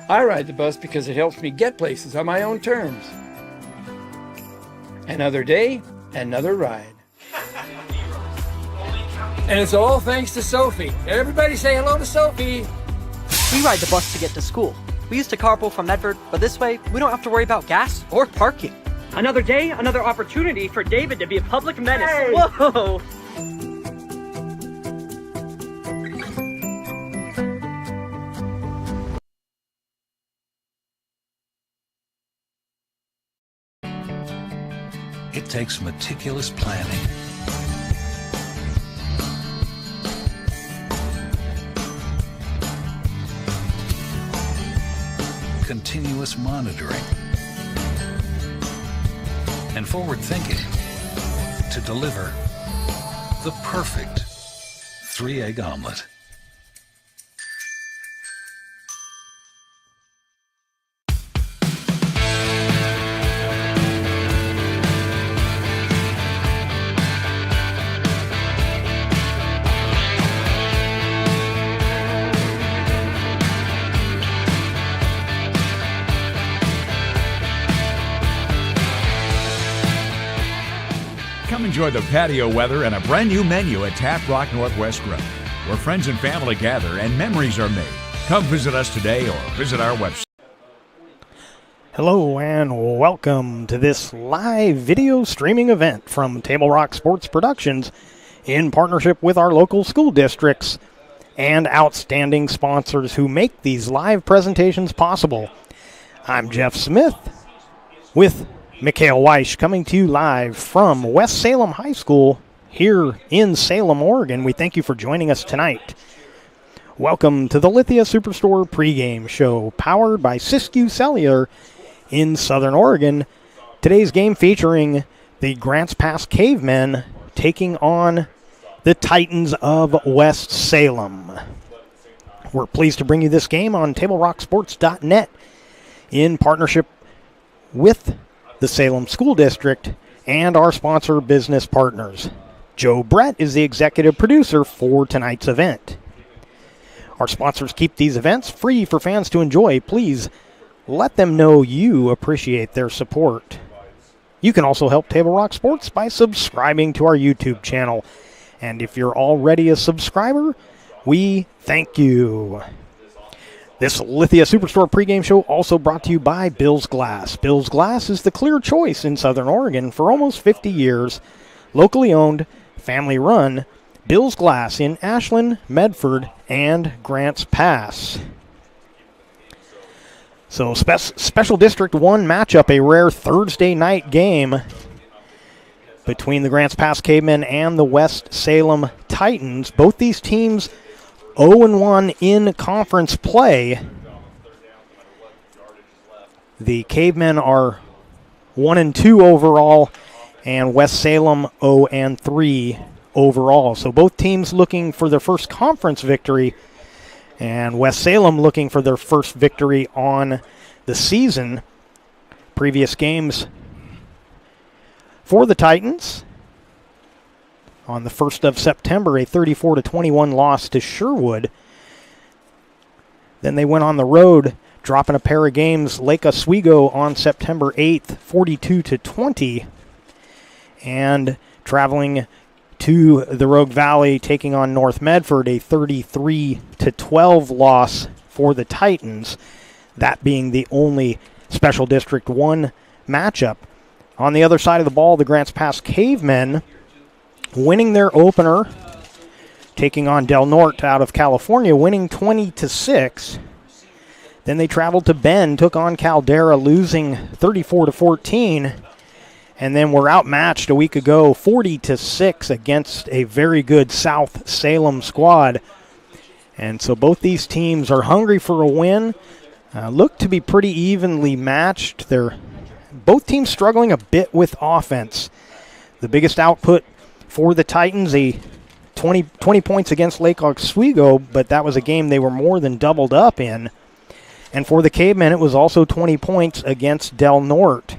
I ride the bus because it helps me get places on my own terms. Another day, another ride. And it's all thanks to Sophie. Everybody say hello to Sophie. We ride the bus to get to school. We used to carpool from Medford, but this way, we don't have to worry about gas or parking. Another day, another opportunity for David to be a public menace. Hey. Whoa! It takes meticulous planning, continuous monitoring, and forward thinking to deliver the perfect 3-egg omelet. Come enjoy the patio weather and a brand new menu at Tap Rock Northwest Grill, where friends and family gather and memories are made. Come visit us today or visit our website. Hello and welcome to this live video streaming event from Table Rock Sports Productions in partnership with our local school districts and outstanding sponsors who make these live presentations possible. I'm Jeff Smith with Mikhail Weish coming to you live from West Salem High School here in Salem, Oregon. We thank you for joining us tonight. Welcome to the Lithia Superstore pregame show powered by Siskiyou Cellular in Southern Oregon. Today's game featuring the Grants Pass Cavemen taking on the Titans of West Salem. We're pleased to bring you this game on TableRockSports.net in partnership with the Salem School District and our sponsor business partners. Joe Brett is the executive producer for tonight's event. Our sponsors keep these events free for fans to enjoy. Please let them know you appreciate their support. You can also help Table Rock Sports by subscribing to our YouTube channel. And if you're already a subscriber, we thank you. This Lithia Superstore pregame show also brought to you by Bill's Glass. Bill's Glass is the clear choice in Southern Oregon for almost 50 years. Locally owned, family run, Bill's Glass in Ashland, Medford, and Grants Pass. So Special District 1 matchup, a rare Thursday night game between the Grants Pass Cavemen and the West Salem Titans. Both these teams 0-1 in conference play. The Cavemen are 1-2 overall, and West Salem 0-3 overall. So both teams looking for their first conference victory, and West Salem looking for their first victory on the season. Previous games for the Titans: on the 1st of September, a 34-21 loss to Sherwood. Then they went on the road, dropping a pair of games. Lake Oswego on September 8th, 42-20. And traveling to the Rogue Valley, taking on North Medford, a 33-12 loss for the Titans. That being the only Special District 1 matchup. On the other side of the ball, the Grants Pass Cavemen winning their opener, taking on Del Norte out of California, winning 20-6. Then they traveled to Bend, took on Caldera, losing 34-14. And then were outmatched a week ago, 40-6 against a very good South Salem squad. And so both these teams are hungry for a win. Look to be pretty evenly matched. They're both teams struggling a bit with offense. The biggest output for the Titans, a 20 points against Lake Oswego, but that was a game they were more than doubled up in. And for the Cavemen, it was also 20 points against Del Norte.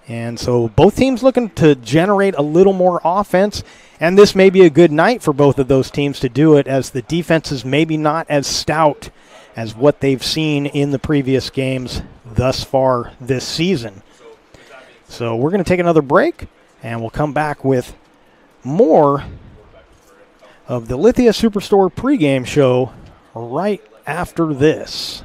And so both teams looking to generate a little more offense, and this may be a good night for both of those teams to do it, as the defense is maybe not as stout as what they've seen in the previous games thus far this season. So we're going to take another break, and we'll come back with more of the Lithia Superstore pregame show right after this.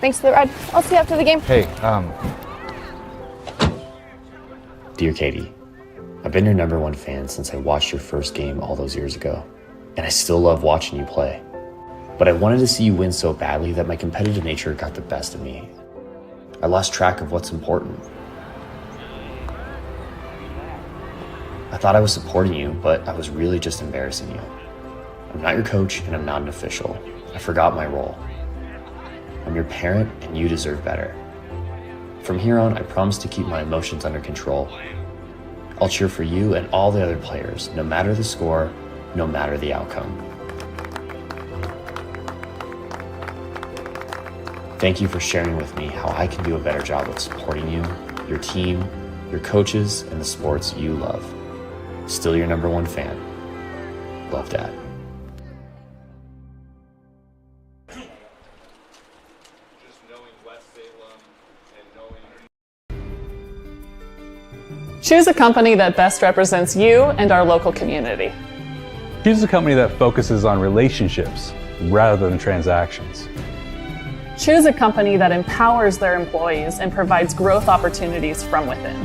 Thanks for the ride. I'll see you after the game. Hey, Dear Katie, I've been your #1 fan since I watched your first game all those years ago, and I still love watching you play. But I wanted to see you win so badly that my competitive nature got the best of me. I lost track of what's important. I thought I was supporting you, but I was really just embarrassing you. I'm not your coach, and I'm not an official. I forgot my role. I'm your parent, and you deserve better. From here on, I promise to keep my emotions under control. I'll cheer for you and all the other players, no matter the score, no matter the outcome. Thank you for sharing with me how I can do a better job of supporting you, your team, your coaches, and the sports you love. Still your #1 fan. Love, Dad. Choose a company that best represents you and our local community. Choose a company that focuses on relationships rather than transactions. Choose a company that empowers their employees and provides growth opportunities from within.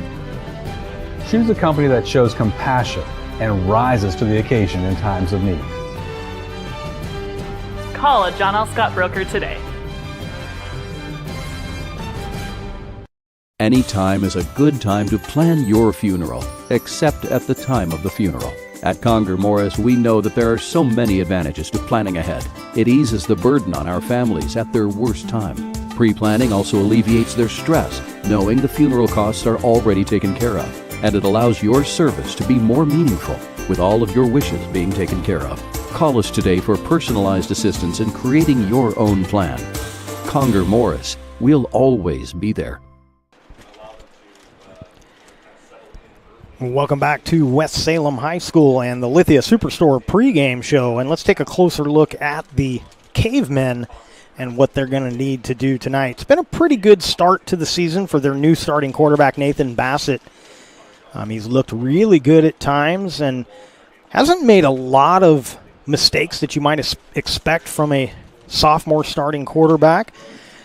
Choose a company that shows compassion and rises to the occasion in times of need. Call a John L. Scott broker today. Any time is a good time to plan your funeral, except at the time of the funeral. At Conger Morris, we know that there are so many advantages to planning ahead. It eases the burden on our families at their worst time. Pre-planning also alleviates their stress, knowing the funeral costs are already taken care of. And it allows your service to be more meaningful, with all of your wishes being taken care of. Call us today for personalized assistance in creating your own plan. Conger Morris, we'll always be there. Welcome back to West Salem High School and the Lithia Superstore pregame show. And let's take a closer look at the Cavemen and what they're going to need to do tonight. It's been a pretty good start to the season for their new starting quarterback, Nathan Bassett. He's looked really good at times and hasn't made a lot of mistakes that you might expect from a sophomore starting quarterback.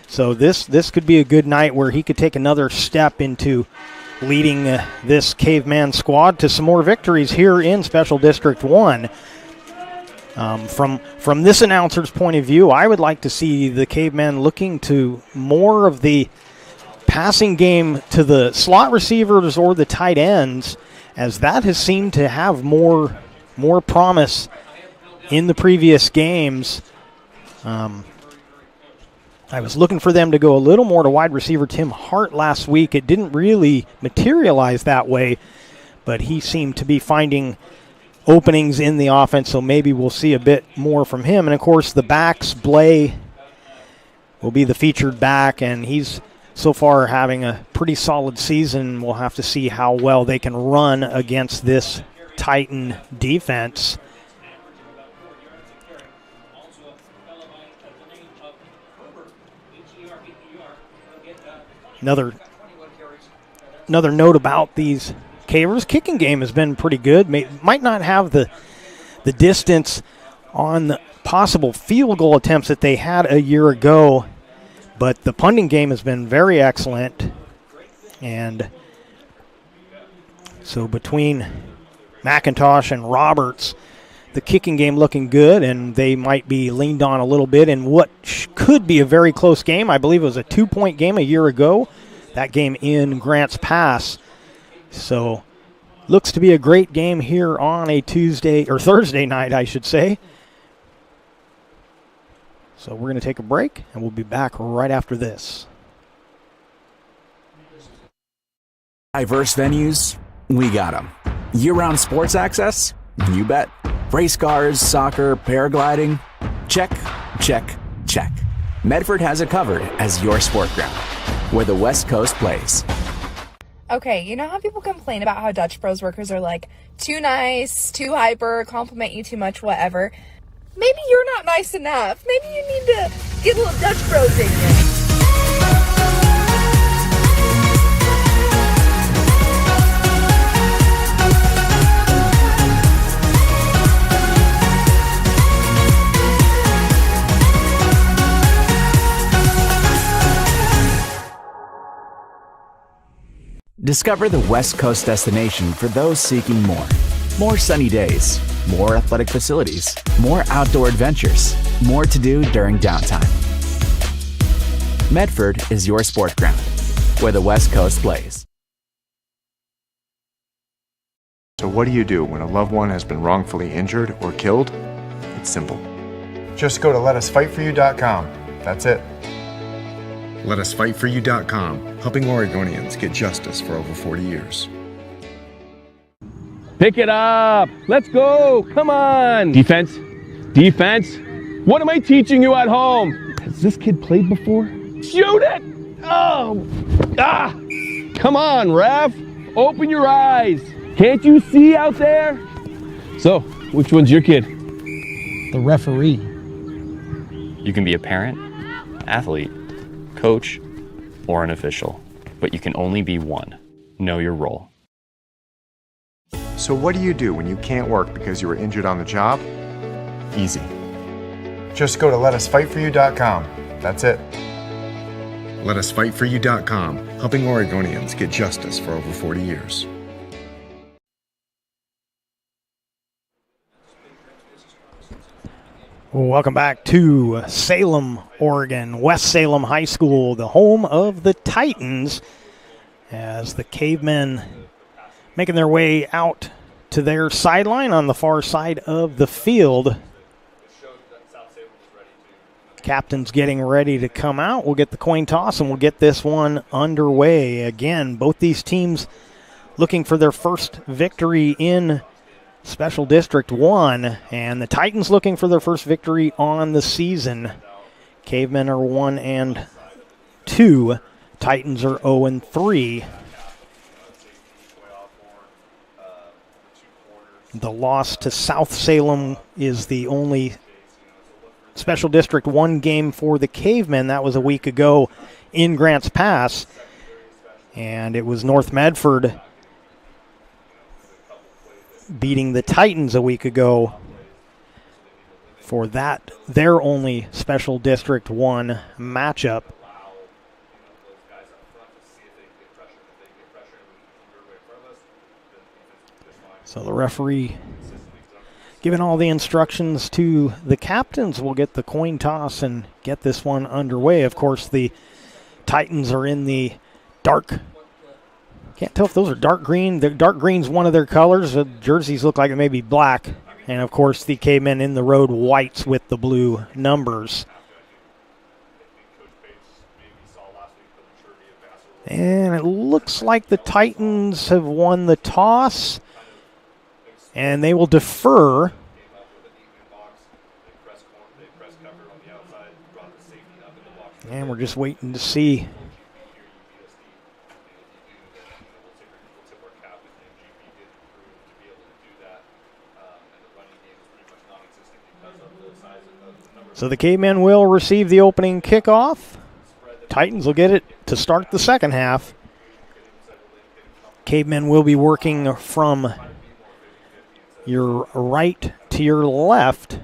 So this could be a good night where he could take another step into leading this Caveman squad to some more victories here in Special District 1. From this announcer's point of view, I would like to see the Cavemen looking to more of the passing game to the slot receivers or the tight ends, as that has seemed to have more promise in the previous games. I was looking for them to go a little more to wide receiver Tim Hart last week. It didn't really materialize that way, but he seemed to be finding openings in the offense, so maybe we'll see a bit more from him. And, of course, the backs, Blay will be the featured back, and he's so far having a pretty solid season. We'll have to see how well they can run against this Titan defense. Another note about these Cavers, kicking game has been pretty good. Might not have the distance on the possible field goal attempts that they had a year ago, but the punting game has been very excellent. And so between McIntosh and Roberts, the kicking game looking good, and they might be leaned on a little bit in what could be a very close game. I believe it was a 2-point game a year ago, that game in Grants Pass. So looks to be a great game here on a Thursday night, I should say. So we're going to take a break, and we'll be back right after this. Diverse venues, we got them. Year-round sports access? You bet. Race cars, soccer, paragliding? Check, check, check. Medford has it covered as your sport ground, where the West Coast plays. Okay, you know how people complain about how Dutch Bros workers are like too nice, too hyper, compliment you too much, whatever? Maybe you're not nice enough. Maybe you need to get a little Dutch Bros in you. Discover the West Coast destination for those seeking more. More sunny days, more athletic facilities, more outdoor adventures, more to do during downtime. Medford is your sport ground, where the West Coast plays. So what do you do when a loved one has been wrongfully injured or killed? It's simple. Just go to letusfightforyou.com. That's it. Letusfightforyou.com, helping Oregonians get justice for over 40 years. Pick it up. Let's go. Come on. Defense. Defense. What am I teaching you at home? Has this kid played before? Shoot it. Oh. Ah. Come on, ref. Open your eyes. Can't you see out there? So, which one's your kid? The referee. You can be a parent, athlete, coach, or an official, but you can only be one. Know your role. So what do you do when you can't work because you were injured on the job? Easy. Just go to letusfightforyou.com. That's it. Letusfightforyou.com, helping Oregonians get justice for over 40 years. Welcome back to Salem, Oregon, West Salem High School, the home of the Titans, as the Cavemen making their way out to their sideline on the far side of the field. Captain's getting ready to come out. We'll get the coin toss and we'll get this one underway. Again, both these teams looking for their first victory in Special District 1, and the Titans looking for their first victory on the season. Cavemen are 1-2. Titans are 0-3. The loss to South Salem is the only Special District 1 game for the Cavemen. That was a week ago in Grants Pass, and it was North Medford beating the Titans a week ago for that, their only Special District 1 matchup. So the referee giving all the instructions to the captains. We'll get the coin toss and get this one underway. Of course, the Titans are in the dark. Can't tell if those are dark green. The dark green's one of their colors. The jerseys look like it may be black. And, of course, the Cavemen in the road whites with the blue numbers. And it looks like the Titans have won the toss. And they will defer. And we're just waiting to see. So the Cavemen will receive the opening kickoff. Titans will get it to start the second half. Cavemen will be working from your right to your left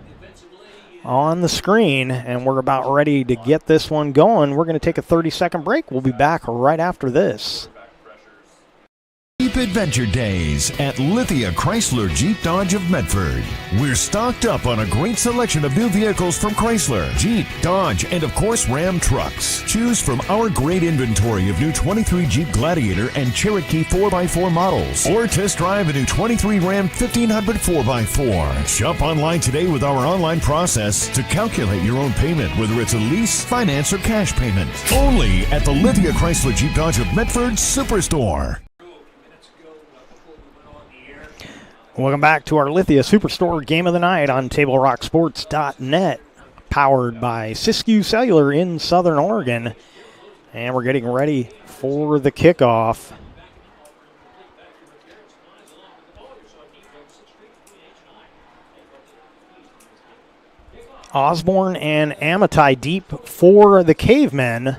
on the screen, and we're about ready to get this one going. We're going to take a 30-second break. We'll be back right after this. Jeep Adventure Days at Lithia Chrysler Jeep Dodge of Medford. We're stocked up on a great selection of new vehicles from Chrysler, Jeep, Dodge, and of course Ram trucks. Choose from our great inventory of new 23 Jeep Gladiator and Cherokee 4x4 models, or test drive a new 23 Ram 1500 4x4. Shop online today with our online process to calculate your own payment, whether it's a lease, finance, or cash payment. Only at the Lithia Chrysler Jeep Dodge of Medford Superstore. Welcome back to our Lithia Superstore Game of the Night on TableRockSports.net, powered by Siskiyou Cellular in Southern Oregon. And we're getting ready for the kickoff. Osborne and Amatai deep for the Cavemen.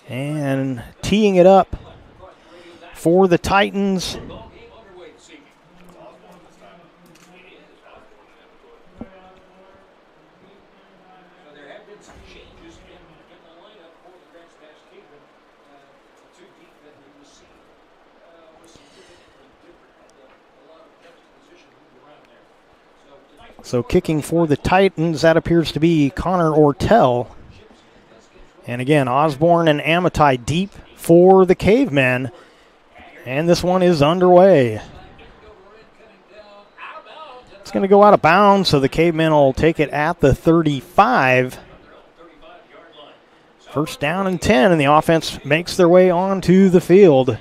And teeing it up for the Titans. So kicking for the Titans, that appears to be Connor Ortell. And again, Osborne and Amatai deep for the Cavemen. And this one is underway. It's going to go out of bounds, so the Cavemen will take it at the 35. First down and 10, and the offense makes their way onto the field.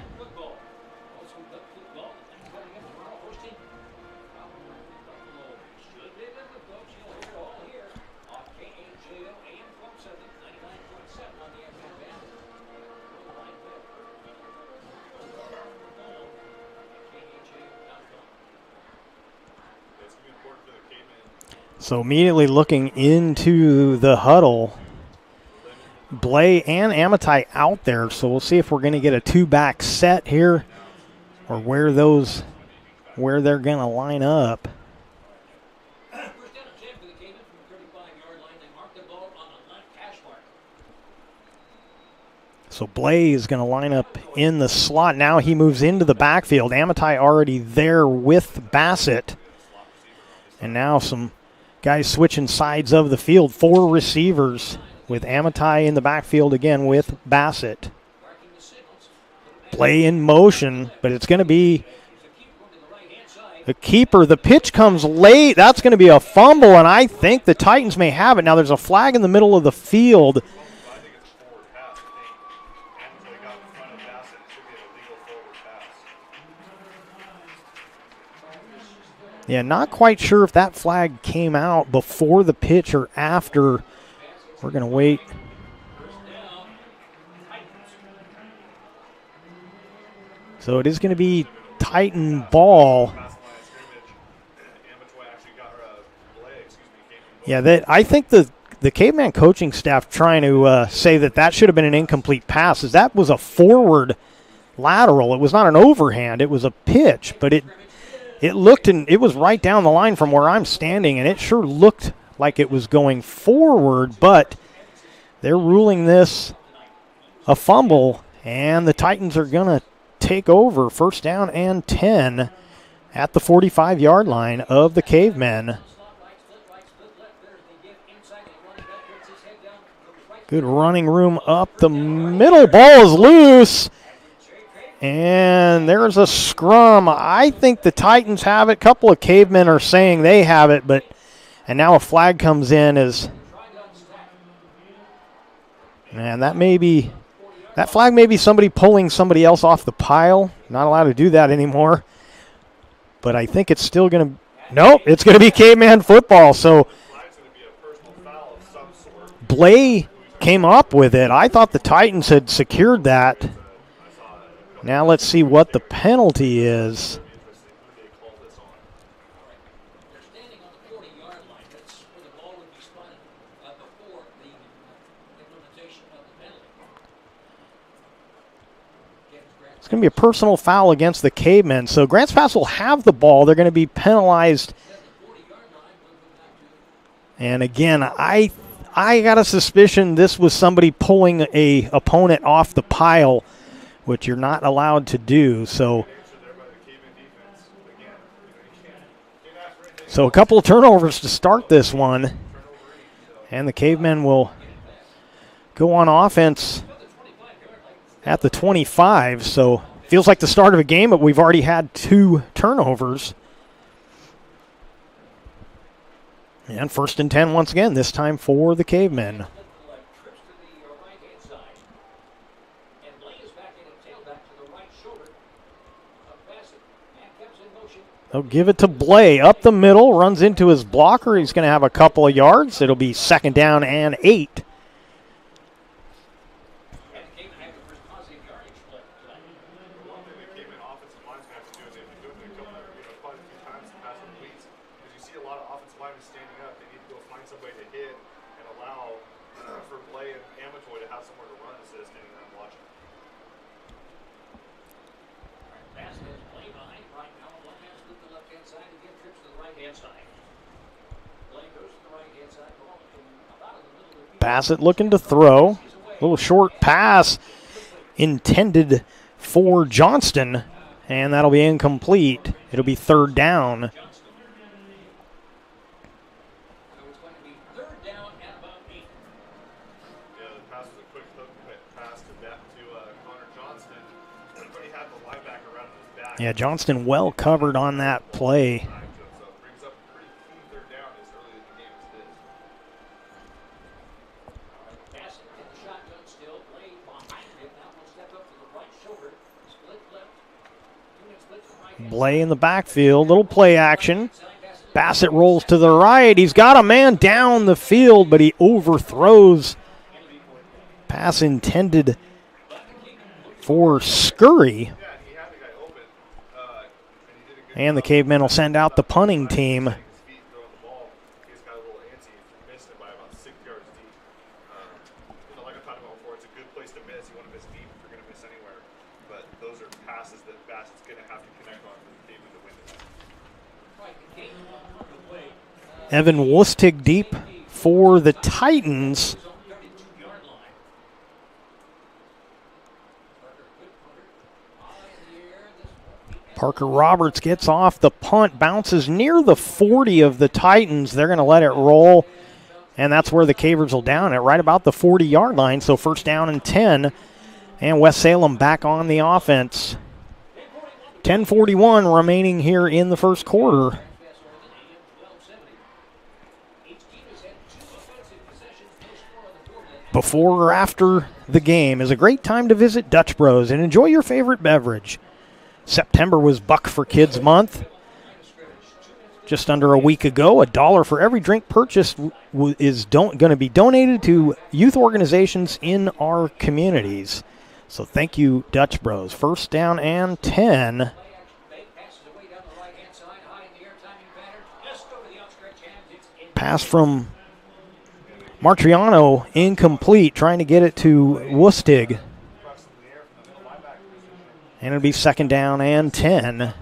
So immediately looking into the huddle, Blay and Amatai out there. So we'll see if we're going to get a two-back set here or where they're going to line up. So Blay is going to line up in the slot. Now he moves into the backfield. Amatai already there with Bassett. And now some guys switching sides of the field. 4 receivers with Amatai in the backfield again with Bassett. Play in motion, but it's going to be the keeper. The pitch comes late. That's going to be a fumble, and I think the Titans may have it. Now there's a flag in the middle of the field. Yeah, not quite sure if that flag came out before the pitch or after. We're going to wait. So it is going to be Titan ball. Yeah, I think the Caveman coaching staff trying to say that should have been an incomplete pass. As that was a forward lateral. It was not an overhand. It was a pitch, but it looked, and it was right down the line from where I'm standing, and it sure looked like it was going forward, but they're ruling this a fumble, and the Titans are going to take over. First down and 10 at the 45-yard line of the Cavemen. Good running room up the middle. Ball is loose. And there's a scrum. I think the Titans have it. A couple of Cavemen are saying they have it, and now a flag comes in and that flag may be somebody pulling somebody else off the pile. Not allowed to do that anymore. But I think it's still going to, nope, it's going to be Caveman football. So Blay came up with it. I thought the Titans had secured that. Now let's see what the penalty is. It's going to be a personal foul against the Cavemen. So Grants Pass will have the ball. They're going to be penalized. And again, I got a suspicion this was somebody pulling a opponent off the pile, which you're not allowed to do. So a couple of turnovers to start this one. And the Cavemen will go on offense at the 25. So feels like the start of a game, but we've already had 2 turnovers. And first and 10 once again, this time for the Cavemen. They'll give it to Blay up the middle, runs into his blocker. He's going to have a couple of yards. It'll be second down and 8. Bassett looking to throw. A little short pass intended for Johnston, and that'll be incomplete. It'll be third down. Yeah, Johnston well covered on that play. Blay in the backfield, little play action. Bassett rolls to the right. He's got a man down the field, but he overthrows. Pass intended for Scurry. And the Cavemen will send out the punting team. Evan Lustig deep for the Titans. Parker Roberts gets off the punt, bounces near the 40 of the Titans. They're going to let it roll, and that's where the Cavers will down it, right about the 40-yard line. So first down and 10, and West Salem back on the offense. 10:41 remaining here in the first quarter. Before or after the game is a great time to visit Dutch Bros and enjoy your favorite beverage. September was Buck for Kids Month. Just under a week ago, $1 for every drink purchased is going to be donated to youth organizations in our communities. So thank you, Dutch Bros. First down and 10. Pass from Martriano, incomplete, trying to get it to Lustig. And it'll be second down and 10.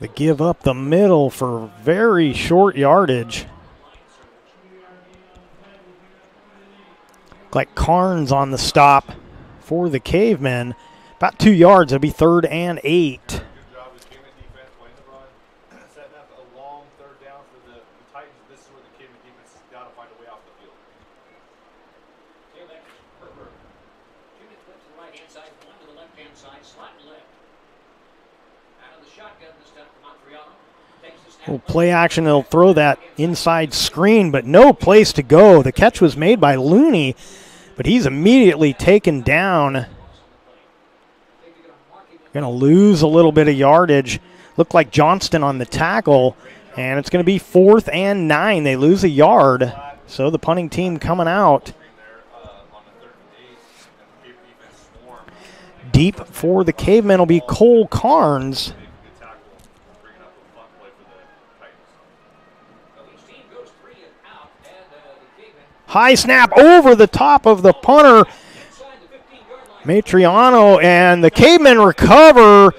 They give up the middle for very short yardage. Like Carnes on the stop for the Cavemen. About 2 yards. It'll be third and 8. Little play action, they'll throw that inside screen, but no place to go. The catch was made by Looney, but he's immediately taken down. Going to lose a little bit of yardage. Looked like Johnston on the tackle, and it's going to be 4th and 9. They lose a yard, so the punting team coming out. Deep for the Cavemen will be Cole Carnes. High snap over the top of the punter, Matriano, and the Cavemen recover,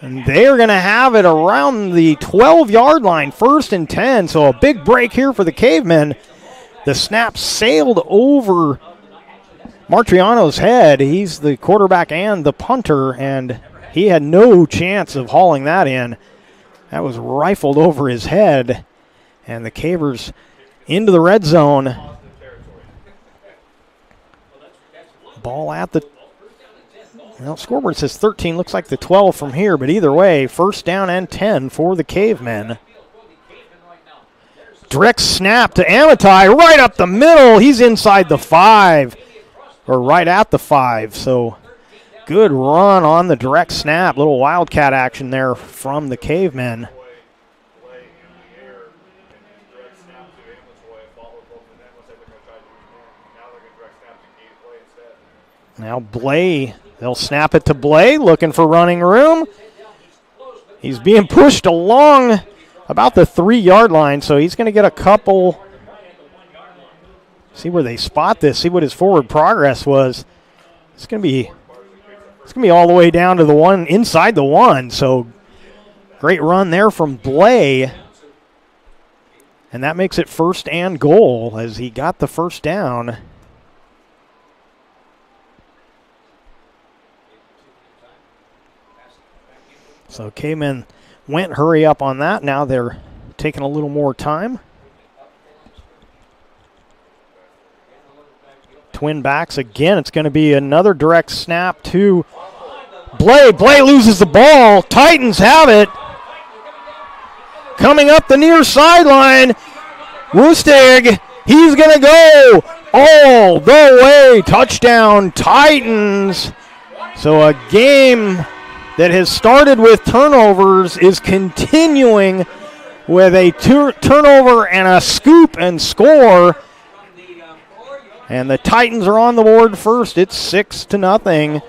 and they're going to have it around the 12-yard line, 1st and 10, so a big break here for the Cavemen. The snap sailed over Martriano's head. He's the quarterback and the punter, and he had no chance of hauling that in. That was rifled over his head, and the Cavers into the red zone. Ball at the, well, scoreboard says 13, looks like the 12 from here, but either way, first down and 10 for the Cavemen. Direct snap to Amatai, right up the middle. He's inside the 5, or right at the 5, so good run on the direct snap. Little wildcat action there from the Cavemen. Now Blay, they'll snap it to Blay, looking for running room. He's being pushed along about the 3-yard line, so he's going to get a couple. See where they spot this, see what his forward progress was. It's going to be all the way down to the one, inside the 1, so great run there from Blay. And that makes it 1st and goal as he got the first down. So Cavemen went hurry up on that. Now they're taking a little more time. Twin backs again. It's going to be another direct snap to Blay. Blay loses the ball. Titans have it. Coming up the near sideline, Woostig, he's going to go all the way. Touchdown, Titans. So a game that has started with turnovers is continuing with a turnover and a scoop and score. And the Titans are on the board first. It's 6-0.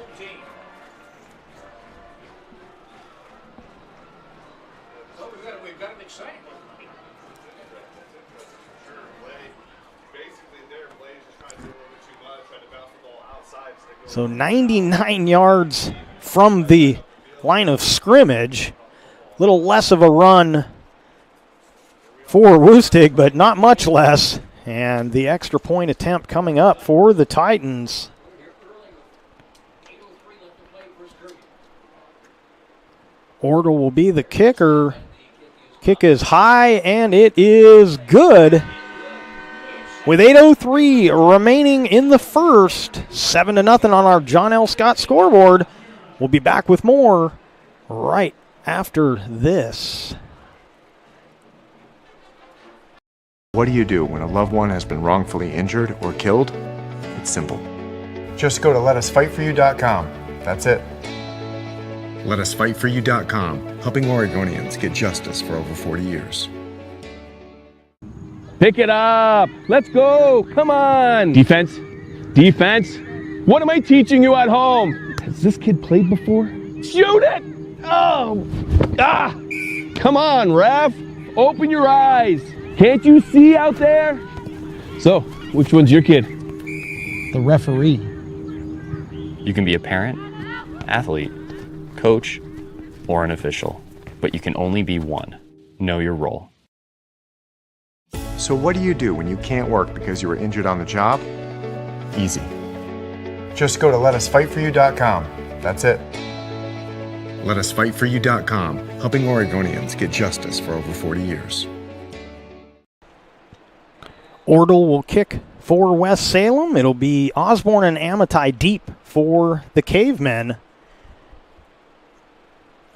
So 99 yards from the line of scrimmage. A little less of a run for Woostig, but not much less. And the extra point attempt coming up for the Titans. Order will be the kicker. Kick is high, and it is good. With 8:03 remaining in the first, 7-0 on our John L. Scott scoreboard. We'll be back with more right after this. What do you do when a loved one has been wrongfully injured or killed? It's simple. Just go to letusfightforyou.com. That's it. Letusfightforyou.com, helping Oregonians get justice for over 40 years. Pick it up. Let's go. Come on. Defense. Defense. What am I teaching you at home? Has this kid played before? Shoot it. Oh. Ah. Come on, ref. Open your eyes. Can't you see out there? So, which one's your kid? The referee. You can be a parent, athlete, coach, or an official, but you can only be one. Know your role. So what do you do when you can't work because you were injured on the job? Easy. Just go to letusfightforyou.com. That's it. Letusfightforyou.com, helping Oregonians get justice for over 40 years. Ordle will kick for West Salem. It'll be Osborne and Amatai deep for the Cavemen.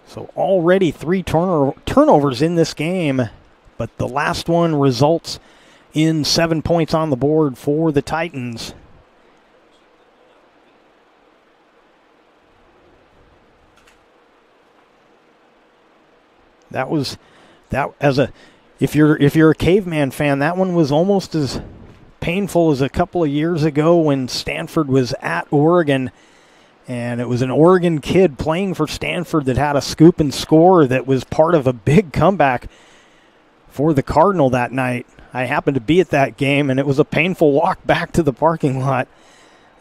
So already 3 turnovers in this game, but the last one results in 7 points on the board for the Titans. If you're a Caveman fan, that one was almost as painful as a couple of years ago when Stanford was at Oregon, and it was an Oregon kid playing for Stanford that had a scoop and score that was part of a big comeback for the Cardinal that night. I happened to be at that game, and it was a painful walk back to the parking lot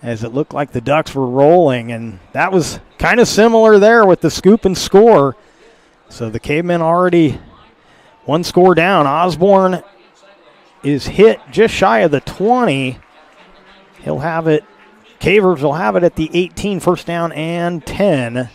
as it looked like the Ducks were rolling, and that was kind of similar there with the scoop and score. So the Cavemen already 1 score down. Osborne is hit just shy of the 20. He'll have it. Cavers will have it at the 18, first down and 10.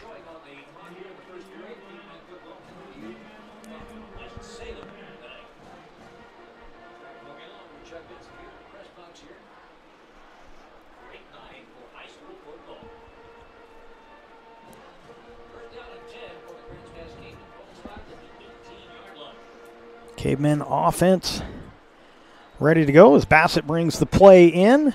Cavemen offense ready to go as Bassett brings the play in.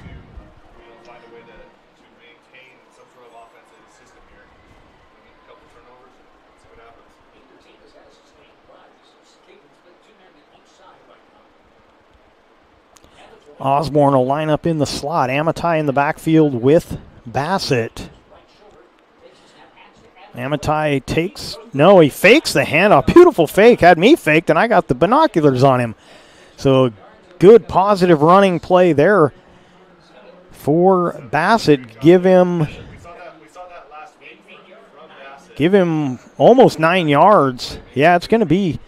Osborne will line up in the slot. Amatai in the backfield with Bassett. Amitai he fakes the handoff. Beautiful fake. Had me faked, and I got the binoculars on him. So good positive running play there for Bassett. Give him almost 9 yards. Yeah, it's going to be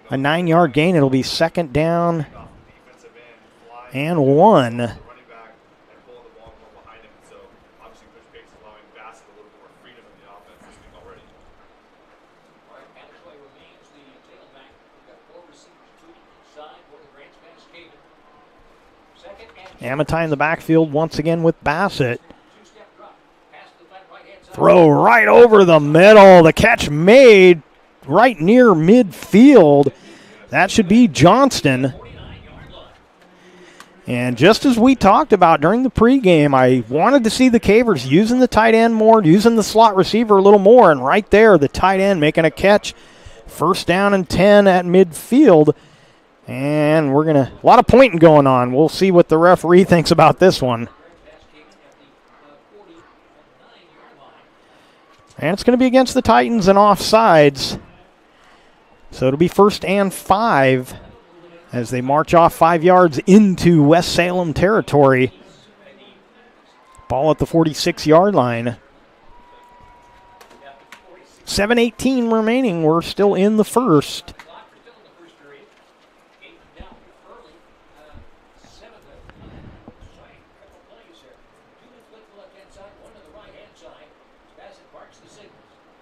a 9-yard gain. It'll be second down and 1. Amitai in the backfield once again with Bassett. Throw right over the middle. The catch made right near midfield. That should be Johnston. And just as we talked about during the pregame, I wanted to see the Cavers using the tight end more, using the slot receiver a little more, and right there, the tight end making a catch. First down and 10 at midfield. And a lot of pointing going on. We'll see what the referee thinks about this one. And it's going to be against the Titans and offsides. So it'll be first and 5 as they march off 5 yards into West Salem territory. Ball at the 46-yard line. 7:18 remaining. We're still in the first.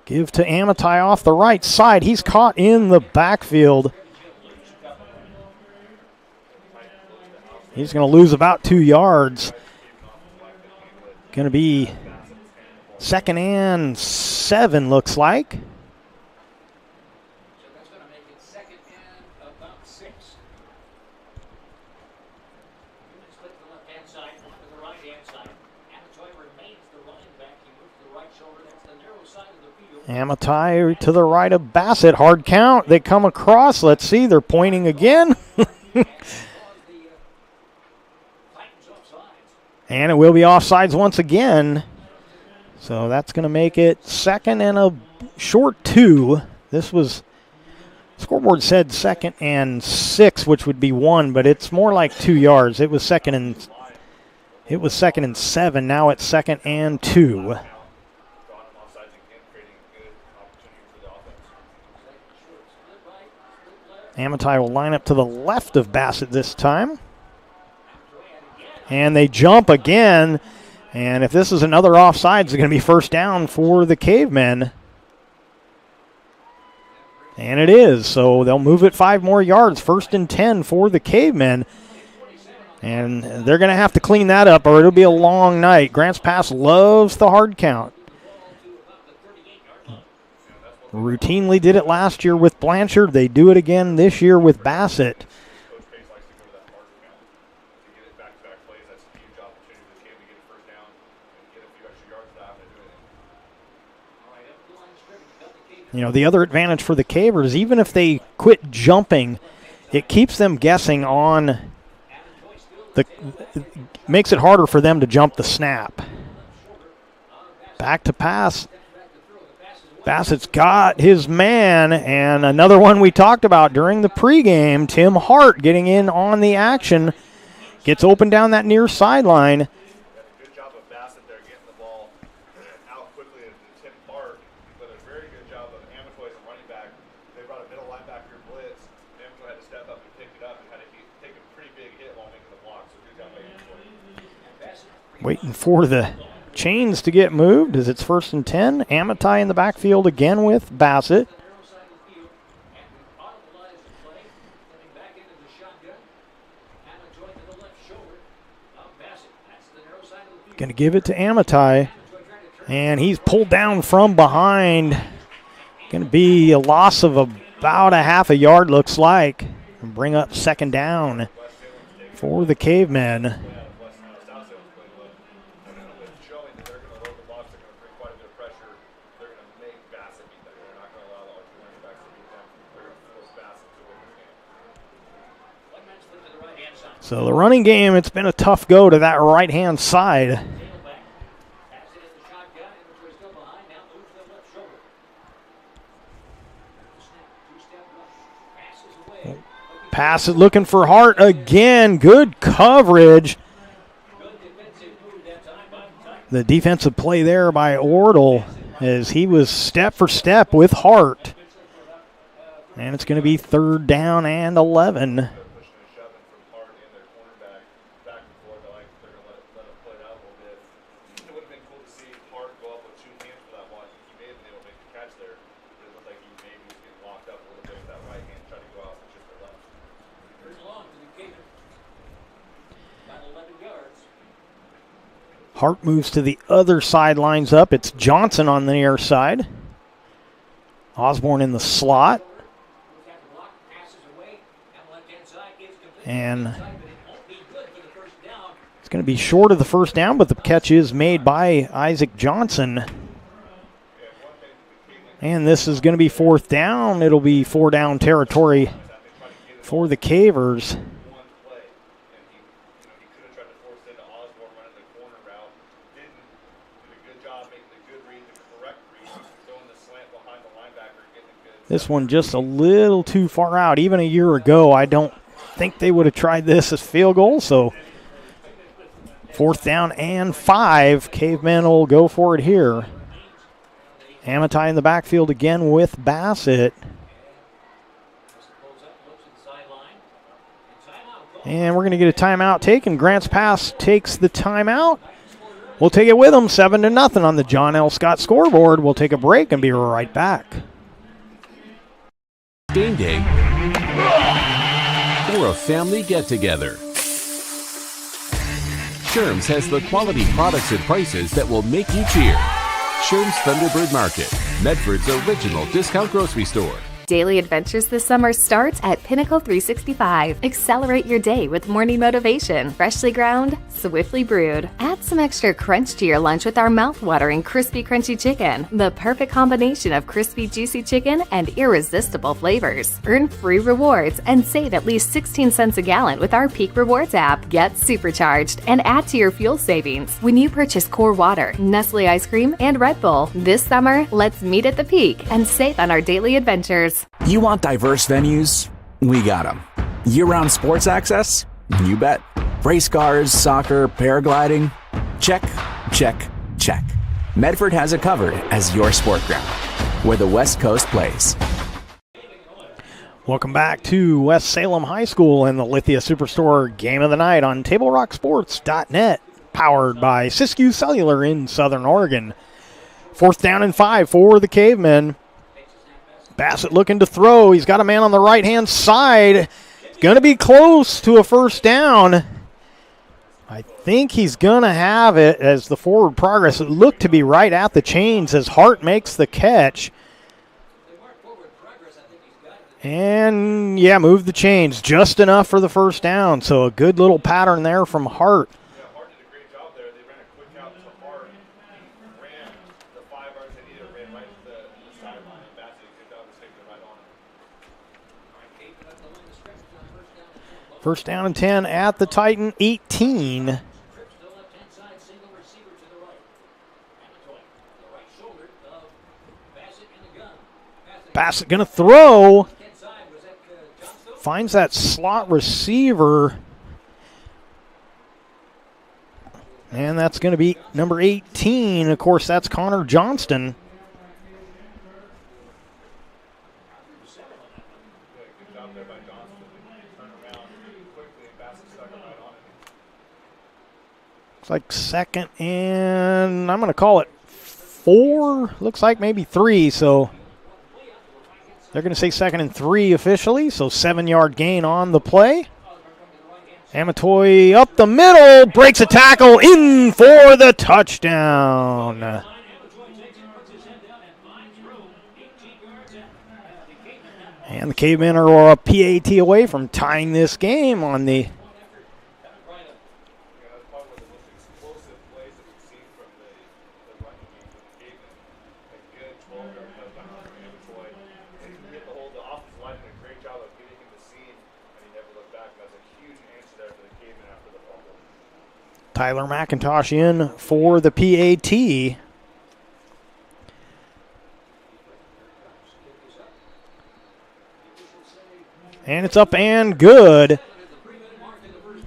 Give to Amitai off the right side. He's caught in the backfield. He's going to lose about 2 yards. Going to be second and 7, looks like. Amitai to the right of Bassett. Hard count. They come across. Let's see. They're pointing again. And it will be offsides once again. So that's going to make it second and a short 2. Scoreboard said second and 6, which would be 1, but it's more like 2 yards. It was second and 7. Now it's second and 2. Amitai will line up to the left of Bassett this time. And they jump again. And if this is another offside, it's going to be first down for the Cavemen. And it is. So they'll move it 5 more yards. First and 10 for the Cavemen. And they're going to have to clean that up or it'll be a long night. Grants Pass loves the hard count. Routinely did it last year with Blanchard. They do it again this year with Bassett. You know, the other advantage for the Cavers, even if they quit jumping, it keeps them guessing on makes it harder for them to jump the snap. Back to pass. Bassett's got his man, and another one we talked about during the pregame, Tim Hart getting in on the action. Gets open down that near sideline. Good job of Bassett there getting the ball out quickly to Tim Hart, but a very good job of Amatoy as a running back. They brought a middle linebacker blitz. Amatoy had to step up and pick it up and had to take a pretty big hit while making the block, so good job by Amatoy. Waiting for the chains to get moved as it's first and 10. Amitai in the backfield again with Bassett. Going to give it to Amitai, and he's pulled down from behind. Going to be a loss of about a half a yard, looks like, and bring up second down for the Cavemen. So the running game, it's been a tough go to that right-hand side. Pass it looking for Hart again. Good coverage. The defensive play there by Ortle as he was step for step with Hart. And it's going to be 3rd down and 11. Hart moves to the other side, lines up. It's Johnson on the near side. Osborne in the slot. And it's going to be short of the first down, but the catch is made by Isaac Johnson. And this is going to be 4th down. It'll be 4-down territory for the Cavers. This one just a little too far out. Even a year ago, I don't think they would have tried this as field goal. So 4th down and 5. Cavemen will go for it here. Amatai in the backfield again with Bassett. And we're going to get a timeout taken. Grants Pass takes the timeout. We'll take it with them, 7-0 on the John L. Scott scoreboard. We'll take a break and be right back. Game day or a family get-together. Sherm's has the quality products and prices that will make you cheer. Sherm's Thunderbird Market, Medford's original discount grocery store. Daily adventures this summer starts at Pinnacle 365. Accelerate your day with morning motivation. Freshly ground, swiftly brewed. Add some extra crunch to your lunch with our mouth-watering crispy crunchy chicken. The perfect combination of crispy juicy chicken and irresistible flavors. Earn free rewards and save at least 16 cents a gallon with our Peak Rewards app. Get supercharged and add to your fuel savings when you purchase Core Water, Nestle Ice Cream, and Red Bull. This summer, let's meet at the Peak and save on our daily adventures. You want diverse venues? We got them. Year-round sports access? You bet. Race cars, soccer, paragliding? Check, check, check. Medford has it covered as your sport ground, where the West Coast plays. Welcome back to West Salem High School and the Lithia Superstore Game of the Night on TableRockSports.net, powered by Siskiyou Cellular in Southern Oregon. 4th down and 5 for the Cavemen. Bassett looking to throw. He's got a man on the right-hand side. Going to be close to a 1st down. I think he's going to have it as the forward progress. It looked to be right at the chains as Hart makes the catch. And, yeah, move the chains just enough for the 1st down. So a good little pattern there from Hart. First down and 10 at the Titan 18. Bassett going to throw. Finds that slot receiver. And that's going to be number 18. Of course, that's Connor Johnston. Looks like 2nd and I'm going to call it 4. Looks like maybe 3. So they're going to say 2nd and 3 officially. So 7-yard gain on the play. Amatoy up the middle. Breaks a tackle in for the touchdown. And the Cavemen are a PAT away from tying this game on the Tyler McIntosh in for the PAT. And it's up and good.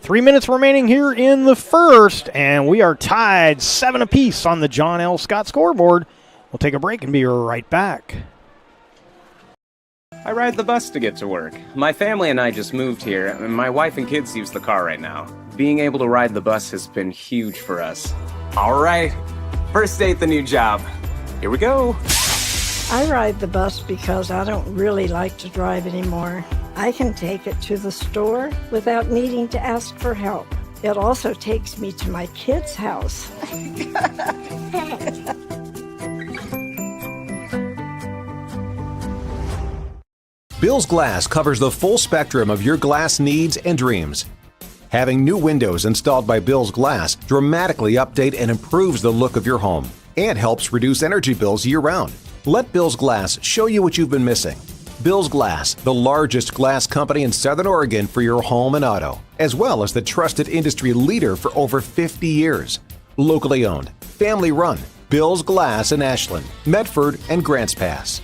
3 minutes remaining here in the first, and we are tied 7 apiece on the John L. Scott scoreboard. We'll take a break and be right back. I ride the bus to get to work. My family and I just moved here, and my wife and kids use the car right now. Being able to ride the bus has been huge for us. All right, first day at the new job. Here we go. I ride the bus because I don't really like to drive anymore. I can take it to the store without needing to ask for help. It also takes me to my kids' house. Bill's Glass covers the full spectrum of your glass needs and dreams. Having new windows installed by Bill's Glass dramatically update and improves the look of your home and helps reduce energy bills year-round. Let Bill's Glass show you what you've been missing. Bill's Glass, the largest glass company in Southern Oregon for your home and auto, as well as the trusted industry leader for over 50 years. Locally owned, family run, Bill's Glass in Ashland, Medford, and Grants Pass.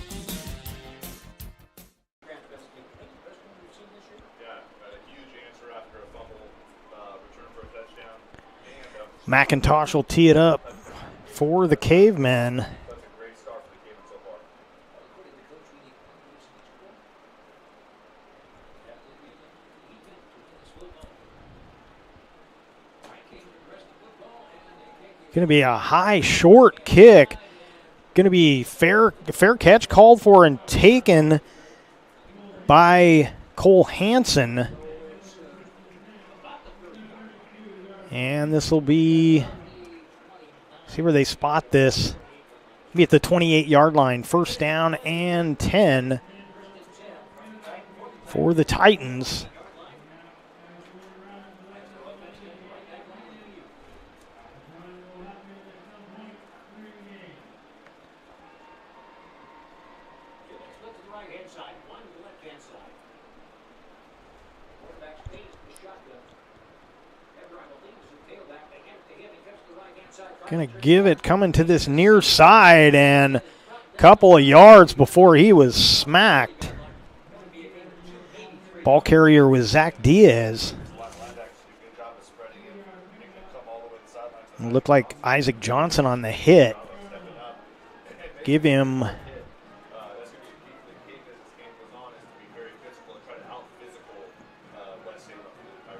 McIntosh will tee it up for the Cavemen. Going to be a high short kick. Going to be fair catch called for and taken by Cole Hansen. And this will be, see where they spot this. Be at the 28-yard line. First down and 10 for the Titans. Going to give it coming to this near side and a couple of yards before he was smacked. Ball carrier was Zach Diaz. It looked like Isaac Johnson on the hit. Give him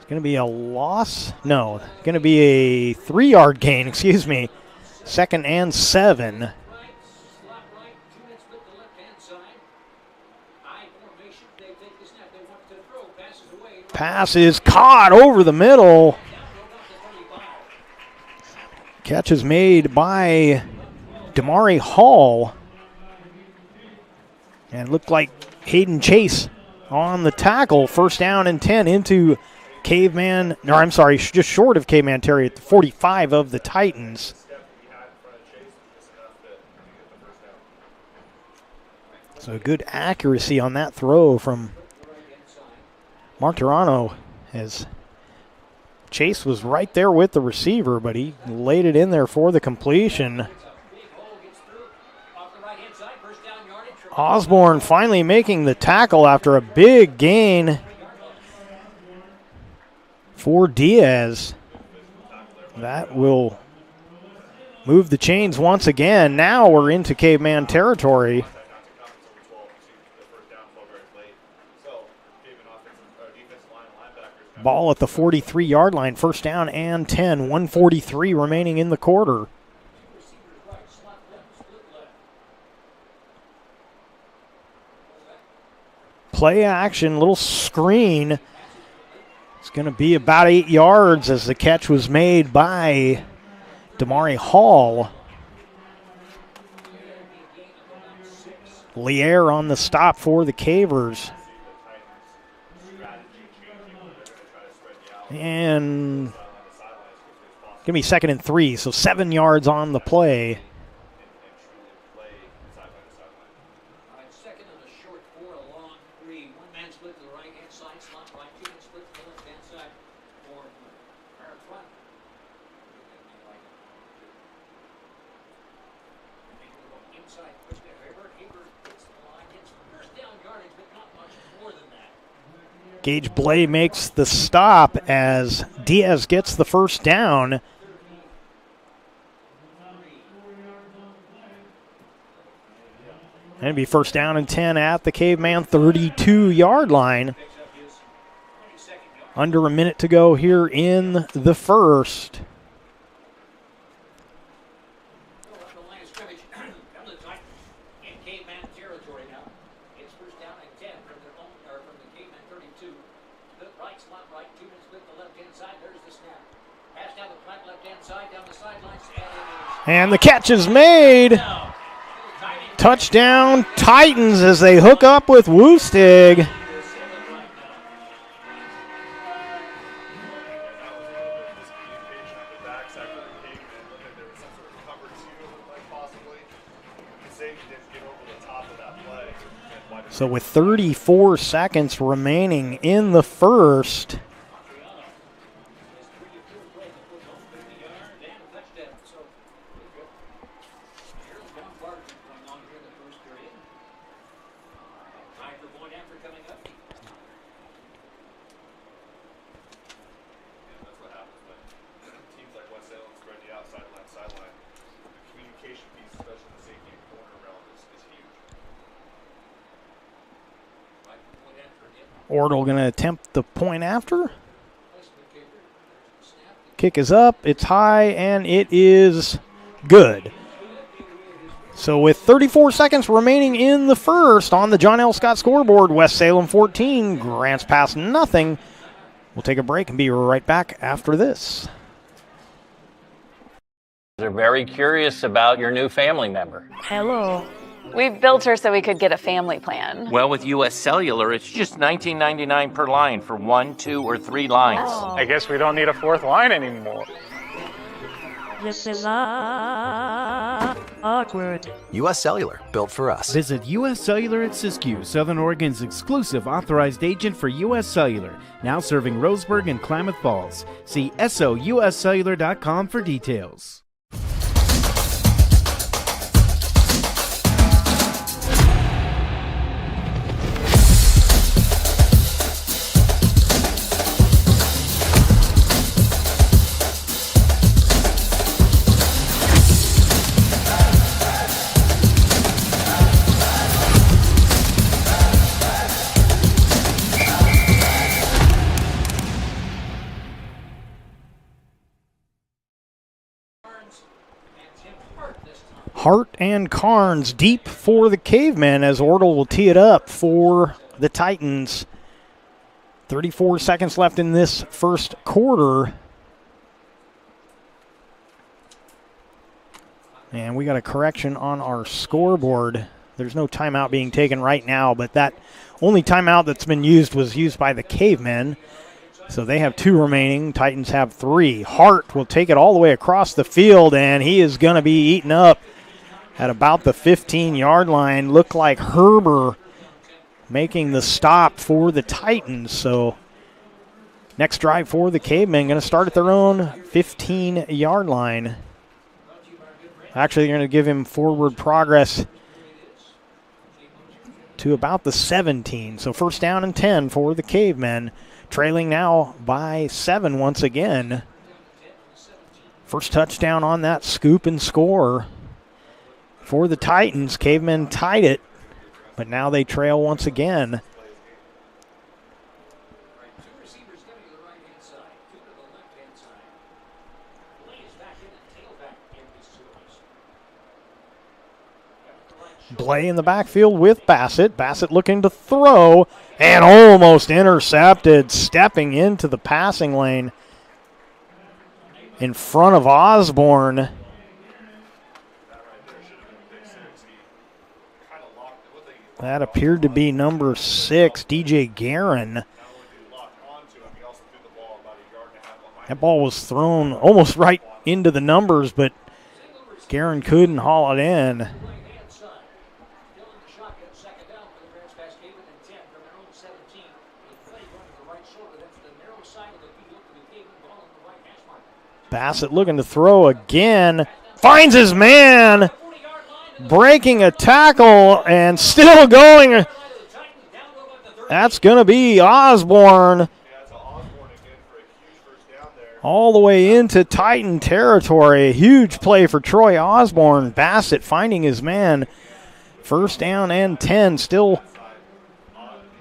going to be a loss. No, going to be a 3-yard gain, excuse me. 2nd and 7. Pass is caught over the middle. Catch is made by Damari Hall. And it looked like Hayden Chase on the tackle. First down and 10 into Caveman, no, I'm sorry, just short of Caveman Terry at the 45 of the Titans. So good accuracy on that throw from Martirano, as Chase was right there with the receiver, but he laid it in there for the completion. Osborne finally making the tackle after a big gain for Diaz. That will move the chains once again. Now we're into Caveman territory. Ball at the 43-yard line, first down and 10, 1:43 remaining in the quarter. Play action, little screen. It's going to be about 8 yards as the catch was made by Damari Hall. Lier on the stop for the Cavers. And going to be 2nd and 3, so 7 yards on the play. Gage Blay makes the stop as Diaz gets the first down. And it'd be first down and 10 at the Caveman 32-yard line. Under a minute to go here in the first. And the catch is made. Touchdown Titans as they hook up with Woostig. So with 34 seconds remaining in the first, Ortle going to attempt the point after. Kick is up, it's high, and it is good. So with 34 seconds remaining in the first on the John L. Scott scoreboard, West Salem 14, Grants Pass nothing. We'll take a break and be right back after this. They're very curious about your new family member. Hello. We built her so we could get a family plan. Well, with U.S. Cellular, it's just $19.99 per line for 1, 2, or 3 lines. Oh. I guess we don't need a fourth line anymore. This is awkward. U.S. Cellular, built for us. Visit U.S. Cellular at Siskiyou, Southern Oregon's exclusive authorized agent for U.S. Cellular, now serving Roseburg and Klamath Falls. See SOUScellular.com for details. Hart and Carnes deep for the Cavemen as Ortle will tee it up for the Titans. 34 seconds left in this first quarter. And we got a correction on our scoreboard. There's no timeout being taken right now, but that only timeout that's been used was used by the Cavemen. So they have 2 remaining. Titans have 3. Hart will take it all the way across the field, and he is going to be eaten up at about the 15-yard line. Looked like Herber making the stop for the Titans. So next drive for the Cavemen going to start at their own 15-yard line. Actually, they're going to give him forward progress to about the 17. So first down and 10 for the Cavemen. Trailing now by 7 once again. First touchdown on that scoop and score for the Titans. Cavemen tied it, but now they trail once again. Blay in the backfield with Bassett. Bassett looking to throw and almost intercepted, stepping into the passing lane in front of Osborne. That appeared to be number 6, DJ Guerin. That ball was thrown almost right into the numbers, but Guerin couldn't haul it in. Bassett looking to throw again. Finds his man. Breaking a tackle and still going That's going to be Osborne. All the way into Titan territory. A huge play for Troy Osborne. Bassett finding his man. First down and 10. Still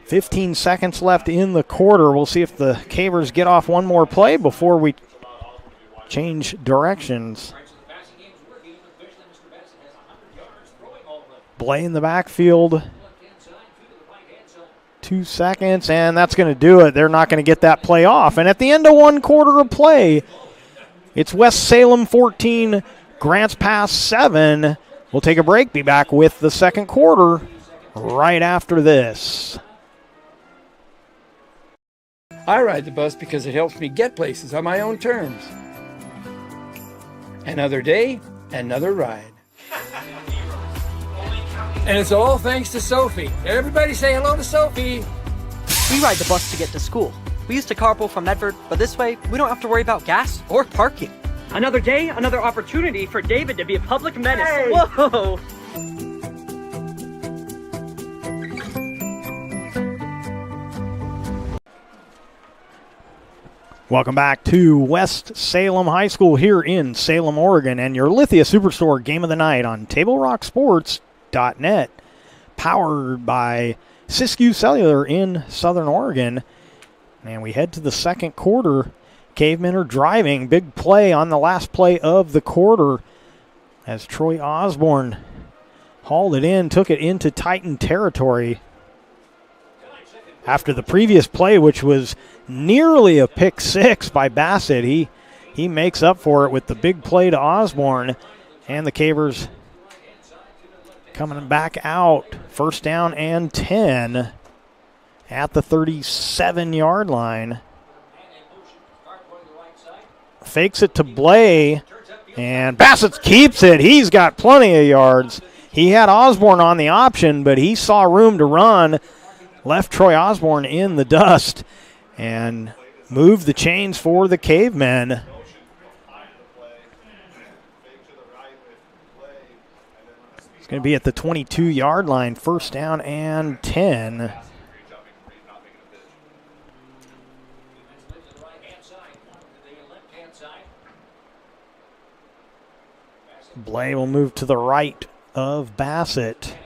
15 seconds left in the quarter. We'll see if the Cavers get off one more play before we change directions. Blay in the backfield. 2 seconds, and that's going to do it. They're not going to get that play off. And at the end of one quarter of play, it's West Salem 14, Grants Pass 7. We'll take a break, be back with the second quarter right after this. I ride the bus because it helps me get places on my own terms. Another day, another ride. And it's all thanks to Sophie. Everybody say hello to Sophie. We ride the bus to get to school. We used to carpool from Medford, but this way, we don't have to worry about gas or parking. Another day, another opportunity for David to be a public menace. Hey. Whoa! Welcome back to West Salem High School here in Salem, Oregon, and your Lithia Superstore Game of the Night on TableRockSports.net, powered by Siskiyou Cellular in Southern Oregon. And we head to the second quarter. Cavemen are driving. Big play on the last play of the quarter as Troy Osborne hauled it in, took it into Titan territory. After the previous play, which was nearly a pick six by Bassett, he makes up for it with the big play to Osborne, and the Cavers coming back out. First down and 10 at the 37-yard line. Fakes it to Blay, and Bassett keeps it. He's got plenty of yards. He had Osborne on the option, but he saw room to run. Left Troy Osborne in the dust and moved the chains for the Cavemen. It's going to be at the 22-yard line, first down and 10. Blay will move to the right of Bassett.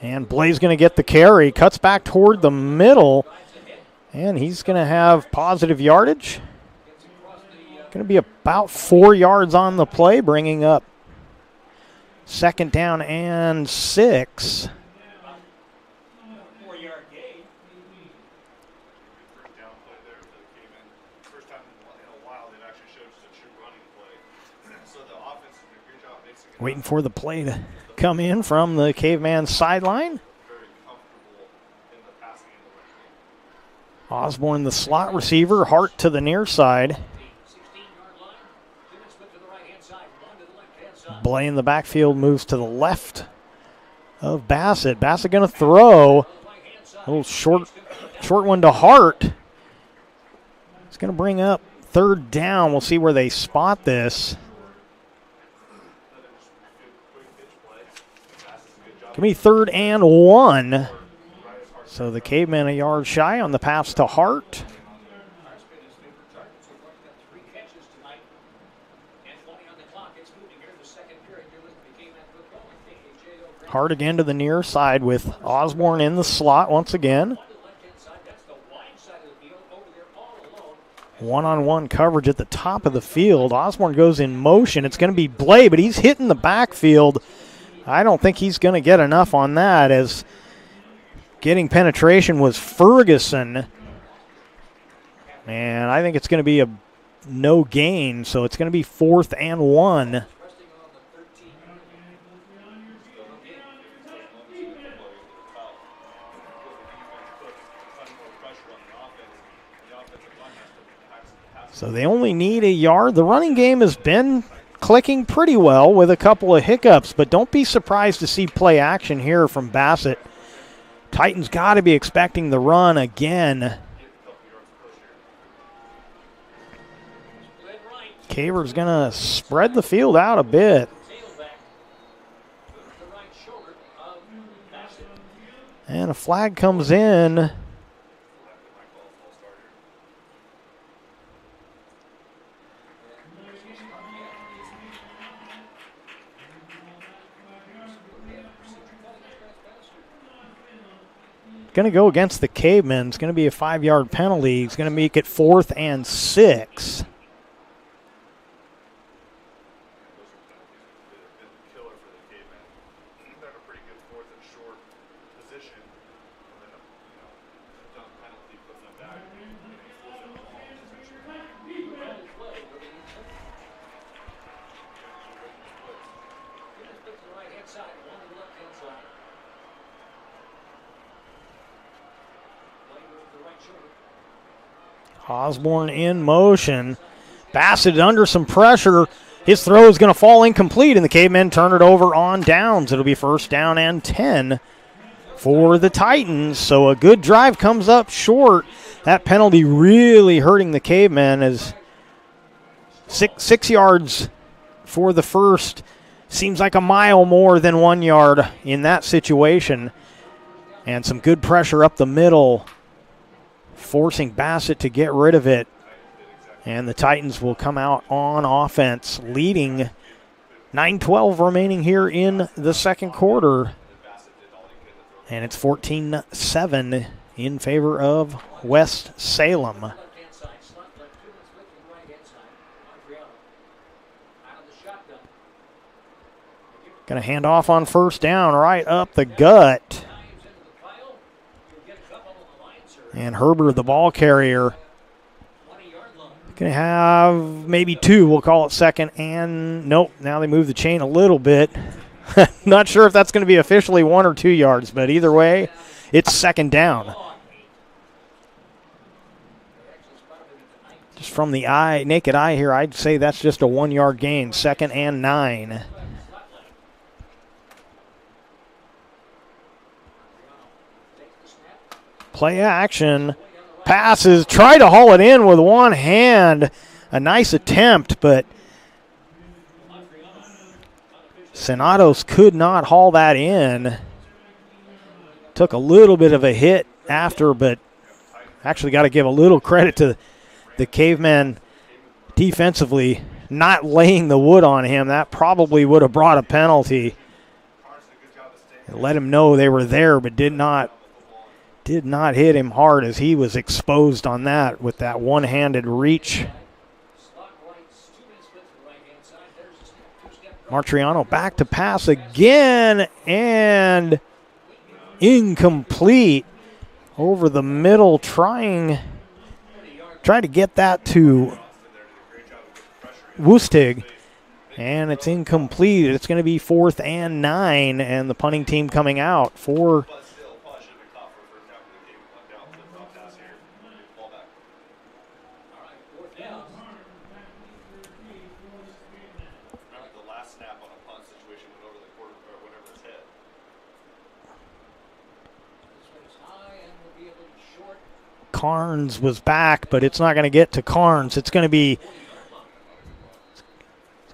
And Blay's going to get the carry, cuts back toward the middle, and he's going to have positive yardage. Going to be about 4 yards on the play, bringing up second down and 6. Waiting for the play to come in from the Caveman sideline. Osborne, the slot receiver, Hart to the near side. Blay in the backfield moves to the left of Bassett. Bassett going to throw. A little short one to Hart. It's going to bring up third down. We'll see where they spot this. Give me third and 1. So the Cavemen a yard shy on the pass to Hart. Hart again to the near side with Osborne in the slot once again. One-on-one coverage at the top of the field. Osborne goes in motion. It's going to be Blay, but he's hitting the backfield. I don't think he's going to get enough on that, as getting penetration was Ferguson. And I think it's going to be a no gain, so it's going to be 4th and 1. So they only need a yard. The running game has been clicking pretty well with a couple of hiccups, but don't be surprised to see play action here from Bassett. Titans got to be expecting the run again. Caver's going to spread the field out a bit. And a flag comes in. Going to go against the Cavemen. It's going to be a 5-yard penalty. He's going to make it 4th and 6. Osborne in motion. Bassett under some pressure. His throw is going to fall incomplete, and the Cavemen turn it over on downs. It'll be 1st down and 10 for the Titans. So a good drive comes up short. That penalty really hurting the Cavemen as 6 yards for the first. Seems like a mile more than 1 yard in that situation. And some good pressure up the middle, forcing Bassett to get rid of it. And the Titans will come out on offense, leading 9:12 remaining here in the second quarter. And it's 14-7 in favor of West Salem. Going to hand off on 1st down, right up the gut. And Herbert, the ball carrier, going to have maybe 2. We'll call it 2nd and nope. Now they move the chain a little bit. Not sure if that's going to be officially 1 or 2 yards, but either way, it's 2nd down. Just from the naked eye here, I'd say that's just a 1-yard gain. 2nd and 9. Play action. Passes. Try to haul it in with one hand. A nice attempt, but Senados could not haul that in. Took a little bit of a hit after, but actually got to give a little credit to the Cavemen defensively not laying the wood on him. That probably would have brought a penalty. Let him know they were there, but did not hit him hard as he was exposed on that with that one-handed reach. Martriano back to pass again and incomplete over the middle, trying to get that to Woostig, and it's incomplete. It's going to be 4th and 9, and the punting team coming out for Carnes was back, but it's not going to get to Carnes. It's going to be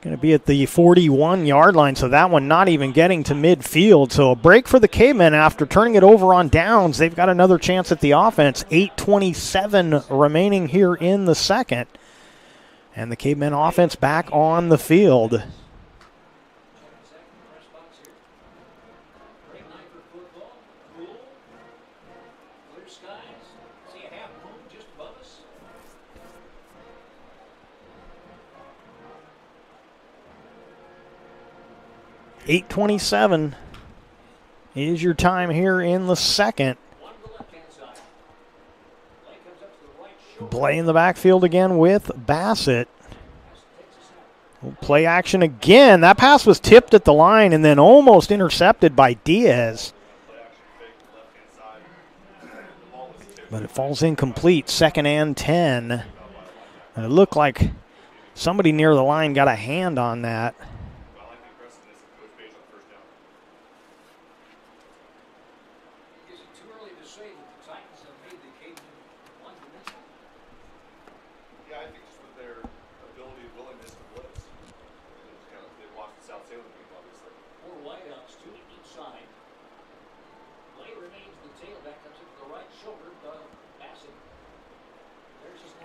at the 41-yard line, so that one not even getting to midfield. So a break for the Cavemen after turning it over on downs. They've got another chance at the offense. 8:27 remaining here in the second. And the Cavemen offense back on the field. .27 is your time here in the second. Play in the backfield again with Bassett. Play action again. That pass was tipped at the line and then almost intercepted by Diaz. But it falls incomplete. 2nd and 10. And it looked like somebody near the line got a hand on that.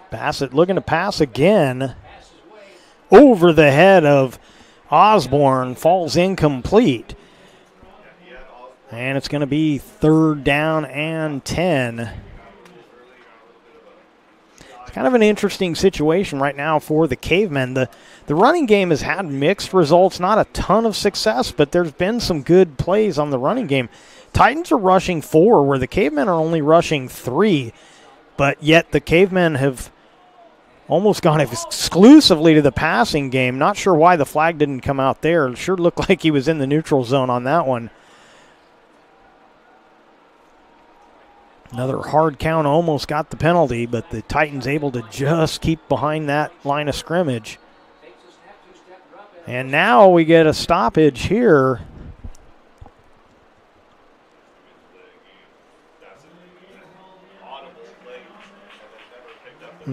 Bassett looking to pass again. Over the head of Osborne, falls incomplete. And it's going to be 3rd down and 10. It's kind of an interesting situation right now for the Cavemen. The running game has had mixed results, not a ton of success, but there's been some good plays on the running game. Titans are rushing 4, where the Cavemen are only rushing 3, but yet the Cavemen have almost gone exclusively to the passing game. Not sure why the flag didn't come out there. It sure looked like he was in the neutral zone on that one. Another hard count, almost got the penalty, but the Titans able to just keep behind that line of scrimmage. And now we get a stoppage here.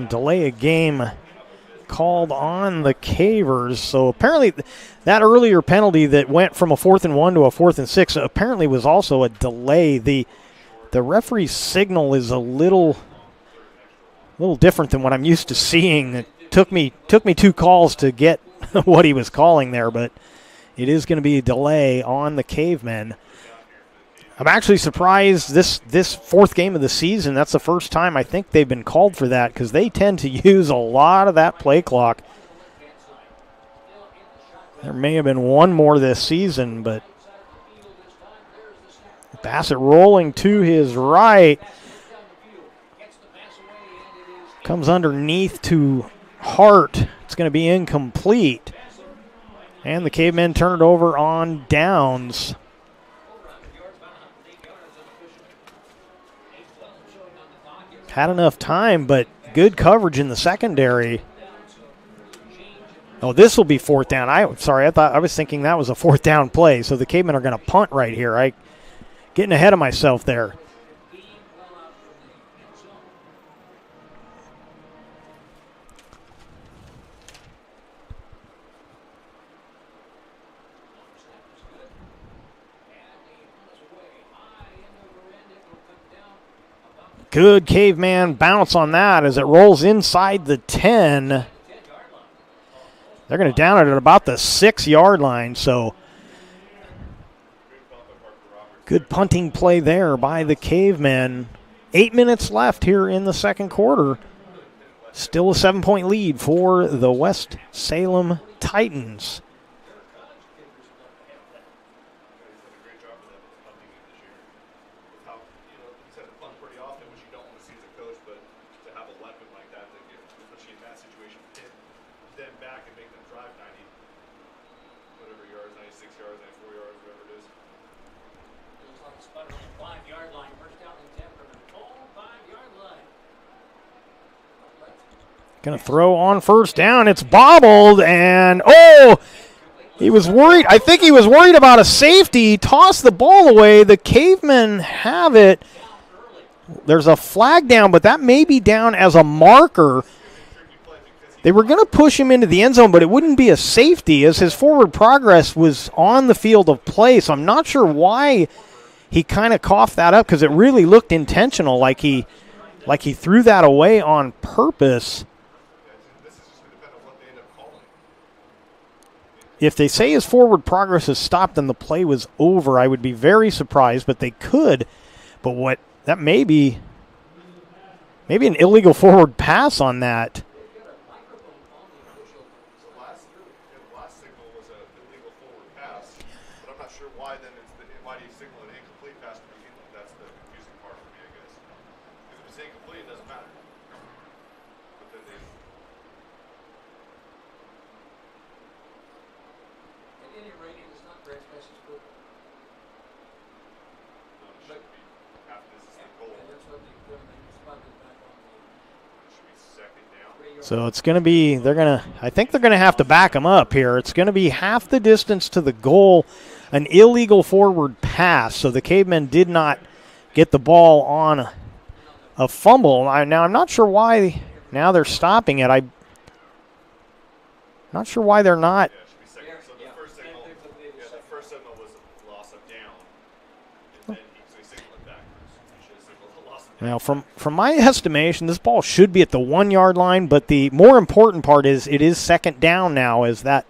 Delay a game called on the Cavers. So apparently that earlier penalty that went from a 4th and 1 to a 4th and 6 apparently was also a delay. The referee's signal is a little different than what I'm used to seeing. It took me 2 calls to get what he was calling there, but it is going to be a delay on the Cavemen. I'm actually surprised this 4th game of the season, that's the first time I think they've been called for that, because they tend to use a lot of that play clock. There may have been one more this season, but Bassett rolling to his right. Comes underneath to Hart. It's going to be incomplete. And the Cavemen turn it over on downs. Had enough time, but good coverage in the secondary. Oh, this will be 4th down. I was thinking that was a 4th down play. So the Cavemen are going to punt right here. Getting ahead of myself there. Good Caveman bounce on that as it rolls inside the 10. They're going to down it at about the 6-yard line, so good punting play there by the Cavemen. 8 minutes left here in the second quarter. Still a 7-point lead for the West Salem Titans. Going to throw on 1st down. It's bobbled, and he was worried. I think he was worried about a safety. He tossed the ball away. The Cavemen have it. There's a flag down, but that may be down as a marker. They were going to push him into the end zone, but it wouldn't be a safety as his forward progress was on the field of play. So I'm not sure why he kind of coughed that up, because it really looked intentional, like he threw that away on purpose. If they say his forward progress has stopped and the play was over, I would be very surprised, but they could. But that may be an illegal forward pass on that. So it's going to be, I think they're going to have to back him up here. It's going to be half the distance to the goal, an illegal forward pass. So the Cavemen did not get the ball on a fumble. Now I'm not sure why now they're stopping it. I'm not sure why they're not. Now, from my estimation, this ball should be at the 1 yard line, but the more important part is it is second down now, as that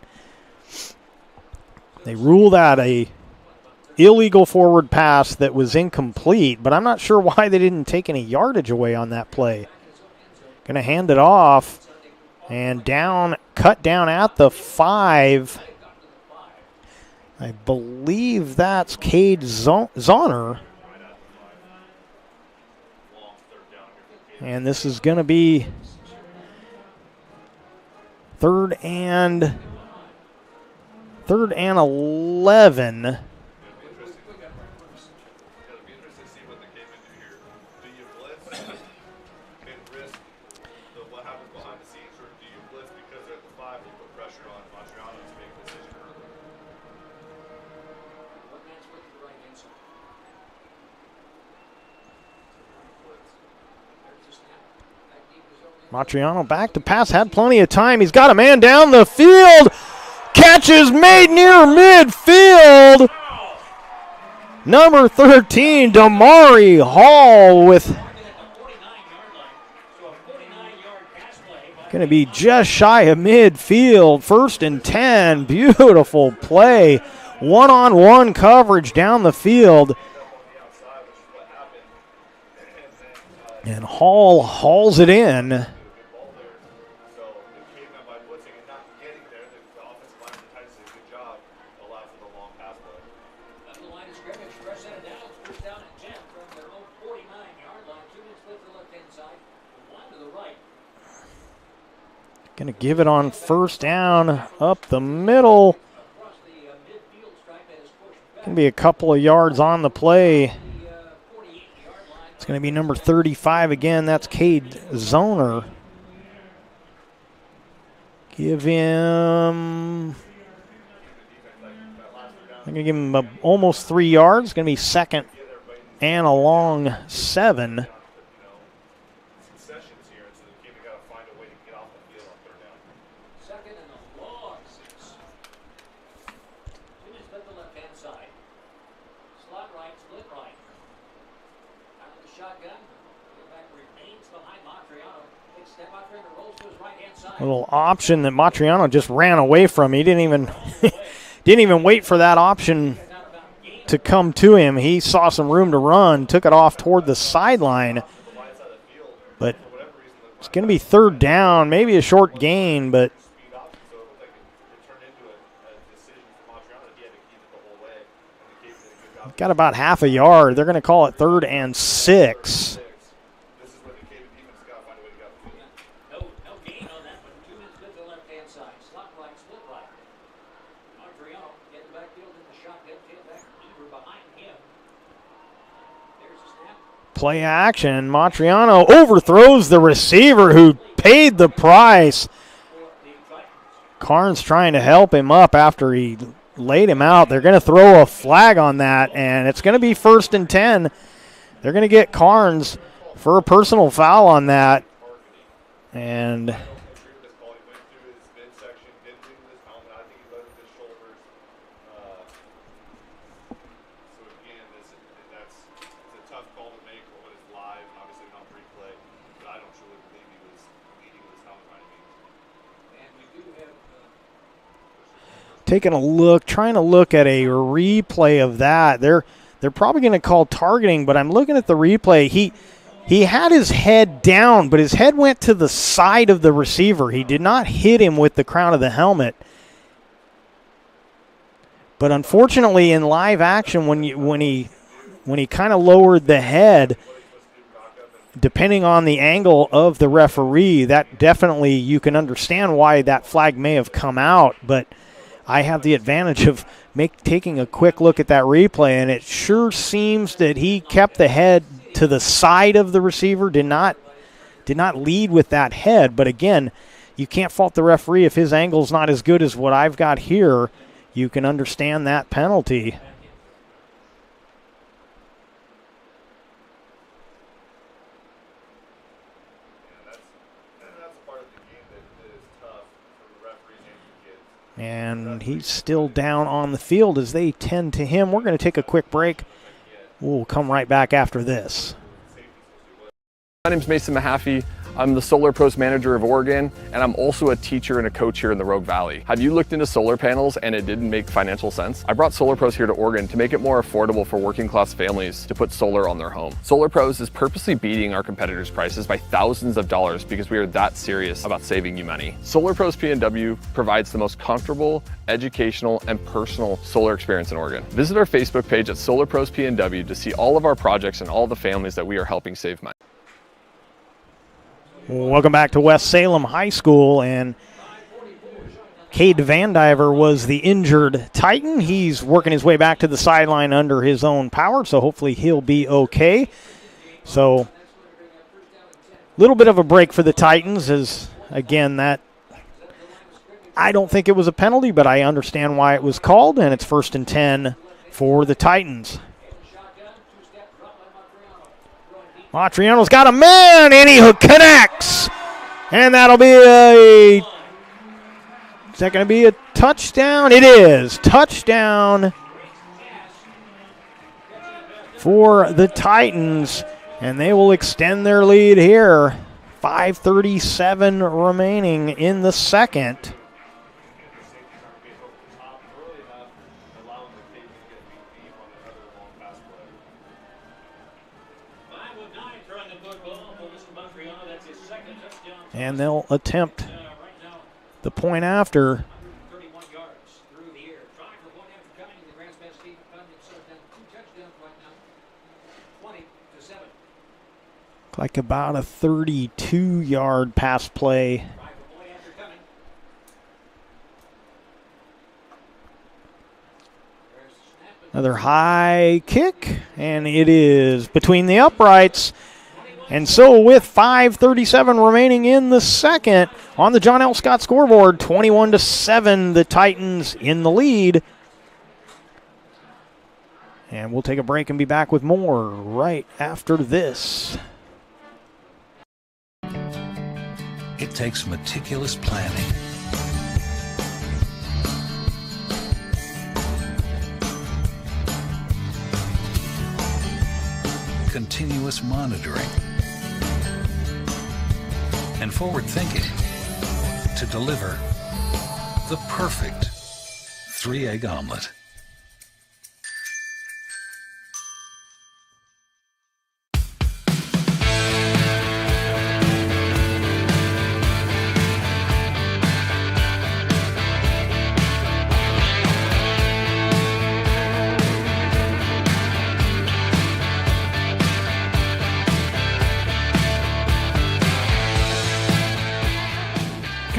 they ruled out a illegal forward pass that was incomplete, but I'm not sure why they didn't take any yardage away on that play. Going to hand it off and cut down at the 5. I believe that's Cade Zahner. And this is going to be third and 11. Matriano back to pass, had plenty of time. He's got a man down the field. Catch is made near midfield. Number 13, Damari Hall with going to be just shy of midfield. 1st and 10. Beautiful play. One-on-one coverage down the field. And Hall hauls it in. Going to give it on 1st down up the middle. Going to be a couple of yards on the play. It's going to be number 35 again. That's Cade Zoner. Give him... I'm going to give him almost 3 yards. It's going to be 2nd and a long 7. Little option that Matriano just ran away from. He didn't even wait for that option to come to him. He saw some room to run, took it off toward the sideline. But it's going to be 3rd down, maybe a short gain, but got about half a yard. They're going to call it 3rd and 6. Play action. Matriano overthrows the receiver who paid the price. Carnes trying to help him up after he laid him out. They're going to throw a flag on that, and it's going to be 1st and 10. They're going to get Carnes for a personal foul on that. And taking a look, trying to look at a replay of that. They're probably going to call targeting, but I'm looking at the replay. He had his head down, but his head went to the side of the receiver. He did not hit him with the crown of the helmet. But unfortunately, in live action, when he kind of lowered the head, depending on the angle of the referee, that definitely you can understand why that flag may have come out. But I have the advantage of taking a quick look at that replay, and it sure seems that he kept the head to the side of the receiver, did not lead with that head. But again, you can't fault the referee if his angle's not as good as what I've got here. You can understand that penalty. And he's still down on the field as they tend to him. We're going to take a quick break. We'll come right back after this. My name's Mason Mahaffey. I'm the Solar Pros Manager of Oregon, and I'm also a teacher and a coach here in the Rogue Valley. Have you looked into solar panels and it didn't make financial sense? I brought Solar Pros here to Oregon to make it more affordable for working class families to put solar on their home. Solar Pros is purposely beating our competitors' prices by thousands of dollars because we are that serious about saving you money. Solar Pros PNW provides the most comfortable, educational, and personal solar experience in Oregon. Visit our Facebook page at Solar Pros PNW to see all of our projects and all the families that we are helping save money. Welcome back to West Salem High School, and Cade Vandiver was the injured Titan. He's working his way back to the sideline under his own power, so hopefully he'll be okay. So a little bit of a break for the Titans, as again, that I don't think it was a penalty, but I understand why it was called, and it's 1st and 10 for the Titans. Matriano's got a man, and he connects. And that'll be is that going to be a touchdown? It is. Touchdown for the Titans, and they will extend their lead here. 5:37 remaining in the second. And they'll attempt the point after. Like about a 32-yard pass play. Another high kick, and it is between the uprights. And so with 5:37 remaining in the second, on the John L. Scott scoreboard, 21-7, the Titans in the lead. And we'll take a break and be back with more right after this. It takes meticulous planning, continuous monitoring, and forward thinking to deliver the perfect 3-egg omelet.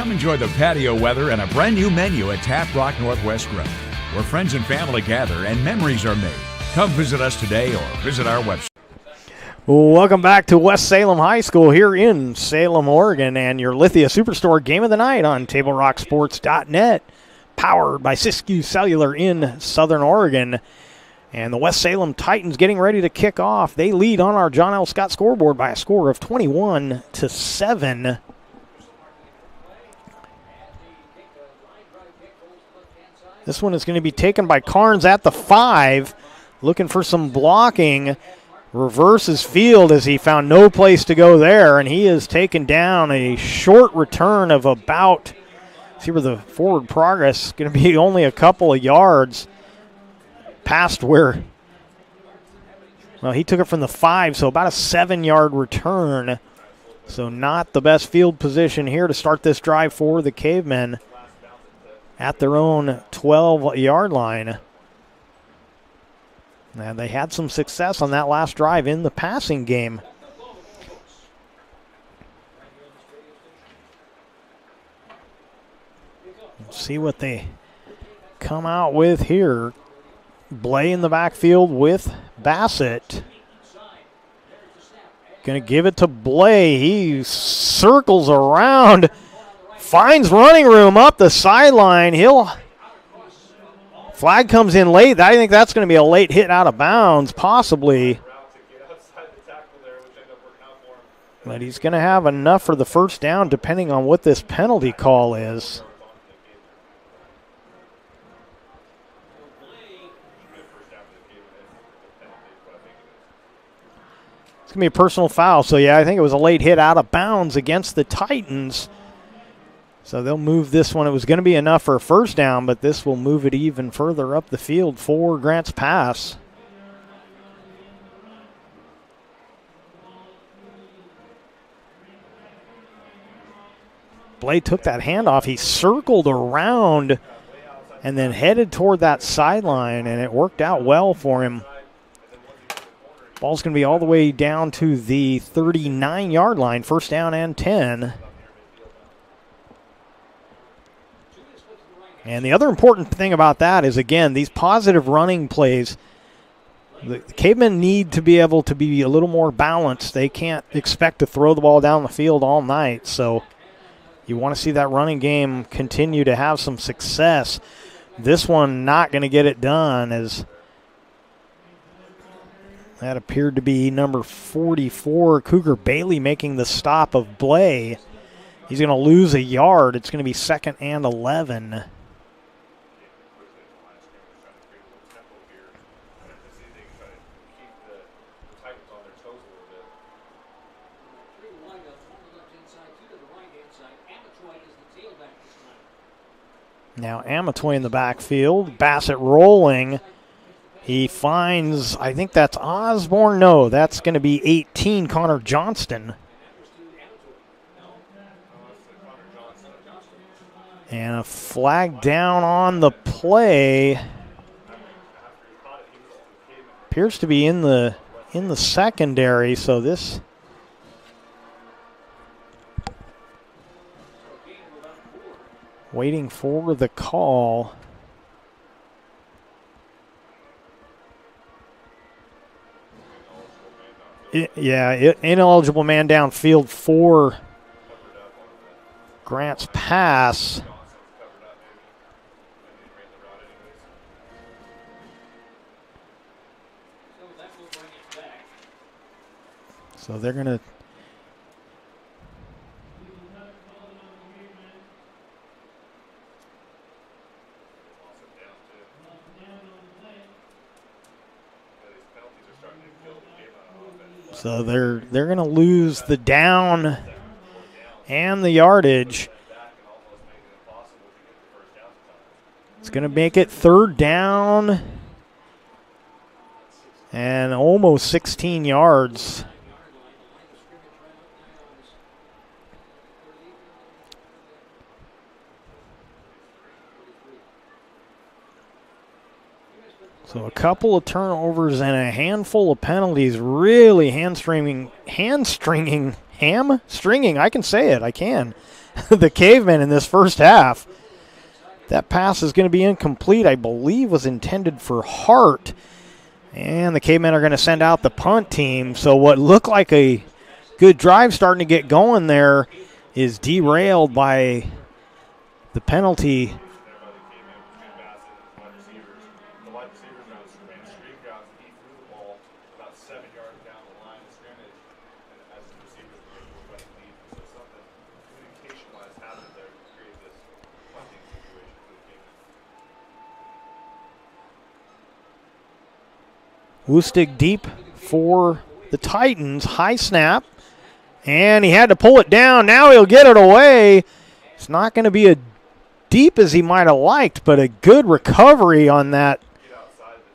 Enjoy the patio weather and a brand new menu at Tap Rock Northwest Grill, where friends and family gather and memories are made. Come visit us today or visit our website. Welcome back to West Salem High School here in Salem, Oregon, and your Lithia Superstore Game of the Night on TableRockSports.net, powered by Siskiyou Cellular in Southern Oregon. And the West Salem Titans getting ready to kick off. They lead on our John L. Scott scoreboard by a score of 21-7. This one is going to be taken by Carnes at the 5, looking for some blocking. Reverses field as he found no place to go there, and he is taken down a short return of about, see where the forward progress is going to be only a couple of yards past where, well, he took it from the 5, so about a 7-yard return. So not the best field position here to start this drive for the Cavemen at their own 12-yard line. And they had some success on that last drive in the passing game. Let's see what they come out with here. Blay in the backfield with Bassett. Going to give it to Blay. He circles around. Finds running room up the sideline. Flag comes in late. I think that's going to be a late hit out of bounds, possibly. But he's going to have enough for the first down, depending on what this penalty call is. going to be a personal foul. So, yeah, I think it was a late hit out of bounds against the Titans. So they'll move this one. It was going to be enough for a first down, but this will move it even further up the field for Grants Pass. Blade took that handoff. He circled around and then headed toward that sideline, and it worked out well for him. Ball's going to be all the way down to the 39-yard line, first down and 10. And the other important thing about that is, again, these positive running plays, the Cavemen need to be able to be a little more balanced. They can't expect to throw the ball down the field all night, so you want to see that running game continue to have some success. This one not going to get it done, as that appeared to be number 44, Cougar Bailey, making the stop of Blay. He's going to lose a yard. It's going to be 2nd and 11. Now Amatoy in the backfield. Bassett rolling. He finds, I think that's Osborne. No, that's going to be 18, Connor Johnston. And a flag down on the play. Appears to be in the secondary, so this... Waiting for the call. Ineligible man downfield for Grants Pass. So they're going to... So they're going to lose the down and the yardage. It's going to make it 3rd down and almost 16 yards. So a couple of turnovers and a handful of penalties, really hamstringing, I can say it, I can. The Cavemen in this first half. That pass is going to be incomplete, I believe was intended for Hart. And the Cavemen are going to send out the punt team. So what looked like a good drive starting to get going there is derailed by the penalty. Woostig deep for the Titans. High snap. And he had to pull it down. Now he'll get it away. It's not going to be as deep as he might have liked, but a good recovery on that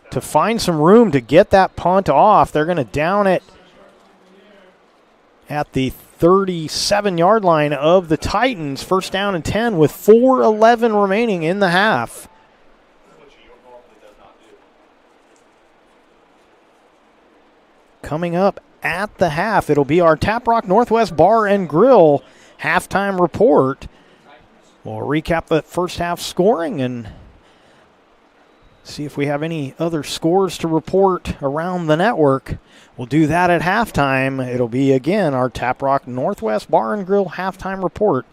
to find some room to get that punt off. They're going to down it at the 37-yard line of the Titans. First down and 10 with 4:11 remaining in the half. Coming up at the half, it'll be our Tap Rock Northwest Bar and Grill halftime report. We'll recap the first half scoring and see if we have any other scores to report around the network. We'll do that at halftime. It'll be, again, our Tap Rock Northwest Bar and Grill halftime report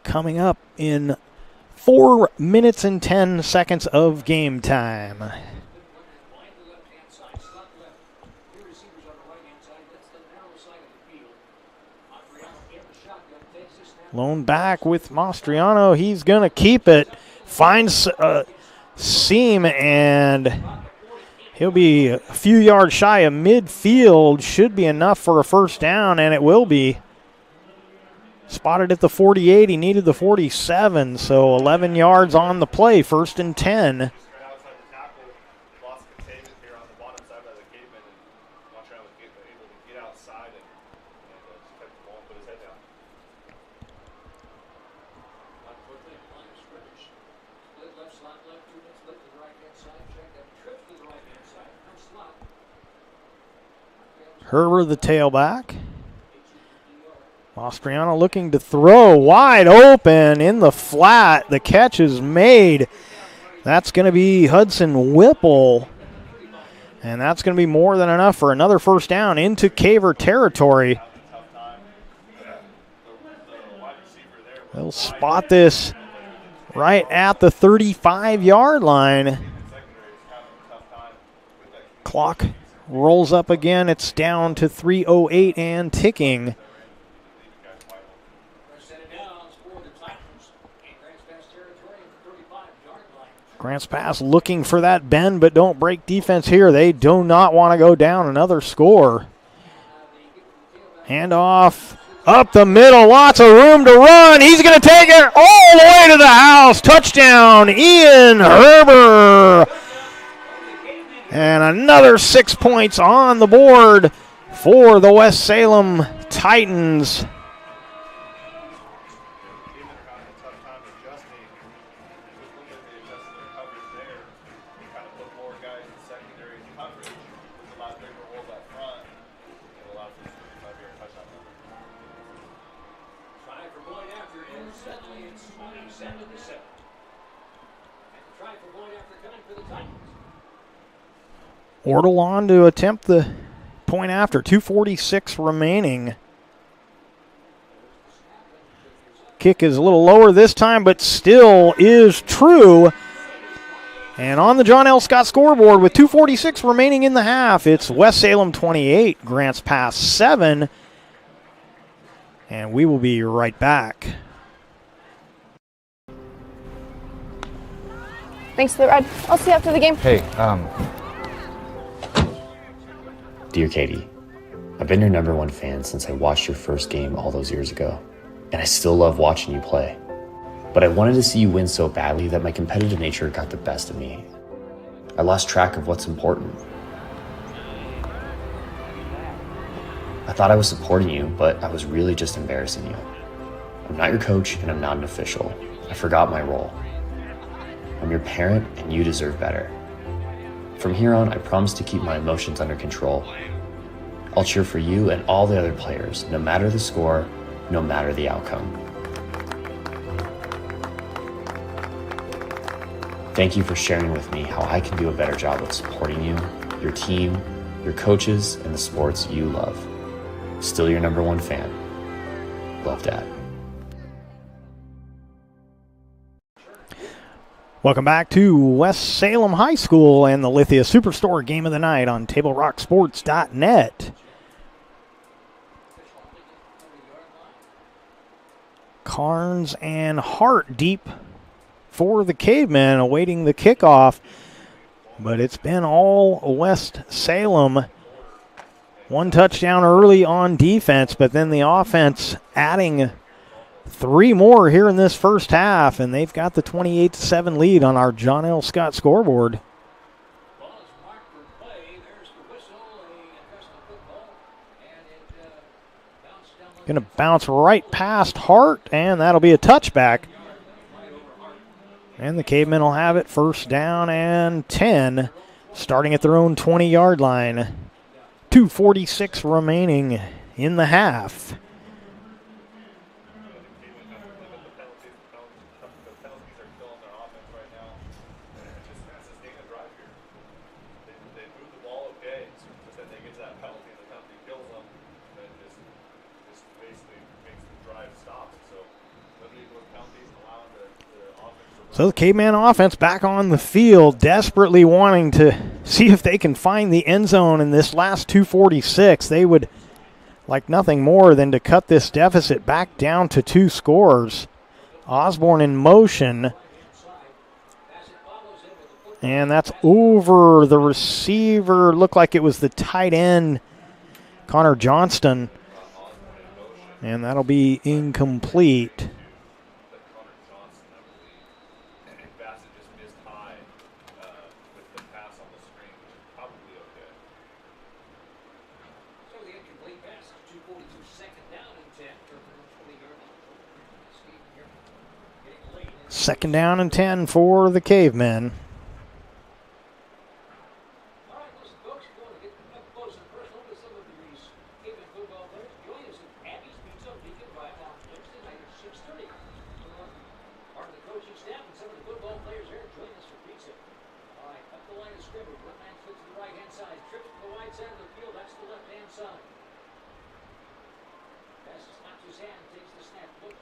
coming up in 4 minutes and 10 seconds of game time. Lone back with Mastriano. He's going to keep it. Finds a seam and He'll be a few yards shy of midfield. Should be enough for a first down, and it will be. Spotted at the 48. He needed the 47, so 11 yards on the play. 1st and 10. Herbert, the tailback. Mastriano looking to throw wide open in the flat. The catch is made. That's going to be Hudson Whipple. And that's going to be more than enough for another first down into Caver territory. They'll spot this right at the 35-yard line. Clock rolls up again. It's down to 3:08 and ticking. Grants Pass looking for that bend, but don't break defense here. They do not want to go down. Another score. Handoff up the middle. Lots of room to run. He's going to take it all the way to the house. Touchdown, Ian Herber. And another 6 points on the board for the West Salem Titans. Ortle on to attempt the point after. 2:46 remaining. Kick is a little lower this time, but still is true. And on the John L. Scott scoreboard with 2:46 remaining in the half, it's West Salem 28, Grants Pass 7. And we will be right back. Thanks for the ride. I'll see you after the game. Hey, Dear Katie, I've been your #1 fan since I watched your first game all those years ago, and I still love watching you play. But I wanted to see you win so badly that my competitive nature got the best of me. I lost track of what's important. I thought I was supporting you, but I was really just embarrassing you. I'm not your coach, and I'm not an official. I forgot my role. I'm your parent, and you deserve better. From here on, I promise to keep my emotions under control. I'll cheer for you and all the other players, no matter the score, no matter the outcome. Thank you for sharing with me how I can do a better job of supporting you, your team, your coaches, and the sports you love. Still your #1 fan. Love, Dad. Welcome back to West Salem High School and the Lithia Superstore Game of the Night on TableRockSports.net. Carnes and Hart deep for the Cavemen, awaiting the kickoff. But it's been all West Salem. One touchdown early on defense, but then the offense adding 3 more here in this first half, and they've got the 28-7 lead on our John L. Scott scoreboard. Going to bounce right past Hart, and that'll be a touchback. And the Cavemen will have it first down and 10, starting at their own 20-yard line. 2:46 remaining in the half. So the Caveman offense back on the field, desperately wanting to see if they can find the end zone in this last 2:46. They would like nothing more than to cut this deficit back down to 2 scores. Osborne in motion. And that's over the receiver. Looked like it was the tight end, Connor Johnston. And that'll be incomplete. Second down and 10 for the Cavemen.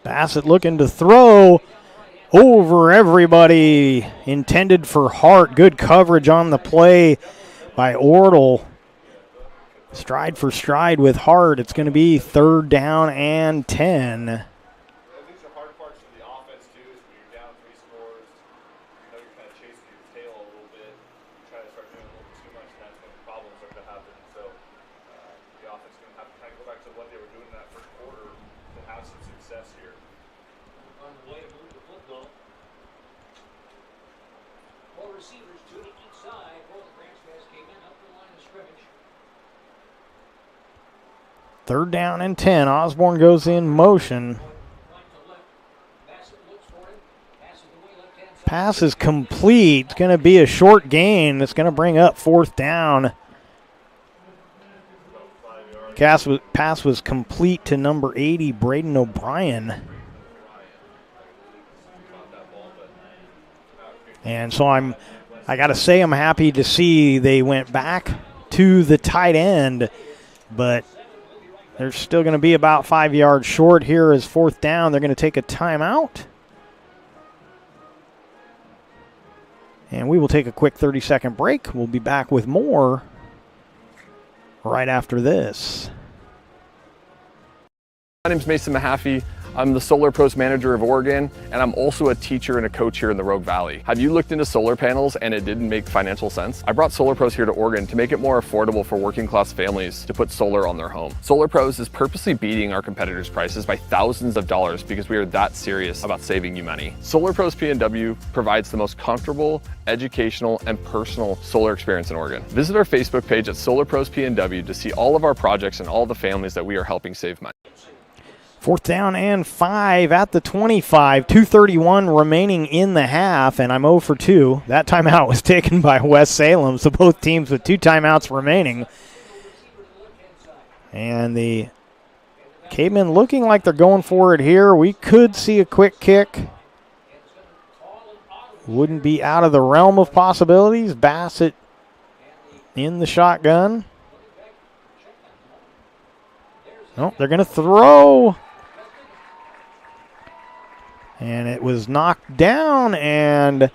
Bassett looking to throw over everybody. Intended for Hart. Good coverage on the play by Ortle. Stride for stride with Hart. It's going to be 3rd down and 10. Third down and 10. Osborne goes in motion. Pass is complete. It's going to be a short gain. It's going to bring up 4th down. Pass was complete to number 80, Braden O'Brien. And so I got to say I'm happy to see they went back to the tight end, but they're still going to be about 5 yards short here as 4th down. They're going to take a timeout. And we will take a quick 30-second break. We'll be back with more right after this. My name's Mason Mahaffey. I'm the Solar Pros Manager of Oregon, and I'm also a teacher and a coach here in the Rogue Valley. Have you looked into solar panels and it didn't make financial sense? I brought Solar Pros here to Oregon to make it more affordable for working class families to put solar on their home. Solar Pros is purposely beating our competitors' prices by thousands of dollars because we are that serious about saving you money. Solar Pros PNW provides the most comfortable, educational, and personal solar experience in Oregon. Visit our Facebook page at Solar Pros PNW to see all of our projects and all the families that we are helping save money. 4th down and 5 at the 25. 2:31 remaining in the half, and I'm 0 for 2. That timeout was taken by West Salem, so both teams with 2 timeouts remaining. And the Cavemen looking like they're going for it here. We could see a quick kick. Wouldn't be out of the realm of possibilities. Bassett in the shotgun. Oh, they're going to throw. And it was knocked down, and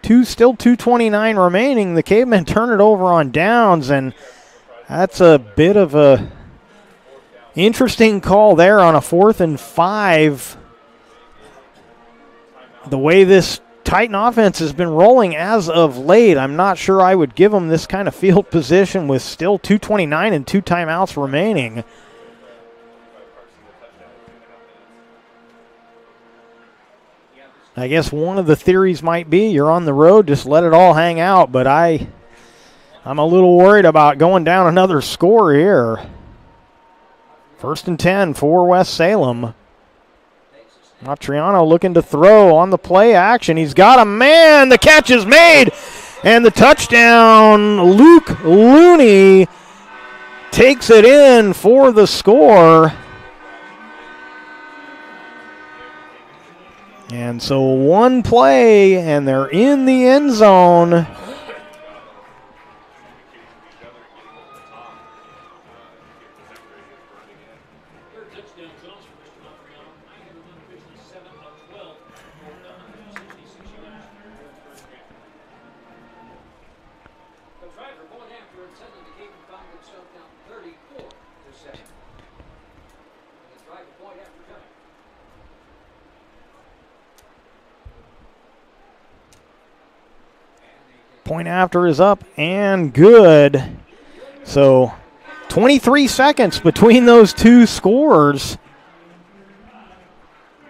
still 2:29 remaining. The Cavemen turn it over on downs, and that's a bit of a interesting call there on a 4th and 5. The way this Titan offense has been rolling as of late, I'm not sure I would give them this kind of field position with still 2:29 and 2 timeouts remaining. I guess one of the theories might be you're on the road, just let it all hang out, but I'm a little worried about going down another score here. 1st and 10 for West Salem. Matriano looking to throw on the play action. He's got a man. The catch is made, and the touchdown. Luke Looney takes it in for the score. And so one play, and they're in the end zone. Point after is up and good. So 23 seconds between those two scores.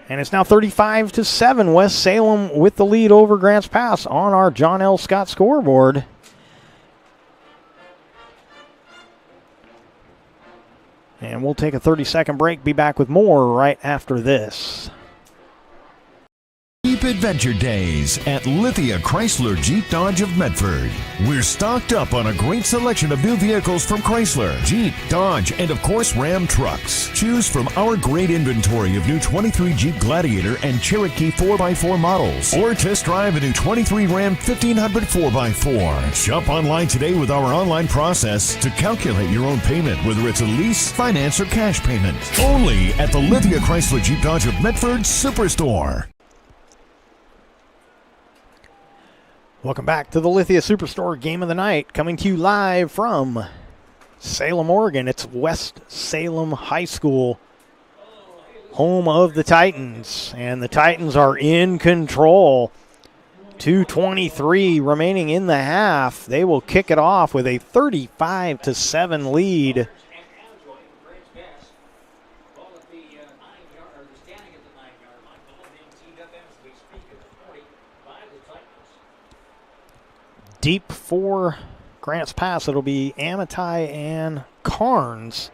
And it's now 35-7. West Salem with the lead over Grants Pass on our John L. Scott scoreboard. And we'll take a 30-second break. Be back with more right after this. Jeep Adventure Days at Lithia Chrysler Jeep Dodge of Medford. We're stocked up on a great selection of new vehicles from Chrysler, Jeep, Dodge, and of course Ram trucks. Choose from our great inventory of new 23 Jeep Gladiator and Cherokee 4x4 models, or test drive a new 23 Ram 1500 4x4. Shop online today with our online process to calculate your own payment, whether it's a lease, finance, or cash payment. Only at the Lithia Chrysler Jeep Dodge of Medford Superstore. Welcome back to the Lithia Superstore Game of the Night, coming to you live from Salem, Oregon. It's West Salem High School, home of the Titans, and the Titans are in control. 2:23 remaining in the half. They will kick it off with a 35-7 lead. Deep for Grants Pass, it'll be Amitai and Carnes.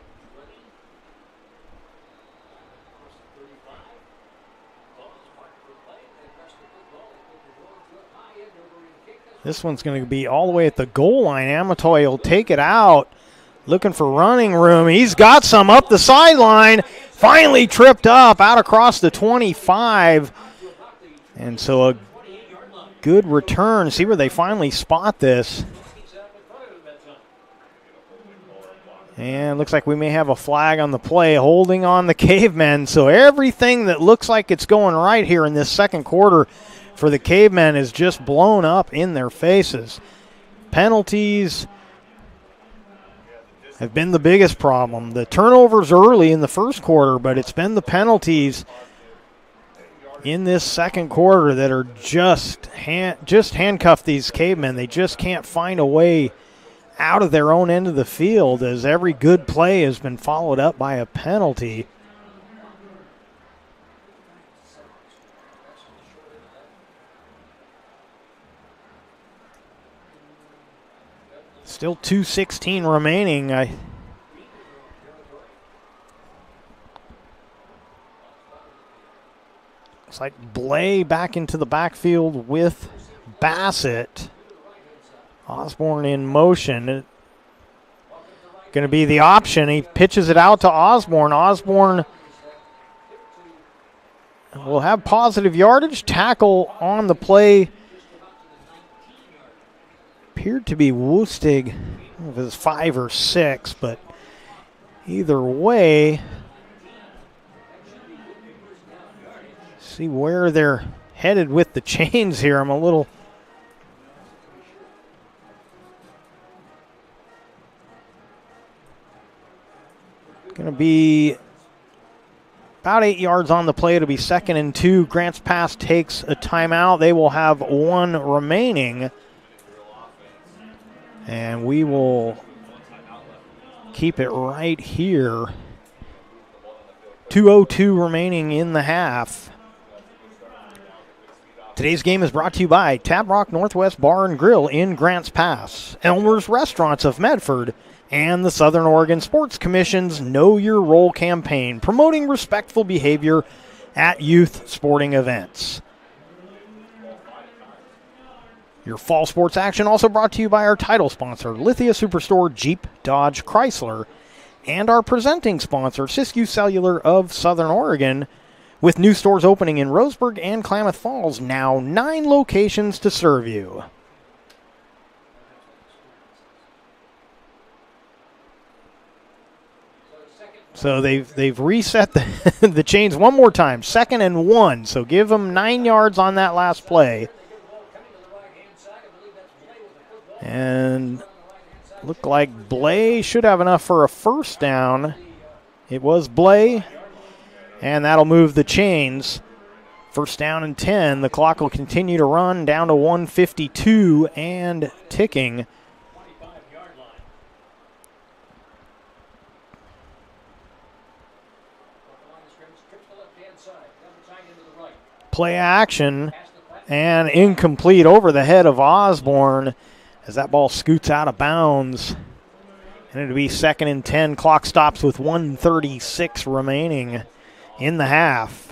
This one's going to be all the way at the goal line. Amitai will take it out, looking for running room. He's got some up the sideline. Finally tripped up out across the 25. And so a good return. See where they finally spot this. And looks like we may have a flag on the play, holding on the Cavemen. So everything that looks like it's going right here in this second quarter for the Cavemen is just blown up in their faces. Penalties have been the biggest problem. The turnovers early in the first quarter, but it's been the penalties in this second quarter that are just handcuff these Cavemen. They just can't find a way out of their own end of the field, as every good play has been followed up by a penalty. Still 2:16 remaining. It's like Blay back into the backfield with Bassett. Osborne in motion. Going to be the option. He pitches it out to Osborne. Osborne will have positive yardage. Tackle on the play appeared to be Woostig. I don't know if it was 5 or 6, but either way, see where they're headed with the chains here. I'm a little going to be about 8 yards on the play. It'll be 2nd and 2. Grants Pass takes a timeout. They will have 1 remaining. And we will keep it right here. 2:02 remaining in the half. Today's game is brought to you by Tab Rock Northwest Bar and Grill in Grants Pass, Elmer's Restaurants of Medford, and the Southern Oregon Sports Commission's Know Your Role campaign, promoting respectful behavior at youth sporting events. Your fall sports action also brought to you by our title sponsor, Lithia Superstore Jeep Dodge Chrysler, and our presenting sponsor, Siskiyou Cellular of Southern Oregon, with new stores opening in Roseburg and Klamath Falls, now 9 locations to serve you. So they've reset the chains one more time, 2nd and 1. So give them 9 yards on that last play. And looked like Blay should have enough for a first down. It was Blay. And that'll move the chains. First down and 10. The clock will continue to run down to 1:52 and ticking. Play action and incomplete over the head of Osborne as that ball scoots out of bounds. And it'll be 2nd and 10. Clock stops with 1:36 remaining in the half.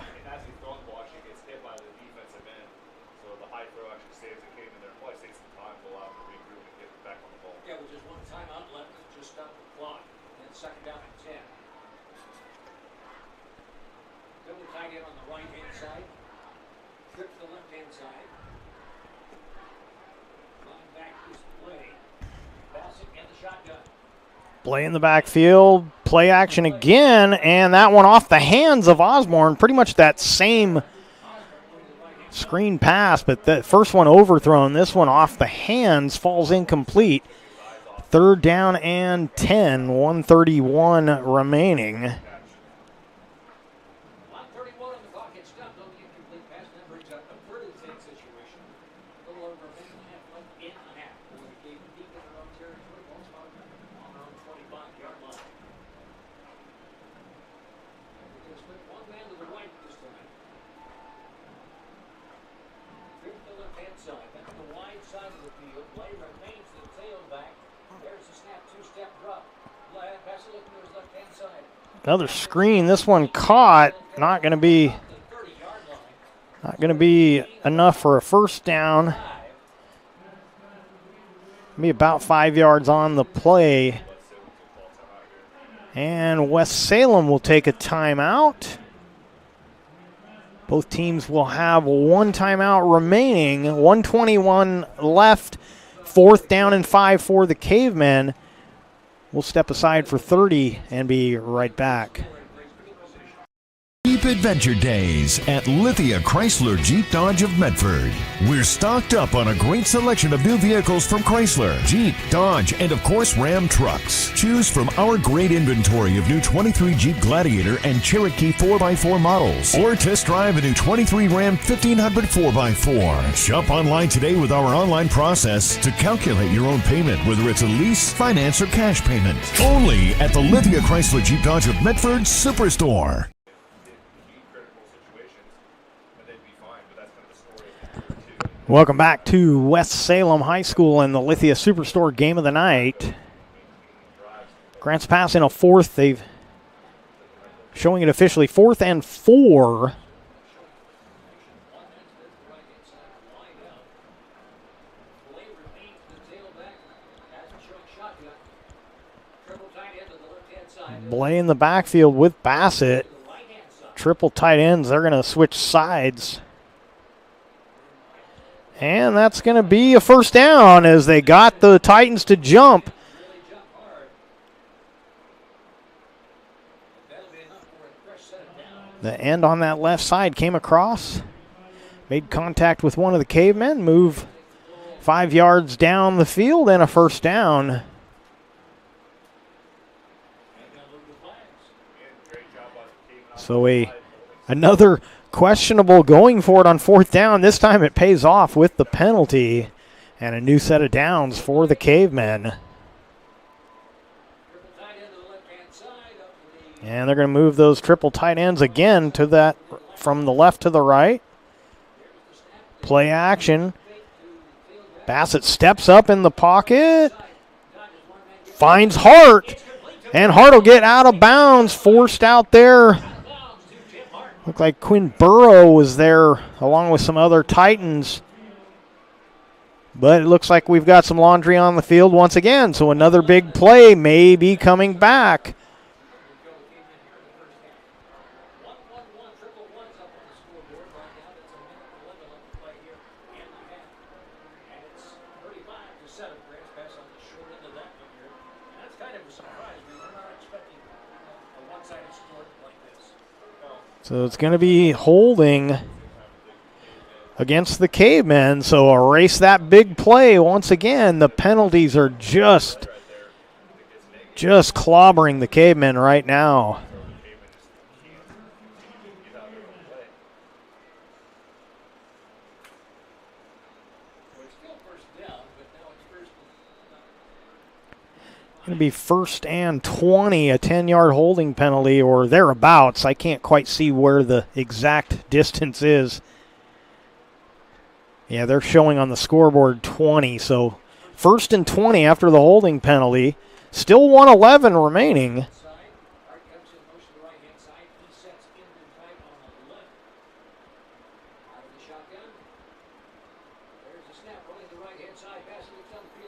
Play in the backfield, play action again, and that one off the hands of Osborne. Pretty much that same screen pass, but the first one overthrown. This one off the hands, falls incomplete. 3rd down and 10, 1:31 remaining. Another screen. This one caught. Not going to be enough for a first down. Be about 5 yards on the play. And West Salem will take a timeout. Both teams will have one timeout remaining. 1:21 left. 4th down and 5 for the Cavemen. We'll step aside for 30 and be right back. Jeep Adventure Days at Lithia Chrysler Jeep Dodge of Medford. We're stocked up on a great selection of new vehicles from Chrysler, Jeep, Dodge, and of course Ram trucks. Choose from our great inventory of new 23 Jeep Gladiator and Cherokee 4x4 models, or test drive a new 23 Ram 1500 4x4. Shop online today with our online process to calculate your own payment, whether it's a lease, finance, or cash payment. Only at the Lithia Chrysler Jeep Dodge of Medford Superstore. Welcome back to West Salem High School and the Lithia Superstore game of the night. Grants pass in a 4th. They've showing it officially 4th and 4. Blay in the backfield with Bassett. Triple tight ends. They're going to switch sides. And that's going to be a first down as they got the Titans to jump. The end on that left side came across, made contact with one of the Cavemen, move 5 yards down the field, and a first down. So another questionable going for it on 4th down. This time it pays off with the penalty and a new set of downs for the Cavemen. And they're going to move those triple tight ends again to that from the left to the right. Play action. Bassett steps up in the pocket. Finds Hart. And Hart will get out of bounds, forced out there. Looked like Quinn Burrow was there along with some other Titans. But it looks like we've got some laundry on the field once again. So another big play may be coming back. So it's going to be holding against the Cavemen. So erase that big play once again. The penalties are just clobbering the Cavemen right now. Going to be 1st and 20, a 10-yard holding penalty or thereabouts. I can't quite see where the exact distance is. Yeah, they're showing on the scoreboard 20, so 1st and 20 after the holding penalty. Still 1:11 remaining.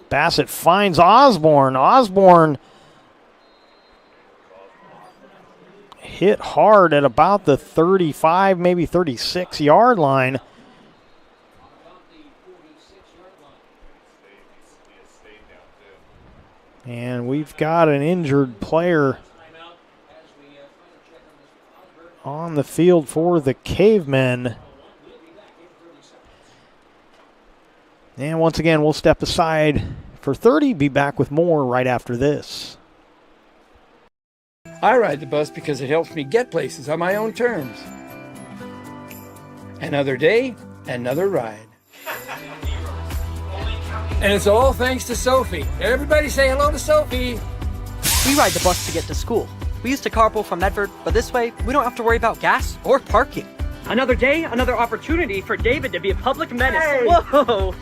Bassett finds Osborne. Osborne hit hard at about the 35, maybe 36-yard line. And we've got an injured player on the field for the Cavemen. And once again, we'll step aside for 30. Be back with more right after this. I ride the bus because it helps me get places on my own terms. Another day, another ride. And it's all thanks to Sophie. Everybody say hello to Sophie. We ride the bus to get to school. We used to carpool from Medford, but this way, we don't have to worry about gas or parking. Another day, another opportunity for David to be a public menace. Hey. Whoa!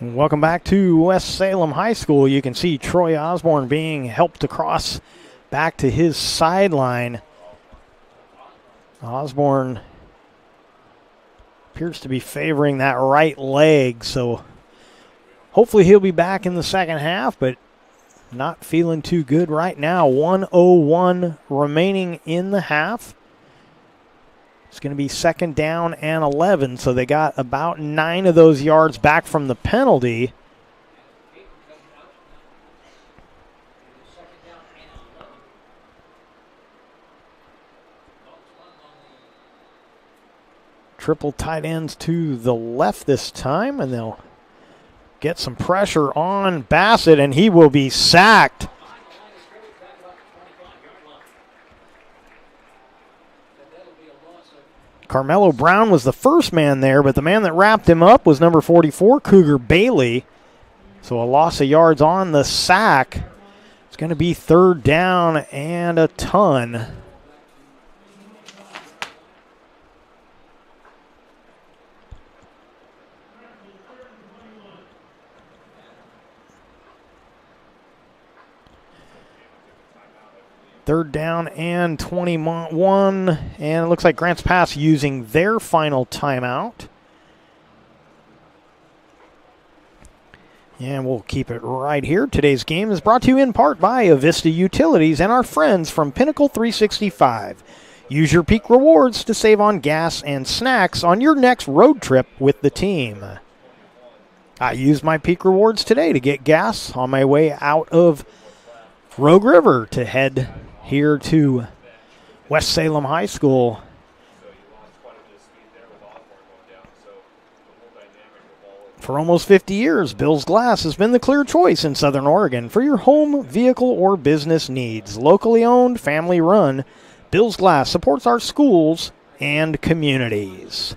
Welcome back to West Salem High School. You can see Troy Osborne being helped across back to his sideline. Osborne appears to be favoring that right leg, so hopefully he'll be back in the second half, but not feeling too good right now. 1:01 remaining in the half. It's going to be 2nd down and 11, so they got about 9 of those yards back from the penalty. Triple tight ends to the left this time, and they'll get some pressure on Bassett, and he will be sacked. Carmelo Brown was the first man there, but the man that wrapped him up was number 44, Cougar Bailey. So a loss of yards on the sack. It's going to be 3rd down and a ton. Third down and 21, and it looks like Grants Pass using their final timeout. And we'll keep it right here. Today's game is brought to you in part by Avista Utilities and our friends from Pinnacle 365. Use your peak rewards to save on gas and snacks on your next road trip with the team. I used my peak rewards today to get gas on my way out of Rogue River to head here to West Salem High School. For almost 50 years, Bill's Glass has been the clear choice in Southern Oregon for your home, vehicle, or business needs. Locally owned, family run, Bill's Glass supports our schools and communities.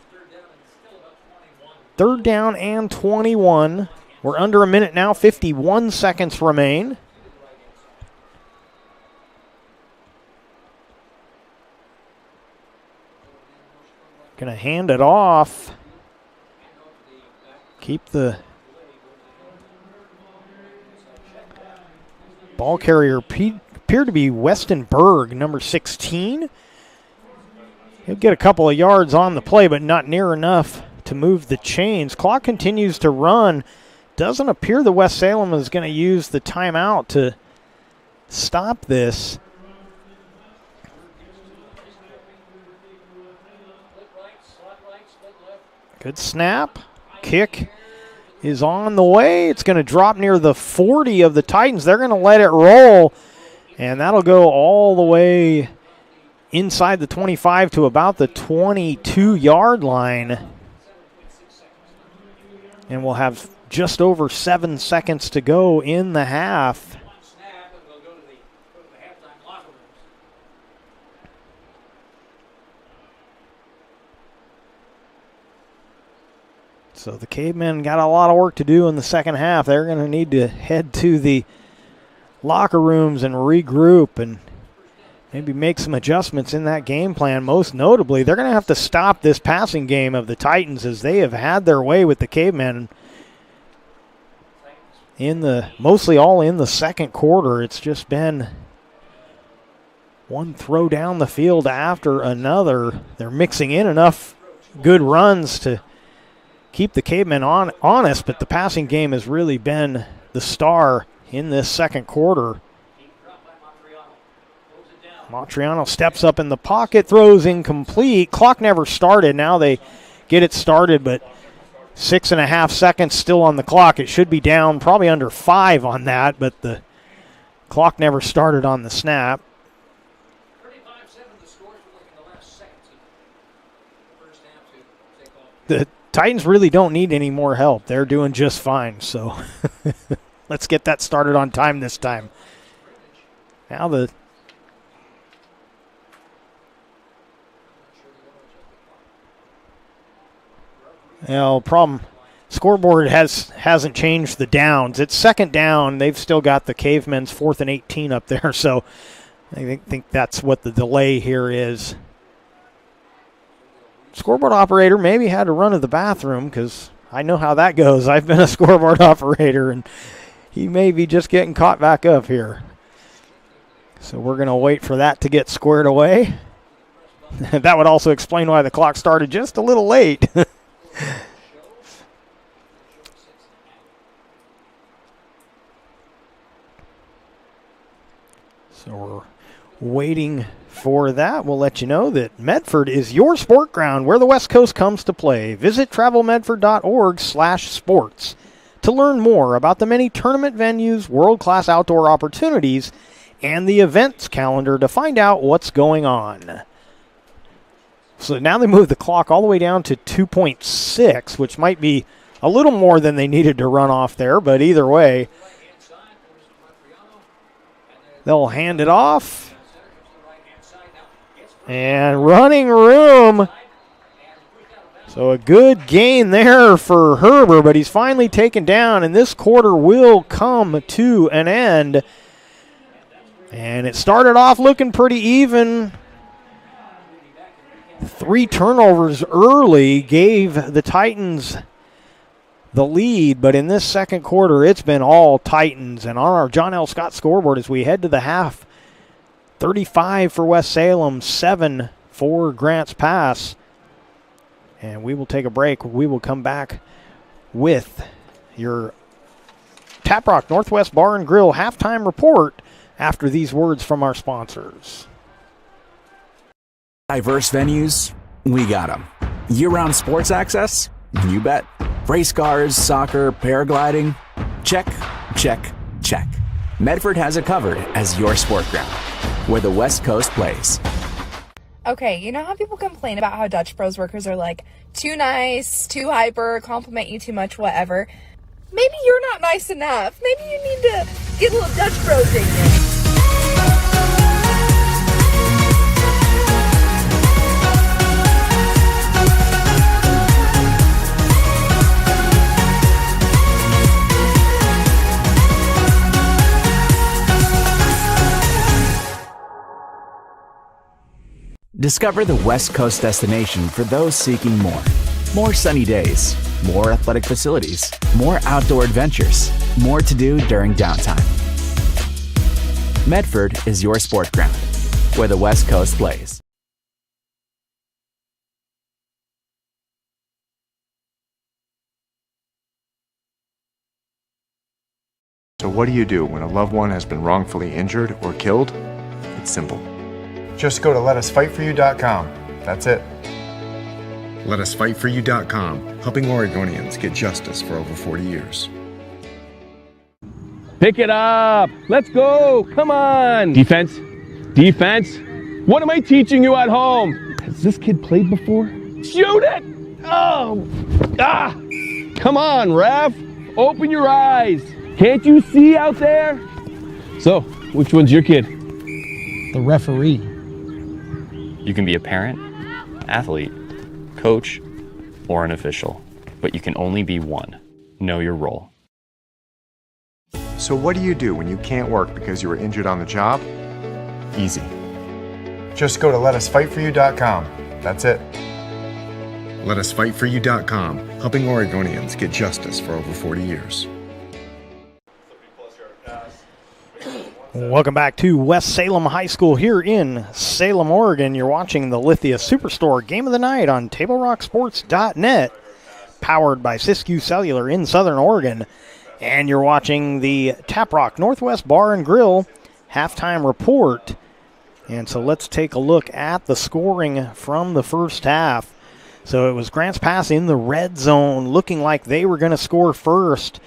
3rd down and 21. We're under a minute now, 51 seconds remain. Going to hand it off. Keep the ball carrier appeared to be Weston Berg, number 16. He'll get a couple of yards on the play, but not near enough to move the chains. Clock continues to run. Doesn't appear that West Salem is going to use the timeout to stop this. Good snap. Kick is on the way. It's going to drop near the 40 of the Titans. They're going to let it roll, and that'll go all the way inside the 25 to about the 22-yard line. And we'll have just over 7 seconds to go in the half. So the Cavemen got a lot of work to do in the second half. They're going to need to head to the locker rooms and regroup and maybe make some adjustments in that game plan. Most notably, they're going to have to stop this passing game of the Titans, as they have had their way with the Cavemen mostly all in the second quarter. It's just been one throw down the field after another. They're mixing in enough good runs to keep the Cavemen honest, but the passing game has really been the star in this second quarter. Matriano steps up in the pocket, throws incomplete. Clock never started. Now they get it started, but 6.5 seconds still on the clock. It should be down probably under 5 on that, but the clock never started on the snap. The Titans really don't need any more help. They're doing just fine, so let's get that started on time this time. Now problem, scoreboard hasn't changed the downs. It's second down. They've still got the Cavemen's 4th and 18 up there, so I think that's what the delay here is. Scoreboard operator maybe had to run to the bathroom, because I know how that goes. I've been a scoreboard operator, and he may be just getting caught back up here. So we're going to wait for that to get squared away. That would also explain why the clock started just a little late. So we're waiting for that. We'll let you know that Medford is your sport ground where the West Coast comes to play. Visit travelmedford.org/sports to learn more about the many tournament venues, world-class outdoor opportunities, and the events calendar to find out what's going on. So now they move the clock all the way down to 2.6, which might be a little more than they needed to run off there, but either way, they'll hand it off. And running room. So a good gain there for Herber, but he's finally taken down, and this quarter will come to an end. And it started off looking pretty even. 3 turnovers early gave the Titans the lead, but in this second quarter, it's been all Titans. And on our John L. Scott scoreboard as we head to the half, 35 for West Salem, 7 for Grants Pass. And we will take a break. We will come back with your Tap Rock Northwest Bar and Grill halftime report after these words from our sponsors. Diverse venues, we got them. Year-round sports access? You bet. Race cars, soccer, paragliding? Check, check, check. Medford has it covered as your sport ground, where the West Coast plays. Okay, you know how people complain about how Dutch Bros workers are like too nice, too hyper, compliment you too much, whatever? Maybe you're not nice enough. Maybe you need to get a little Dutch Bros in you. Discover the West Coast destination for those seeking more. More sunny days, more athletic facilities, more outdoor adventures, more to do during downtime. Medford is your sport ground, where the West Coast plays. So what do you do when a loved one has been wrongfully injured or killed? It's simple. Just go to letusfightforyou.com. That's it. Letusfightforyou.com, helping Oregonians get justice for over 40 years. Pick it up. Let's go. Come on. Defense. Defense. What am I teaching you at home? Has this kid played before? Shoot it. Oh. Ah. Come on, ref. Open your eyes. Can't you see out there? So, which one's your kid? The referee. You can be a parent, athlete, coach, or an official. but you can only be one. Know your role. So what do you do when you can't work because you were injured on the job? Easy. Just go to letusfightforyou.com. That's it. Letusfightforyou.com, helping Oregonians get justice for over 40 years. Welcome back to West Salem High School here in Salem, Oregon. You're watching the Lithia Superstore Game of the Night on TableRockSports.net, powered by Siskiyou Cellular in Southern Oregon. And you're watching the Taprock Northwest Bar and Grill halftime report. And so let's take a look at the scoring from the first half. So it was Grants Pass in the red zone, looking like they were going to score first,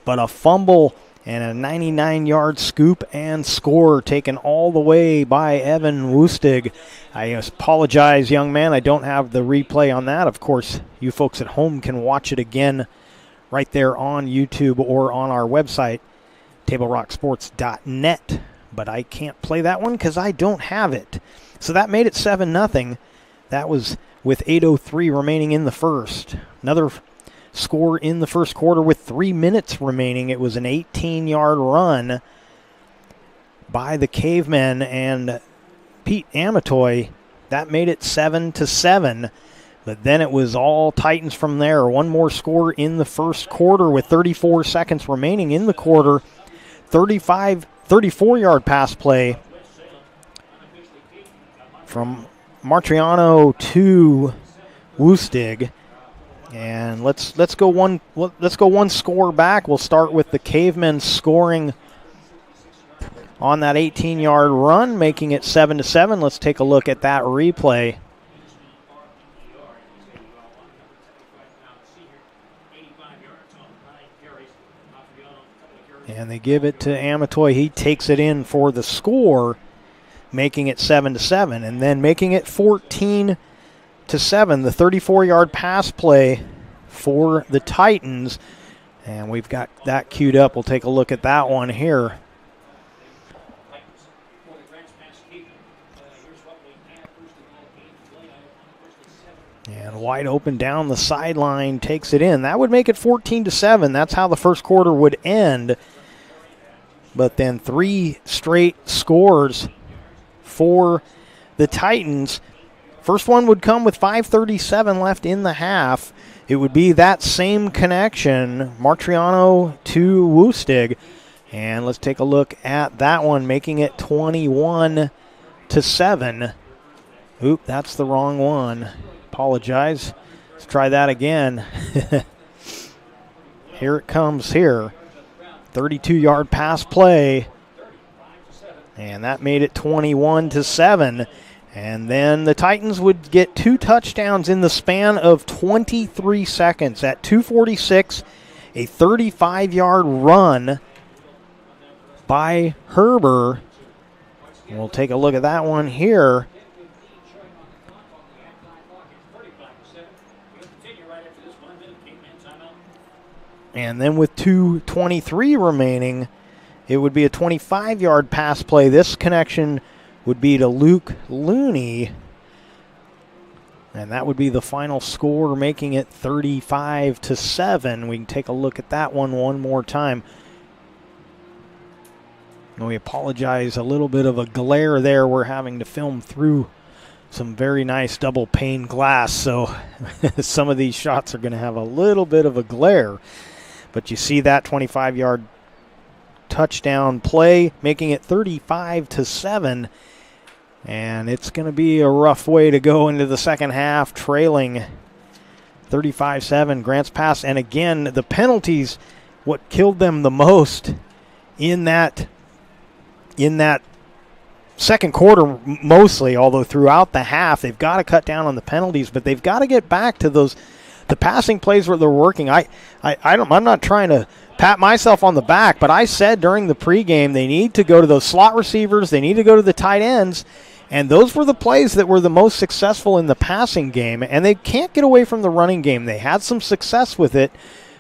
but a fumble and a 99-yard scoop and score taken all the way by Evan Woostig. I apologize, young man. I don't have the replay on that. Of course, you folks at home can watch it again right there on YouTube or on our website, TableRockSports.net. But I can't play that one because I don't have it. So that made it 7-0. That was with 8:03 remaining in the first. Another score in the first quarter with 3 minutes remaining. It was an 18-yard run by the Cavemen and Pete Amatoy. That made it 7-7. But then it was all Titans from there. One more score in the first quarter with 34 seconds remaining in the quarter. 34-yard pass play from Martriano to Woostig. And let's go one score back. We'll start with the Cavemen scoring on that 18-yard run, making it 7-7. Let's take a look at that replay. And they give it to Amatoy. He takes it in for the score, making it 7-7, and then making it 14-7. The 34-yard pass play for the Titans, and we've got that queued up. We'll take a look at that one here. And wide open down the sideline, takes it in. That would make it 14-7. That's how the first quarter would end. But then 3 straight scores for the Titans. First one would come with 5:37 left in the half. It would be that same connection, Martriano to Woostig. And let's take a look at that one, making it 21-7. Oop, that's the wrong one. Apologize. Let's try that again. Here it comes here. 32-yard pass play. And that made it 21-7. And then the Titans would get 2 touchdowns in the span of 23 seconds. At 2:46, a 35-yard run by Herber. We'll take a look at that one here. And then with 2:23 remaining, it would be a 25-yard pass play. This connection would be to Luke Looney. And that would be the final score, making it 35-7. We can take a look at that one more time. And we apologize, a little bit of a glare there. We're having to film through some very nice double pane glass, so some of these shots are going to have a little bit of a glare. But you see that 25-yard touchdown play, making it 35-7. And it's going to be a rough way to go into the second half, trailing 35-7. Grants Pass. And again, the penalties, what killed them the most in that second quarter mostly, although throughout the half, they've got to cut down on the penalties, but they've got to get back to the passing plays where they're working. I'm not trying to pat myself on the back, but I said during the pregame they need to go to those slot receivers, they need to go to the tight ends, and those were the plays that were the most successful in the passing game, and they can't get away from the running game. They had some success with it,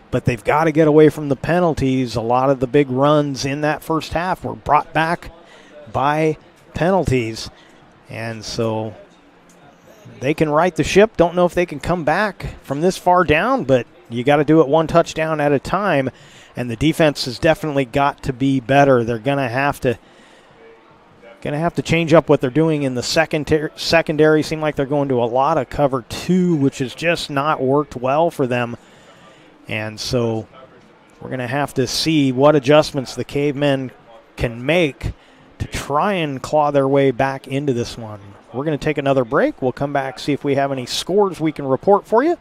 but they've got to get away from the penalties. A lot of the big runs in that first half were brought back by penalties, and so they can right the ship. Don't know if they can come back from this far down, but you got to do it one touchdown at a time, and the defense has definitely got to be better. They're going to have to change up what they're doing in the secondary. Seem like they're going to a lot of cover 2, which has just not worked well for them. And so we're going to have to see what adjustments the Cavemen can make to try and claw their way back into this one. We're going to take another break. We'll come back, see if we have any scores we can report for you.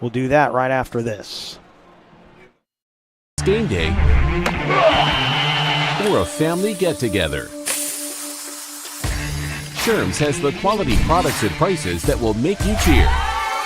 We'll do that right after this. Game day or a family get-together. Sherm's has the quality products and prices that will make you cheer.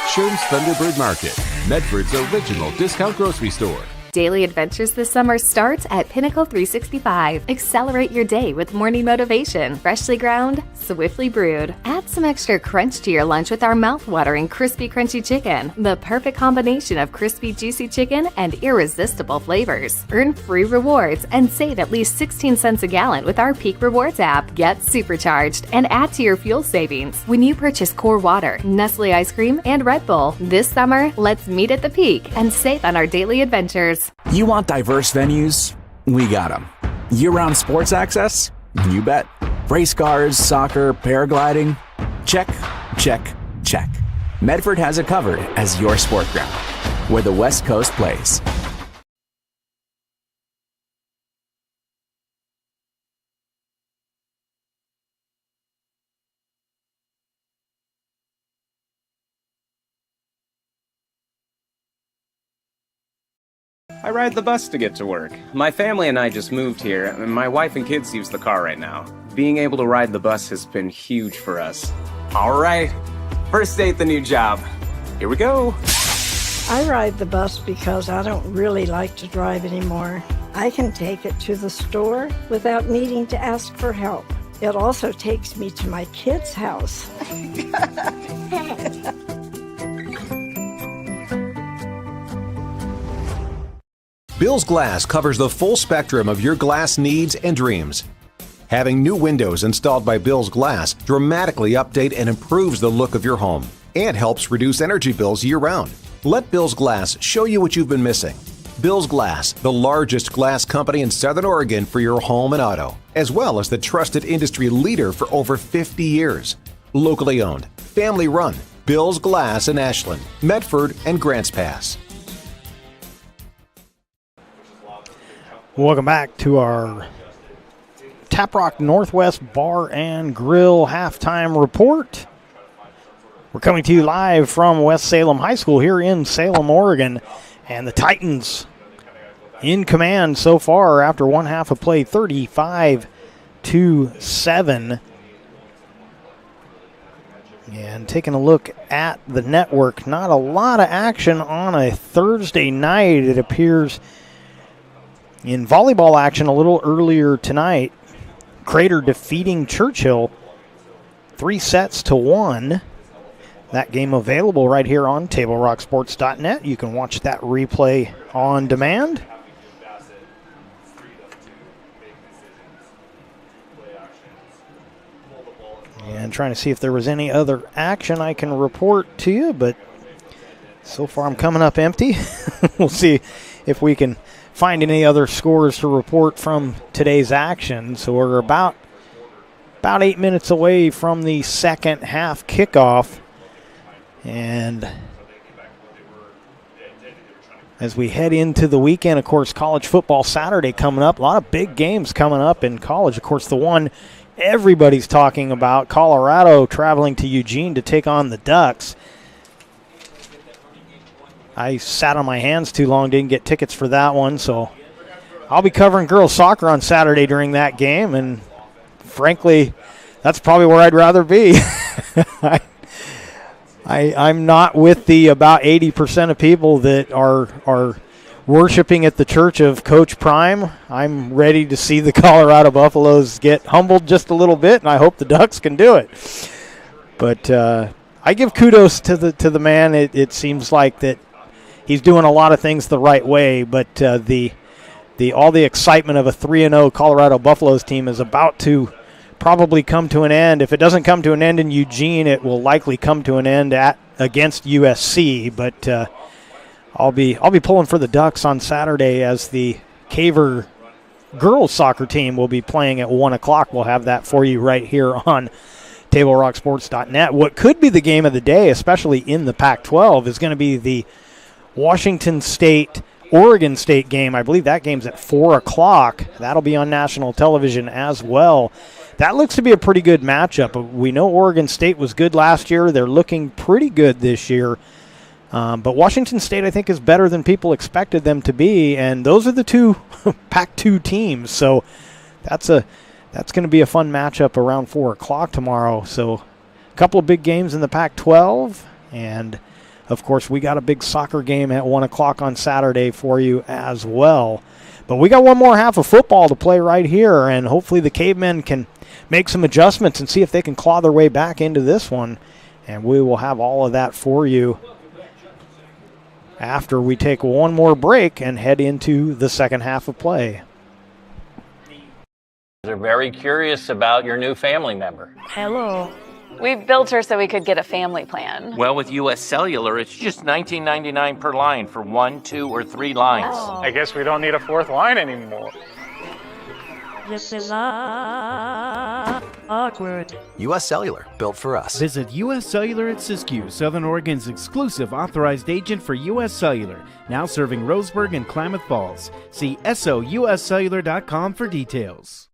Sherm's Thunderbird Market, Medford's original discount grocery store. Daily adventures this summer starts at Pinnacle 365. Accelerate your day with morning motivation. Freshly ground, swiftly brewed. Add some extra crunch to your lunch with our mouth-watering crispy crunchy chicken. The perfect combination of crispy juicy chicken and irresistible flavors. Earn free rewards and save at least 16 cents a gallon with our Peak Rewards app. Get supercharged and add to your fuel savings when you purchase Core Water, Nestle Ice Cream, and Red Bull. This summer, let's meet at the Peak and save on our daily adventures. You want diverse venues? We got them. Year-round sports access? You bet. Race cars, soccer, paragliding? Check, check, check. Medford has it covered as your sport ground, where the West Coast plays. I ride the bus to get to work. My family and I just moved here, and my wife and kids use the car right now. Being able to ride the bus has been huge for us. All right, first day at the new job. Here we go. I ride the bus because I don't really like to drive anymore. I can take it to the store without needing to ask for help. It also takes me to my kids' house. Bill's Glass covers the full spectrum of your glass needs and dreams. Having new windows installed by Bill's Glass dramatically update and improves the look of your home and helps reduce energy bills year-round. Let Bill's Glass show you what you've been missing. Bill's Glass, the largest glass company in Southern Oregon for your home and auto, as well as the trusted industry leader for over 50 years. Locally owned, family run, Bill's Glass in Ashland, Medford, and Grants Pass. Welcome back to our Tap Rock Northwest Bar and Grill halftime report. We're coming to you live from West Salem High School here in Salem, Oregon. And the Titans in command so far after one half of play, 35-7. And taking a look at the network, not a lot of action on a Thursday night. It appears in volleyball action a little earlier tonight, Crater defeating Churchill 3-1. That game available right here on TableRockSports.net. You can watch that replay on demand. And trying to see if there was any other action I can report to you, but so far I'm coming up empty. We'll see if we can find any other scores to report from today's action. So we're about 8 minutes away from the second half kickoff. And as we head into the weekend, of course, college football Saturday coming up. A lot of big games coming up in college. Of course, the one everybody's talking about, Colorado traveling to Eugene to take on the Ducks. I sat on my hands too long, didn't get tickets for that one, so I'll be covering girls soccer on Saturday during that game, and frankly, that's probably where I'd rather be. I'm not with the about 80% of people that are worshiping at the church of Coach Prime. I'm ready to see the Colorado Buffaloes get humbled just a little bit, and I hope the Ducks can do it. But I give kudos to the man. It seems like that he's doing a lot of things the right way, but all the excitement of a 3-0 Colorado Buffaloes team is about to probably come to an end. If it doesn't come to an end in Eugene, it will likely come to an end against USC. But I'll be pulling for the Ducks on Saturday as the Caver girls soccer team will be playing at 1 o'clock. We'll have that for you right here on TableRockSports.net. What could be the game of the day, especially in the Pac-12, is going to be the Washington State Oregon State game. I believe that game's at 4 o'clock. That'll be on national television as well. That looks to be a pretty good matchup. We know Oregon State was good last year. They're looking pretty good this year. But Washington State, I think, is better than people expected them to be, and those are the two Pac-2 teams. So that's going to be a fun matchup around 4 o'clock tomorrow. So a couple of big games in the Pac-12, and of course, we got a big soccer game at 1 o'clock on Saturday for you as well. But we got one more half of football to play right here, and hopefully the Cavemen can make some adjustments and see if they can claw their way back into this one. And we will have all of that for you after we take one more break and head into the second half of play. They're very curious about your new family member. Hello. We built her so we could get a family plan. Well, with U.S. Cellular, it's just $19.99 per line for 1, 2, or 3 lines. Oh. I guess we don't need a fourth line anymore. This is awkward. U.S. Cellular, built for us. Visit U.S. Cellular at Siskiyou, Southern Oregon's exclusive authorized agent for U.S. Cellular, now serving Roseburg and Klamath Falls. See SOUScellular.com for details.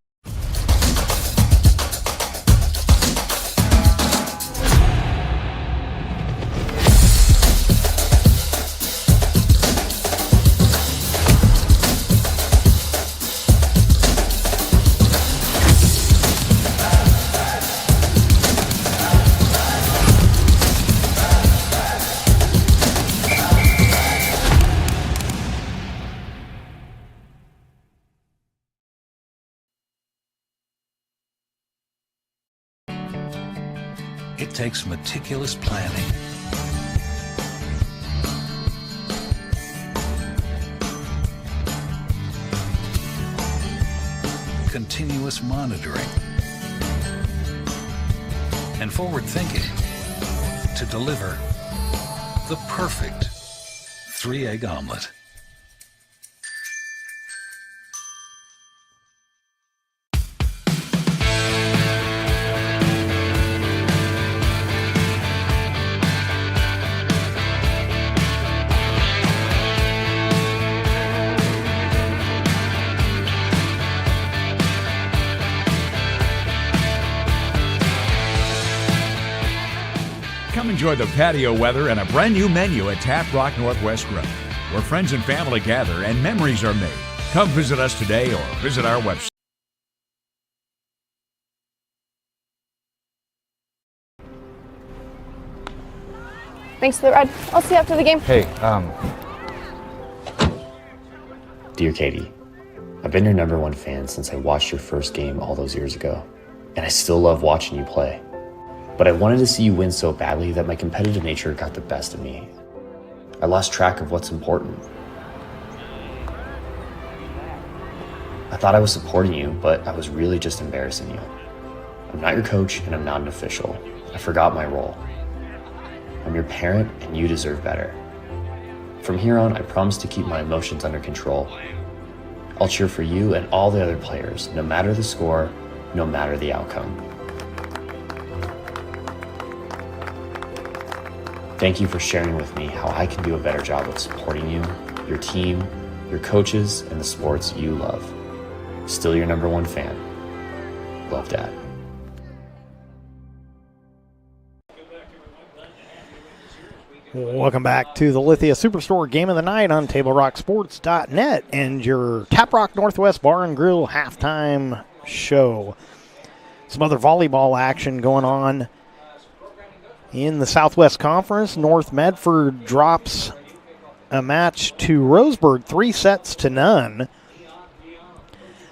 It takes meticulous planning, continuous monitoring, and forward thinking to deliver the perfect 3-egg omelet. Come enjoy the patio weather and a brand new menu at Tap Rock Northwest Grill, where friends and family gather and memories are made. Come visit us today or visit our website. Thanks for the ride. I'll see you after the game. Hey, Dear Katie, I've been your #1 fan since I watched your first game all those years ago, and I still love watching you play. But I wanted to see you win so badly that my competitive nature got the best of me. I lost track of what's important. I thought I was supporting you, but I was really just embarrassing you. I'm not your coach, and I'm not an official. I forgot my role. I'm your parent, and you deserve better. From here on, I promise to keep my emotions under control. I'll cheer for you and all the other players, no matter the score, no matter the outcome. Thank you for sharing with me how I can do a better job of supporting you, your team, your coaches, and the sports you love. Still your #1 fan. Love, Dad. Welcome back to the Lithia Superstore Game of the Night on TableRockSports.net and your Tap Rock Northwest Bar and Grill halftime show. Some other volleyball action going on in the Southwest Conference. North Medford drops a match to Roseburg 3-0.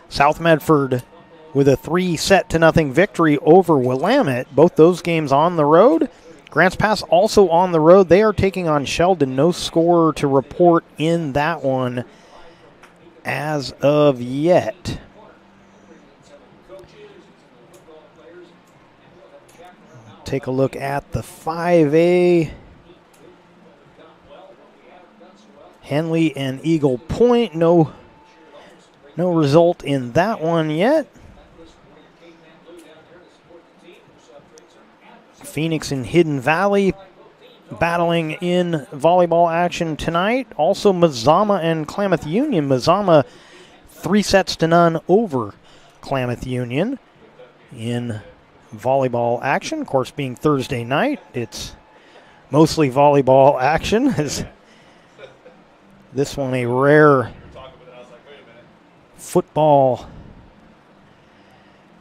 South Medford with a 3-0 victory over Willamette. Both those games on the road. Grants Pass also on the road. They are taking on Sheldon. No score to report in that one as of yet. Take a look at the 5A Henley and Eagle Point. No result in that one yet. Phoenix and Hidden Valley battling in volleyball action tonight. Also Mazama and Klamath Union. Mazama 3-0 over Klamath Union in volleyball action. Of course, being Thursday night, it's mostly volleyball action. Is this one a rare football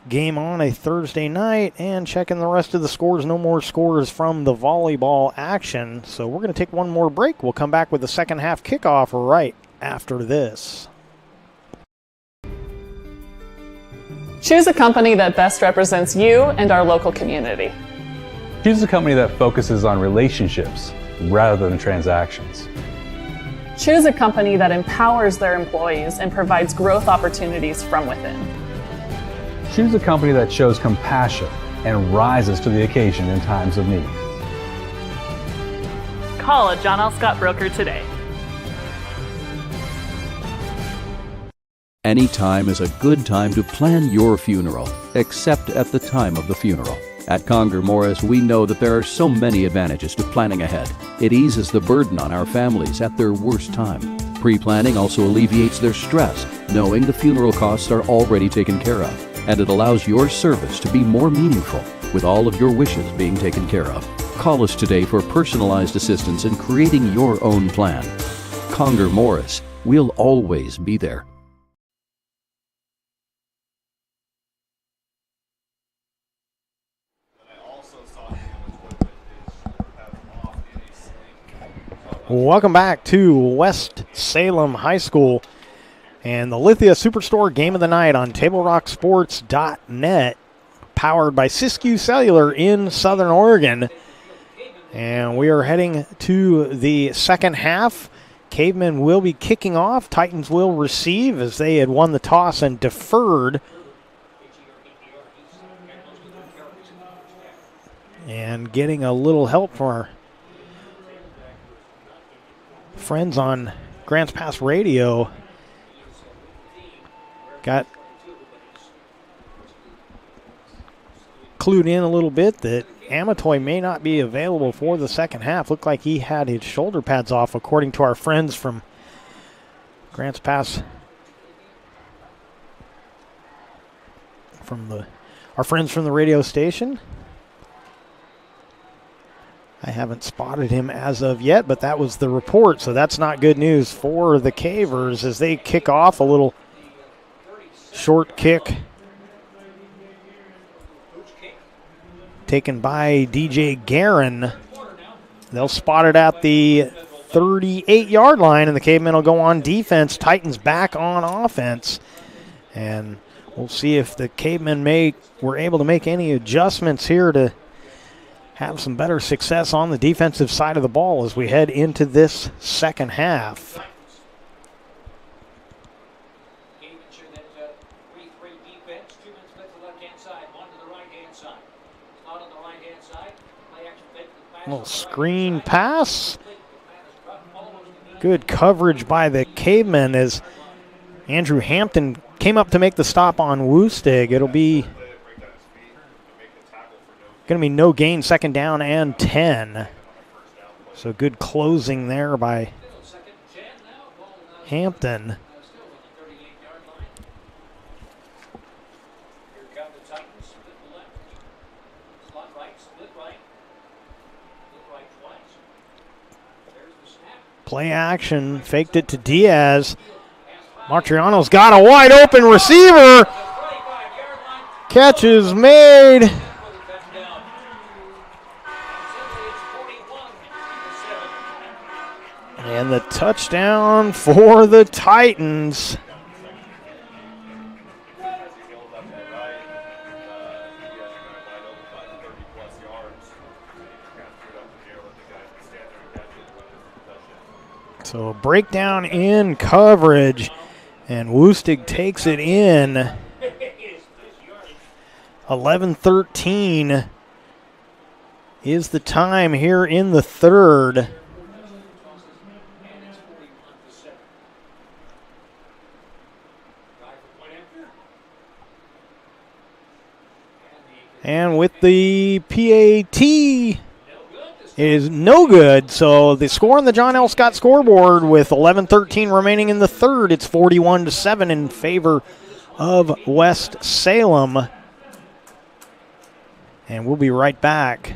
game on a Thursday night? And checking the rest of the scores, no more scores from the volleyball action. So we're going to take one more break. We'll come back with the second half kickoff right after this. Choose a company that best represents you and our local community. Choose a company that focuses on relationships rather than transactions. Choose a company that empowers their employees and provides growth opportunities from within. Choose a company that shows compassion and rises to the occasion in times of need. Call a John L. Scott broker today. Any time is a good time to plan your funeral, except at the time of the funeral. At Conger Morris, we know that there are so many advantages to planning ahead. It eases the burden on our families at their worst time. Pre-planning also alleviates their stress, knowing the funeral costs are already taken care of. And it allows your service to be more meaningful, with all of your wishes being taken care of. Call us today for personalized assistance in creating your own plan. Conger Morris, we'll always be there. Welcome back to West Salem High School and the Lithia Superstore Game of the Night on TableRockSports.net, powered by Siskiyou Cellular in Southern Oregon. And we are heading to the second half. Cavemen will be kicking off. Titans will receive as they had won the toss and deferred. And getting a little help from our friends on Grants Pass Radio. Got clued in a little bit that Amatoy may not be available for the second half. Looked like he had his shoulder pads off, according to our friends from Grants Pass. Our friends from the radio station. I haven't spotted him as of yet, but that was the report, so that's not good news for the Cavers as they kick off. A little short kick taken by DJ Guerin. They'll spot it at the 38-yard line, and the Cavemen will go on defense. Titans back on offense, and we'll see if the Cavemen were able to make any adjustments here to have some better success on the defensive side of the ball as we head into this second half. Little screen pass. Good coverage by the Cavemen as Andrew Hampton came up to make the stop on Woostig. It'll be going to be no gain, second down and 10. So good closing there by Hampton. Play action, faked it to Diaz. Martriano's got a wide open receiver. Catch is made. And the touchdown for the Titans. So a breakdown in coverage, and Woostig takes it in. 11-13 is the time here in the third. And with the PAT is no good. So the score on the John L. Scott scoreboard with 11:13 remaining in the third, it's 41-7 in favor of West Salem. And we'll be right back.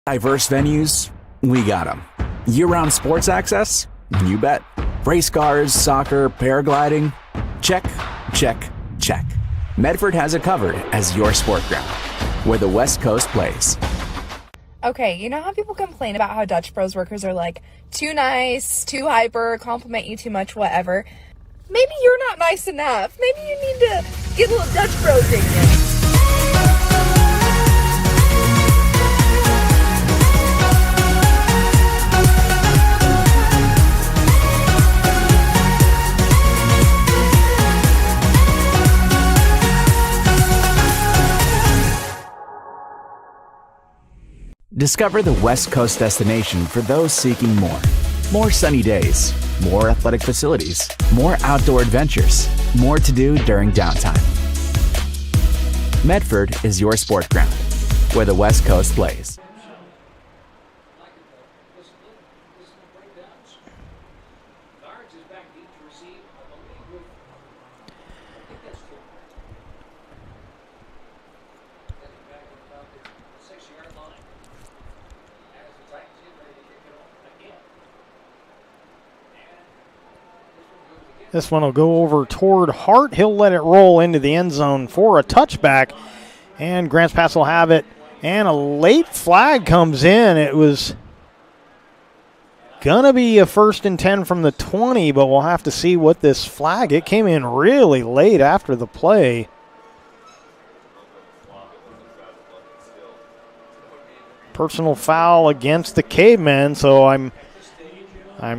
Diverse venues, we got them. Year-round sports access? You bet. Race cars, soccer, paragliding? Check, check, check. Medford has it covered as your sport ground, where the West Coast plays. Okay, you know how people complain about how Dutch Bros workers are like too nice, too hyper, compliment you too much, whatever? Maybe you're not nice enough. Maybe you need to get a little Dutch Bros in you. Discover the West Coast destination for those seeking more. More sunny days, more athletic facilities, more outdoor adventures, more to do during downtime. Medford is your sport ground, where the West Coast plays. This one will go over toward Hart. He'll let it roll into the end zone for a touchback. And Grants Pass will have it. And a late flag comes in. It was going to be a 1st and 10 from the 20, but we'll have to see what this flag. It came in really late after the play. Personal foul against the Cavemen, so I'm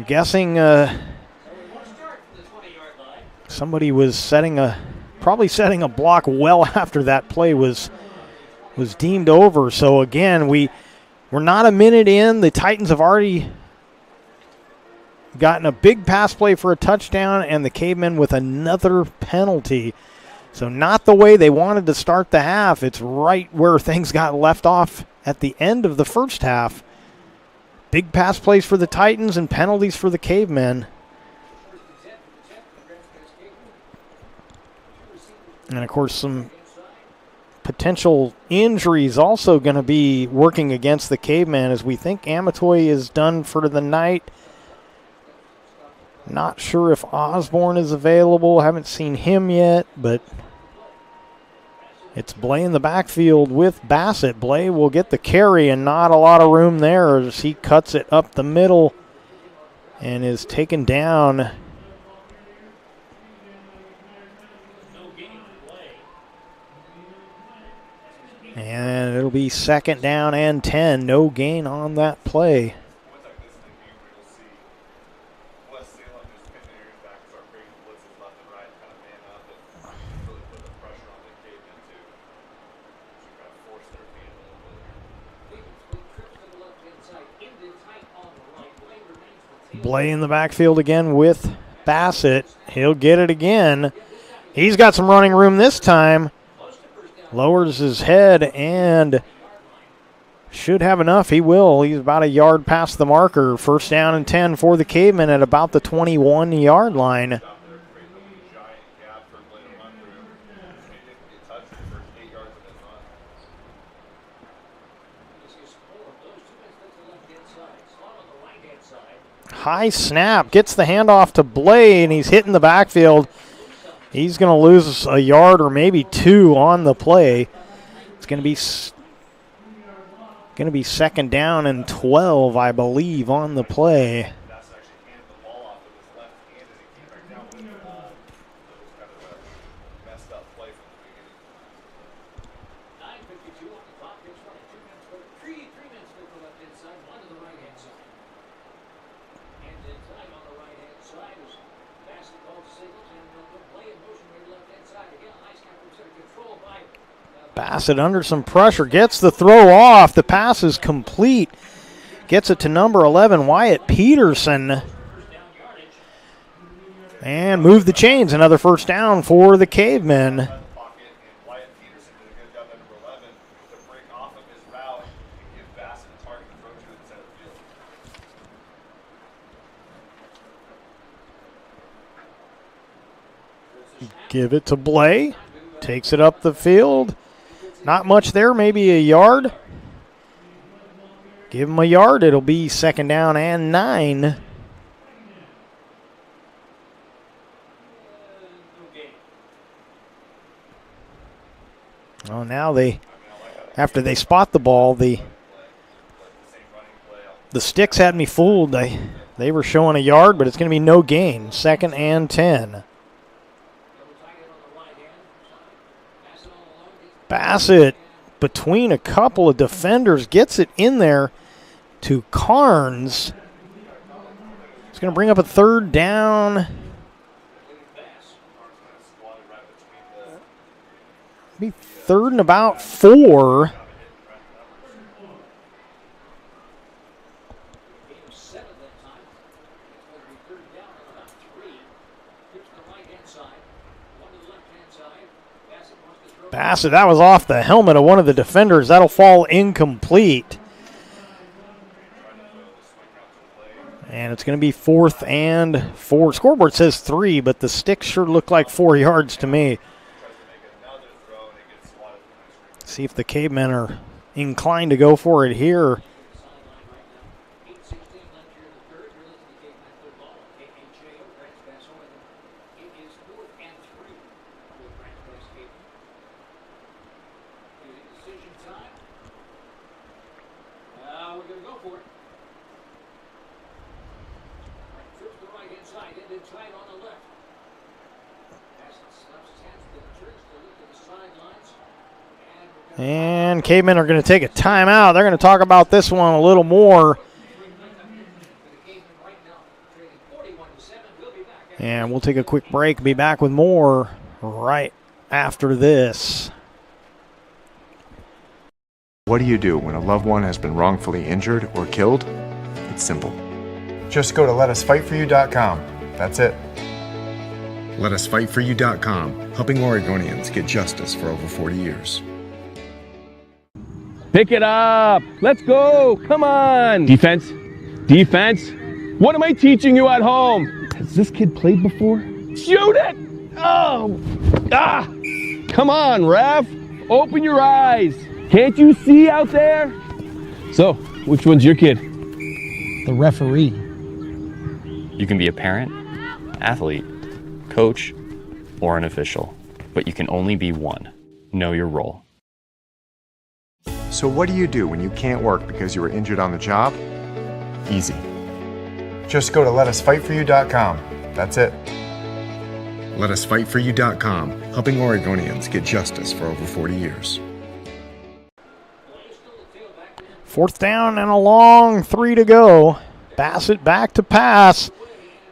guessing somebody was probably setting a block well after that play was deemed over. So again, we're not a minute in. The Titans have already gotten a big pass play for a touchdown, and the Cavemen with another penalty. So not the way they wanted to start the half. It's right where things got left off at the end of the first half. Big pass plays for the Titans and penalties for the Cavemen. And, of course, some potential injuries also going to be working against the Cavemen, as we think Amatoy is done for the night. Not sure if Osborne is available. Haven't seen him yet, but it's Blay in the backfield with Bassett. Blay will get the carry, and not a lot of room there as he cuts it up the middle and is taken down. And it'll be 2nd down and 10. No gain on that play. Blay in the backfield again with Bassett. He'll get it again. He's got some running room this time. Lowers his head and should have enough. He will. He's about a yard past the marker. 1st down and 10 for the Cavemen at about the 21-yard line. High snap. Gets the handoff to Blay, and he's hitting the backfield. He's going to lose a yard or maybe 2 on the play. It's going to be 2nd down and 12, I believe, on the play. Bassett under some pressure, gets the throw off. The pass is complete. Gets it to number 11, Wyatt Peterson. And move the chains. Another 1st down for the Cavemen. Give it to Blay. Takes it up the field. Not much there, maybe a yard. Give him a yard. It'll be 2nd down and 9. Oh, now after they spot the ball, the sticks had me fooled. They were showing a yard, but it's going to be no gain. 2nd and 10. Bassett, between a couple of defenders, gets it in there to Carnes. It's going to bring up a 3rd down. Be 3rd and about 4. Bassett, that was off the helmet of one of the defenders. That'll fall incomplete. And it's going to be 4th and 4. Scoreboard says 3, but the sticks sure look like 4 yards to me. See if the Cavemen are inclined to go for it here. And Cavemen are going to take a timeout. They're going to talk about this one a little more. And we'll take a quick break. Be back with more right after this. What do you do when a loved one has been wrongfully injured or killed? It's simple. Just go to letusfightforyou.com. That's it. Letusfightforyou.com, helping Oregonians get justice for over 40 years. Pick it up. Let's go. Come on. Defense. Defense. What am I teaching you at home? Has this kid played before? Shoot it. Oh. Ah. Come on, ref. Open your eyes. Can't you see out there? So, which one's your kid? The referee. You can be a parent, athlete, coach, or an official, but you can only be one. Know your role. So what do you do when you can't work because you were injured on the job? Easy. Just go to letusfightforyou.com. That's it. Letusfightforyou.com, helping Oregonians get justice for over 40 years. 4th down and a long 3 to go. Bassett back to pass.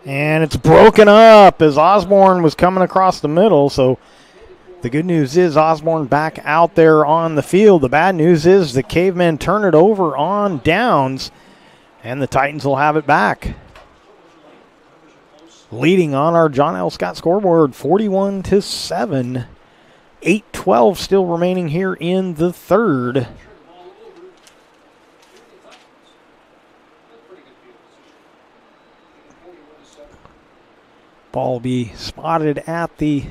And it's broken up as Osborne was coming across the middle. So the good news is Osborne back out there on the field. The bad news is the Cavemen turn it over on downs, and the Titans will have it back. Leading on our John L. Scott scoreboard, 41-7. 8:12 still remaining here in the 3rd. Ball will be spotted at the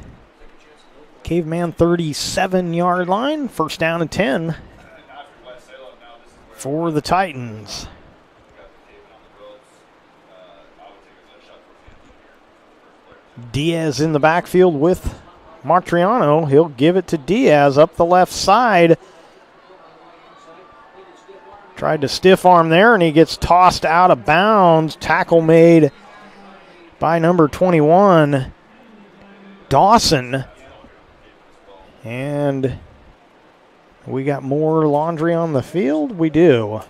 Caveman 37-yard line. 1st down and 10 for the Titans. Diaz in the backfield with Matriano. He'll give it to Diaz up the left side. Tried to stiff arm there, and he gets tossed out of bounds. Tackle made by number 21, Dawson. And we got more laundry on the field? We do.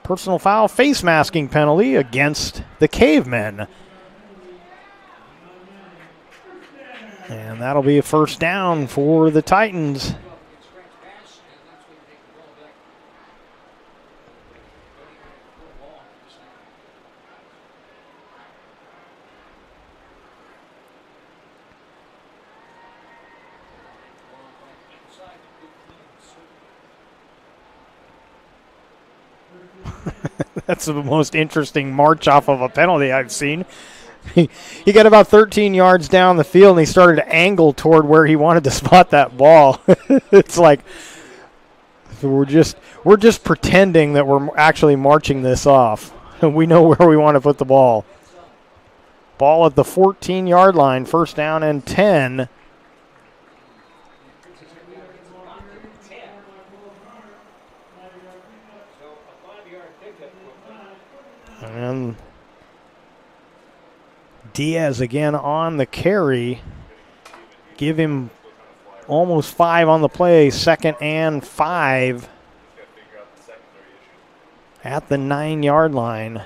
Personal foul, face masking penalty against the Cavemen. And that'll be a 1st down for the Titans. That's the most interesting march off of a penalty I've seen. He got about 13 yards down the field, and he started to angle toward where he wanted to spot that ball. It's like we're just pretending that we're actually marching this off. We know where we want to put the ball. Ball at the 14-yard line, first down and 10. And Diaz again on the carry. Give him almost 5 on the play. 2nd and 5 at the 9-yard line.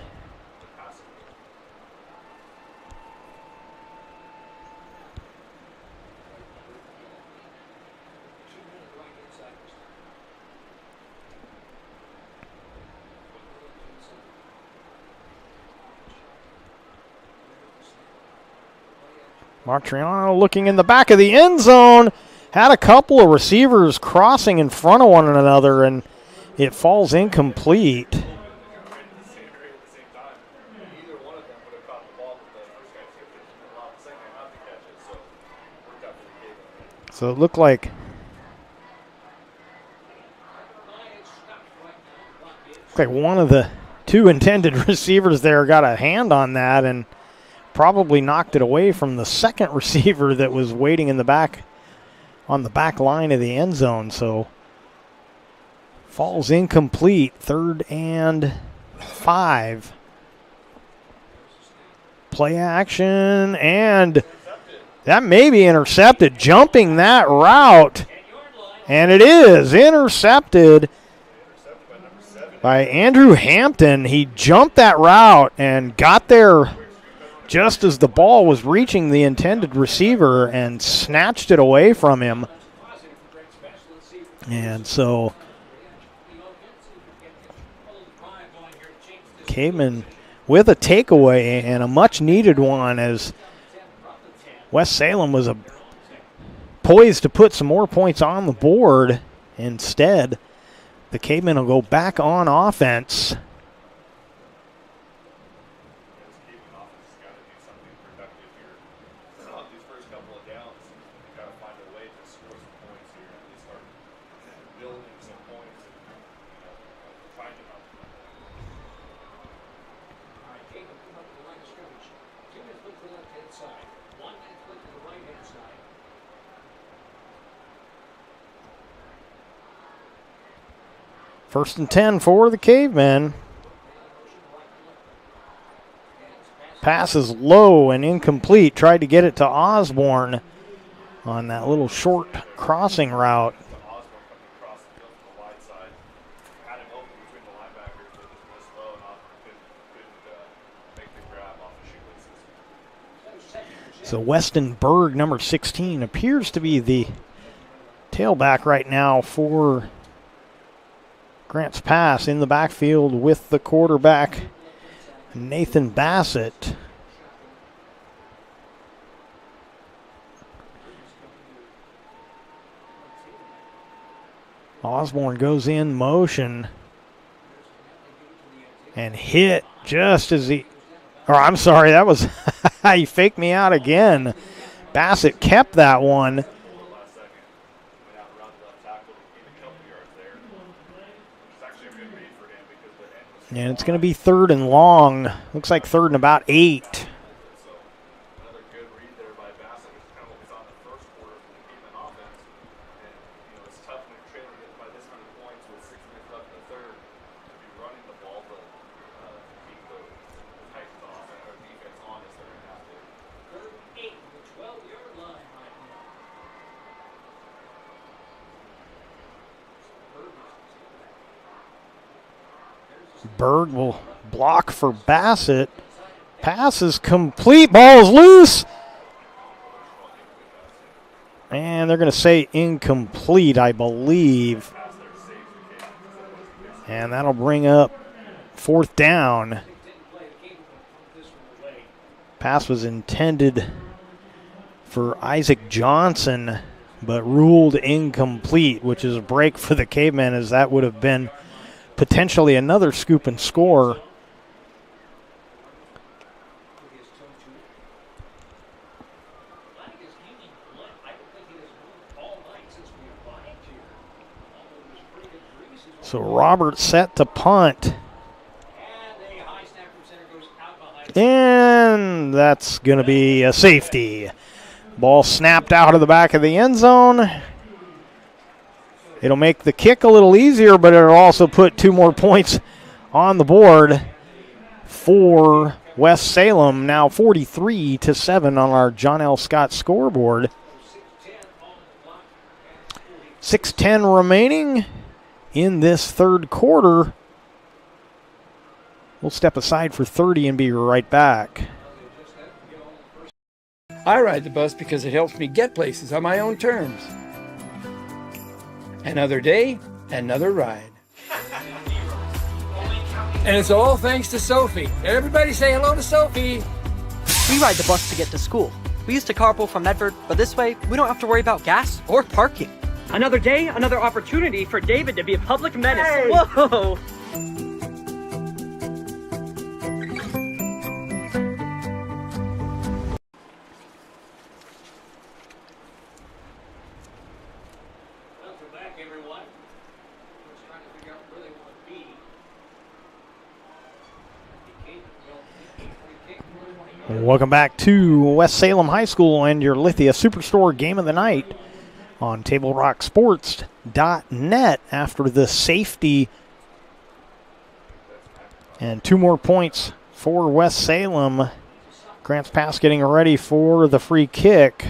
Martriano looking in the back of the end zone. Had a couple of receivers crossing in front of one another, and it falls incomplete. So it looked like one of the 2 intended receivers there got a hand on that and probably knocked it away from the second receiver that was waiting in the back on the back line of the end zone. So falls incomplete. 3rd and 5. Play action, and that may be intercepted. Jumping that route, and it is intercepted by Andrew Hampton. He jumped that route and got there just as the ball was reaching the intended receiver and snatched it away from him. And so Caveman with a takeaway, and a much-needed one, as West Salem was poised to put some more points on the board. Instead, the Cavemen will go back on offense. First and 10 for the Cavemen. Pass is low and incomplete. Tried to get it to Osborne on that little short crossing route. So Weston Berg, number 16, appears to be the tailback right now for Grants Pass, in the backfield with the quarterback, Nathan Bassett. Osborne goes in motion and hit just as he, I'm sorry, that was, he faked me out again. Bassett kept that one. And it's going to be 3rd and long. Looks like 3rd and about 8. Berg will block for Bassett. Pass is complete. Ball is loose. And they're going to say incomplete, I believe. And that'll bring up 4th down. Pass was intended for Isaac Johnson, but ruled incomplete, which is a break for the Cavemen, as that would have been potentially another scoop and score So Roberts set to punt. And that's going to be a safety. Ball snapped out of the back of the end zone. It'll make the kick a little easier, but it'll also put 2 more points on the board for West Salem. Now 43-7 on our John L. Scott scoreboard. 6:10 remaining in this third quarter. We'll step aside for 30 and be right back. I ride the bus because it helps me get places on my own terms. Another day, another ride. And it's all thanks to Sophie. Everybody say hello to Sophie. We ride the bus to get to school. We used to carpool from Medford, but this way, we don't have to worry about gas or parking. Another day, another opportunity for David to be a public menace. Hey. Whoa! Welcome back to West Salem High School and your Lithia Superstore Game of the Night on TableRockSports.net after the safety. And 2 more points for West Salem. Grants Pass getting ready for the free kick.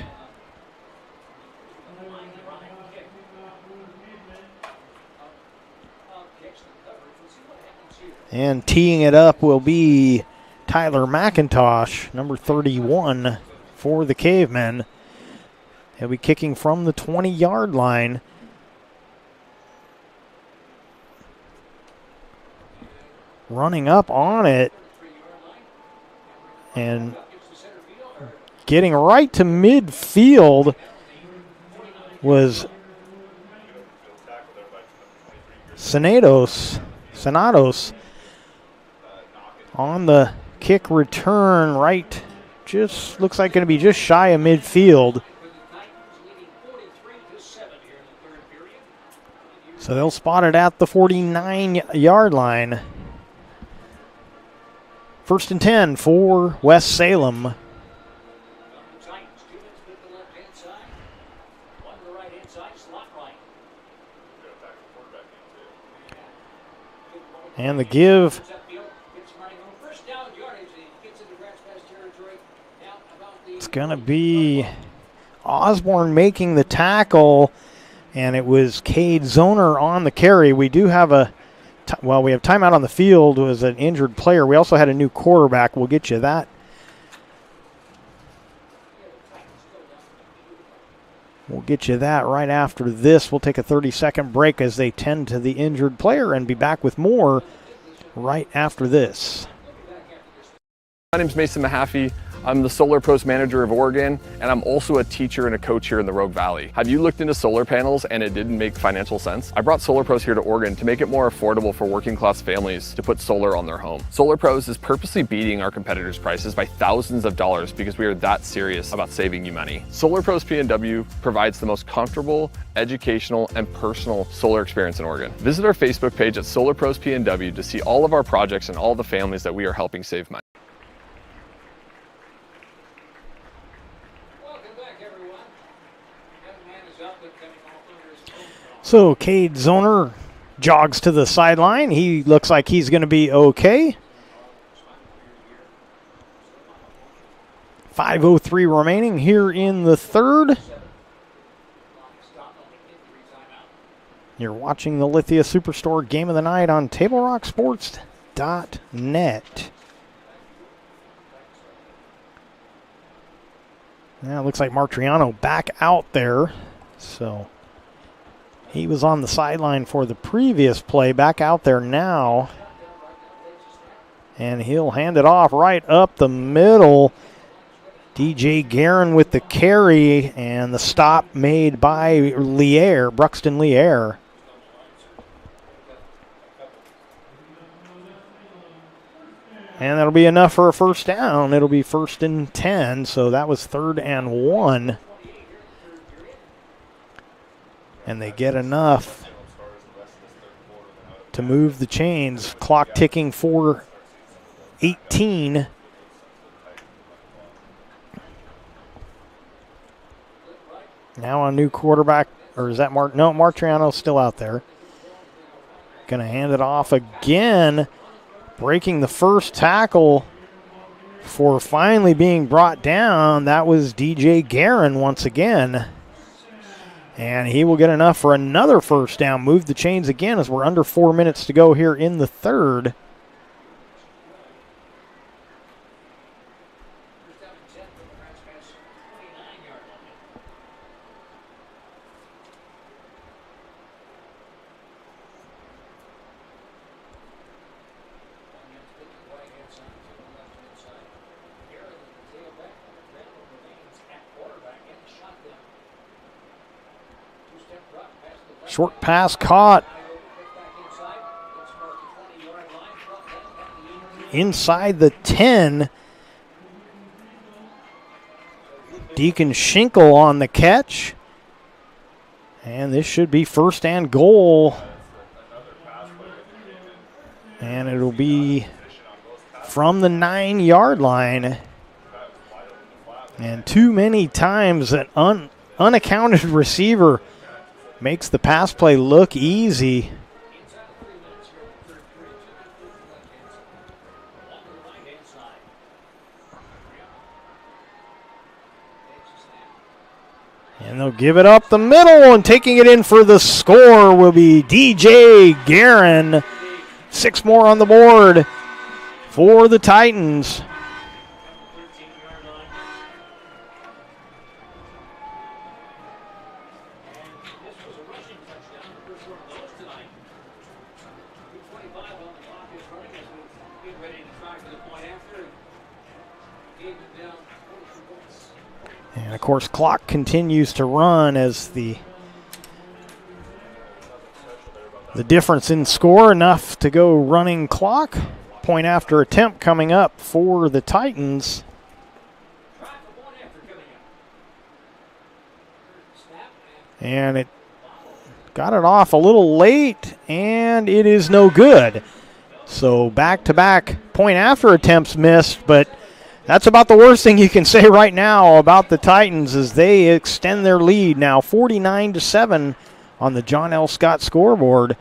And teeing it up will be Tyler McIntosh, number 31 for the Cavemen. He'll be kicking from the 20-yard line. Running up on it and getting right to midfield was Senados on the kick return, right, just looks like going to be just shy of midfield. So they'll spot it at the 49-yard line. 1st and 10 for West Salem. And the give. It's going to be Osborne making the tackle, and it was Cade Zoner on the carry. We do have we have timeout on the field. It was an injured player. We also had a new quarterback. We'll get you that. We'll get you that right after this. We'll take a 30-second break as they tend to the injured player and be back with more right after this. My name's Mason Mahaffey. I'm the Solar Pros Manager of Oregon, and I'm also a teacher and a coach here in the Rogue Valley. Have you looked into solar panels and it didn't make financial sense? I brought Solar Pros here to Oregon to make it more affordable for working class families to put solar on their home. Solar Pros is purposely beating our competitors' prices by thousands of dollars because we are that serious about saving you money. Solar Pros PNW provides the most comfortable, educational, and personal solar experience in Oregon. Visit our Facebook page at Solar Pros PNW to see all of our projects and all the families that we are helping save money. So Cade Zoner jogs to the sideline. He looks like he's going to be okay. 5:03 remaining here in the third. You're watching the Lithia Superstore Game of the Night on TableRockSports.net. Now it looks like Martriano back out there. So he was on the sideline for the previous play, back out there now. And he'll hand it off right up the middle. DJ Guerin with the carry, and the stop made by Bruxton Lier. And that'll be enough for a first down. It'll be 1st and 10, so that was 3rd and 1. And they get enough to move the chains. Clock ticking for 18. Now a new quarterback, or is that Mark? No, Martriano's still out there. Going to hand it off again, breaking the first tackle for finally being brought down. That was DJ Guerin once again. And he will get enough for another first down. Move the chains again as we're under 4 minutes to go here in the third. Short pass caught inside the 10. Deacon Schinkel on the catch. And this should be first and goal. And it'll be from the 9-yard line. And too many times an unaccounted receiver makes the pass play look easy. And they'll give it up the middle, and taking it in for the score will be DJ Guerin. 6 more on the board for the Titans. And, of course, clock continues to run as the difference in score enough to go running clock. Point after attempt coming up for the Titans. And it got it off a little late, and it is no good. So back-to-back point after attempts missed, but that's about the worst thing you can say right now about the Titans as they extend their lead now 49-7 on the John L. Scott scoreboard.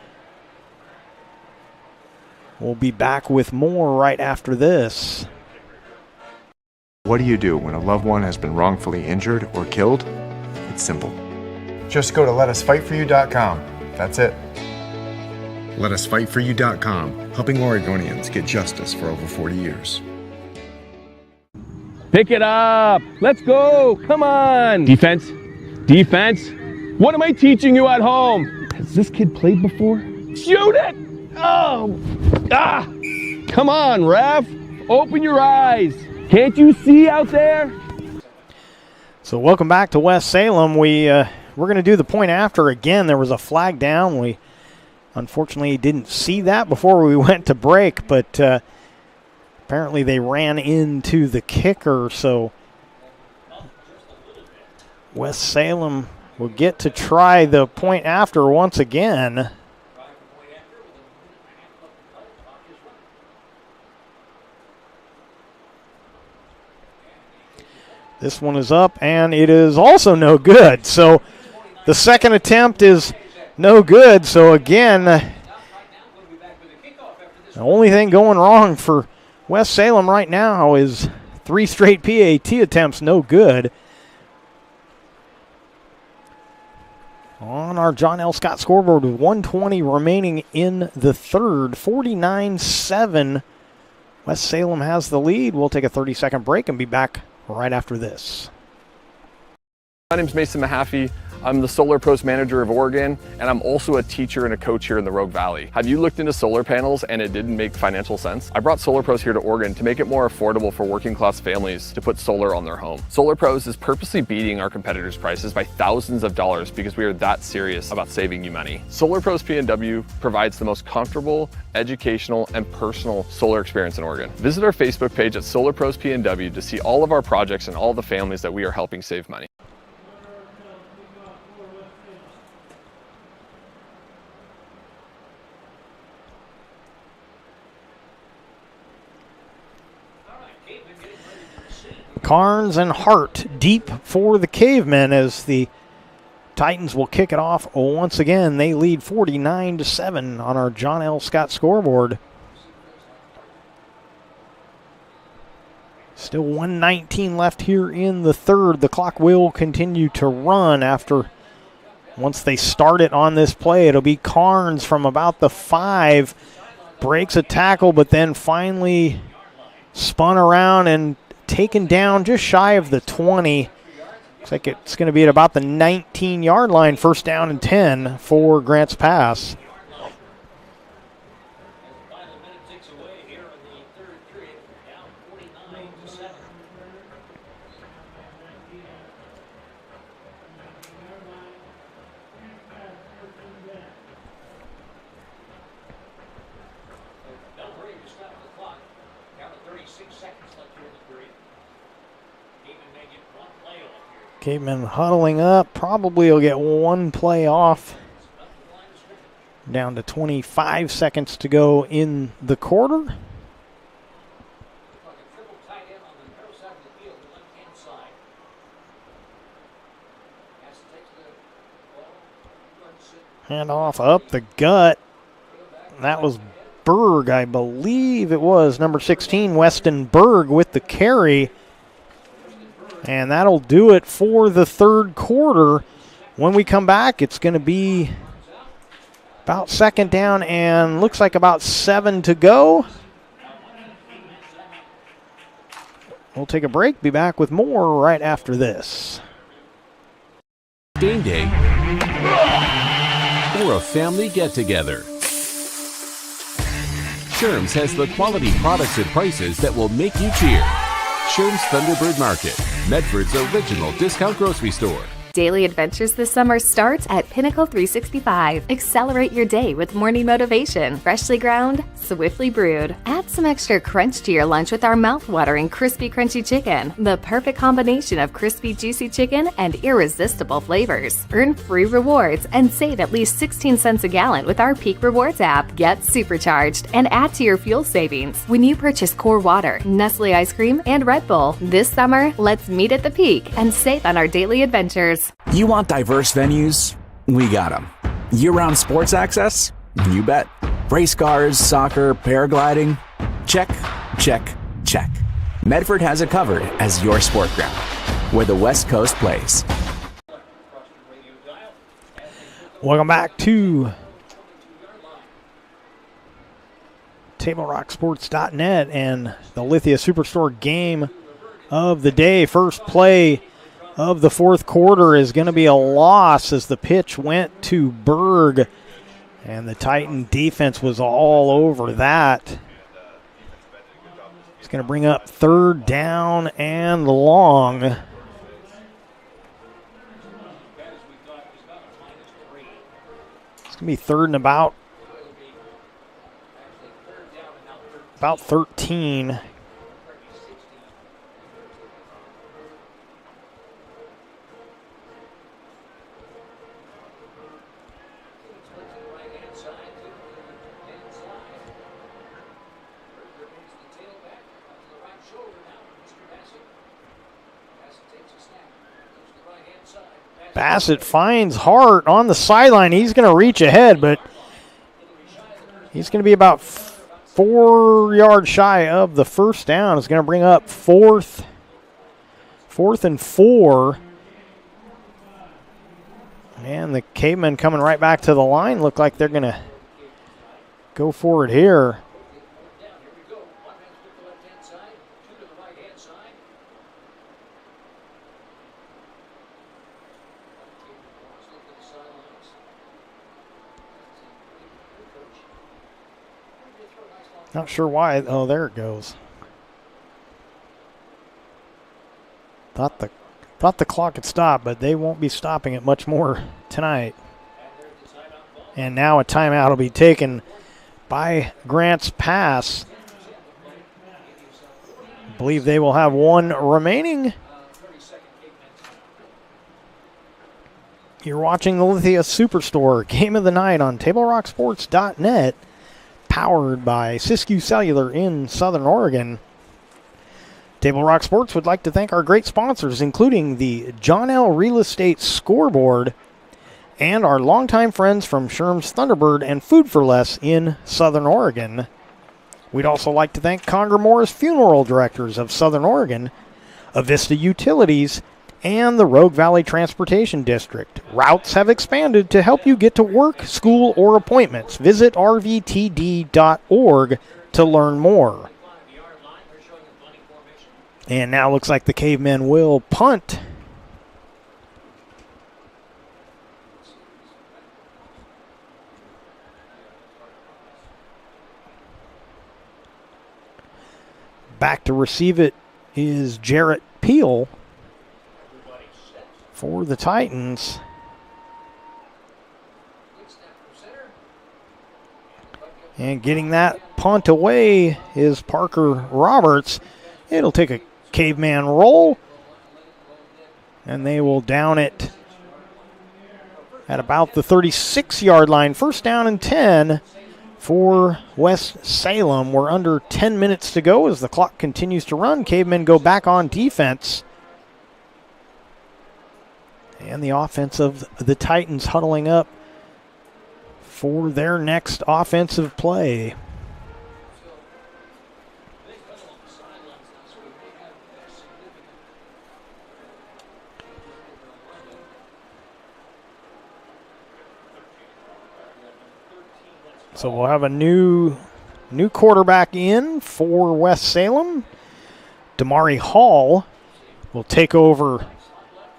We'll be back with more right after this. What do you do when a loved one has been wrongfully injured or killed? It's simple. Just go to letusfightforyou.com. That's it. Letusfightforyou.com, helping Oregonians get justice for over 40 years. Pick it up. Let's go. Come on. Defense. Defense. What am I teaching you at home? Has this kid played before? Shoot it. Oh. Ah. Come on, ref. Open your eyes. Can't you see out there? So welcome back to West Salem. We're going to do the point after again. There was a flag down. We unfortunately didn't see that before we went to break, but apparently they ran into the kicker, so West Salem will get to try the point after once again. This one is up, and it is also no good. So the second attempt is no good. So again, the only thing going wrong for West Salem right now is 3 straight PAT attempts, no good. On our John L. Scott scoreboard with 1:20 remaining in the third, 49-7. West Salem has the lead. We'll take a 30-second break and be back right after this. My name's Mason Mahaffey. I'm the Solar Pros Manager of Oregon, and I'm also a teacher and a coach here in the Rogue Valley. Have you looked into solar panels and it didn't make financial sense? I brought Solar Pros here to Oregon to make it more affordable for working class families to put solar on their home. Solar Pros is purposely beating our competitors' prices by thousands of dollars because we are that serious about saving you money. Solar Pros PNW provides the most comfortable, educational, and personal solar experience in Oregon. Visit our Facebook page at Solar Pros PNW to see all of our projects and all the families that we are helping save money. Carnes and Hart deep for the Cavemen as the Titans will kick it off once again. They lead 49-7 on our John L. Scott scoreboard. Still 1:19 left here in the third. The clock will continue to run after, once they start it on this play, it'll be Carnes from about the 5. Breaks a tackle, but then finally spun around and taken down just shy of the 20. Looks like it's going to be at about the 19-yard line, first down and 10 for Grants Pass. Cavemen huddling up. Probably will get one play off. Down to 25 seconds to go in the quarter. Hand off up the gut. That was Berg, I believe it was. Number 16, Weston Berg with the carry. And that'll do it for the third quarter. When we come back, it's going to be about second down and looks like about 7 to go. We'll take a break, be back with more right after this. Game day or a family get-together. Sherm's has the quality products and prices that will make you cheer. Sherm's Thunderbird Market, Medford's original discount grocery store. Daily adventures this summer starts at Pinnacle 365. Accelerate your day with morning motivation. Freshly ground, swiftly brewed. Add some extra crunch to your lunch with our mouth-watering crispy crunchy chicken. The perfect combination of crispy juicy chicken and irresistible flavors. Earn free rewards and save at least 16 cents a gallon with our Peak Rewards app. Get supercharged and add to your fuel savings when you purchase Core Water, Nestle ice cream, and Red Bull. This summer, let's meet at the Peak and save on our daily adventures. You want diverse venues? We got them. Year-round sports access? You bet. Race cars, soccer, paragliding? Check, check, check. Medford has it covered as your sport ground, where the West Coast plays. Welcome back to TableRockSports.net and the Lithia Superstore game of the day. First play of the fourth quarter is going to be a loss as the pitch went to Berg, and the Titan defense was all over that. It's going to bring up third down and long. It's going to be third and about 13. Bassett finds Hart on the sideline. He's going to reach ahead, but he's going to be about 4 yards shy of the first down. It's going to bring up fourth and 4. And the Cavemen coming right back to the line. Look like they're going to go for it here. Not sure why. Oh, there it goes. Thought the clock had stopped, but they won't be stopping it much more tonight. And now a timeout will be taken by Grants Pass. I believe they will have one remaining. You're watching the Lithia Superstore game of the night on TableRockSports.net. Powered by Siskiyou Cellular in Southern Oregon. Table Rock Sports would like to thank our great sponsors, including the John L. Real Estate Scoreboard and our longtime friends from Sherm's Thunderbird and Food for Less in Southern Oregon. We'd also like to thank Conger Morris Funeral Directors of Southern Oregon, Avista Utilities, and the Rogue Valley Transportation District. Routes have expanded to help you get to work, school, or appointments. Visit rvtd.org to learn more. And now looks like the Cavemen will punt. Back to receive it is Jarrett Peel for the Titans. And getting that punt away is Parker Roberts. It'll take a caveman roll, and they will down it at about the 36-yard line. First down and 10 for West Salem. We're under 10 minutes to go as the clock continues to run. Cavemen go back on defense. And the offense of the Titans huddling up for their next offensive play. So we'll have a new quarterback in for West Salem. Damari Hall will take over,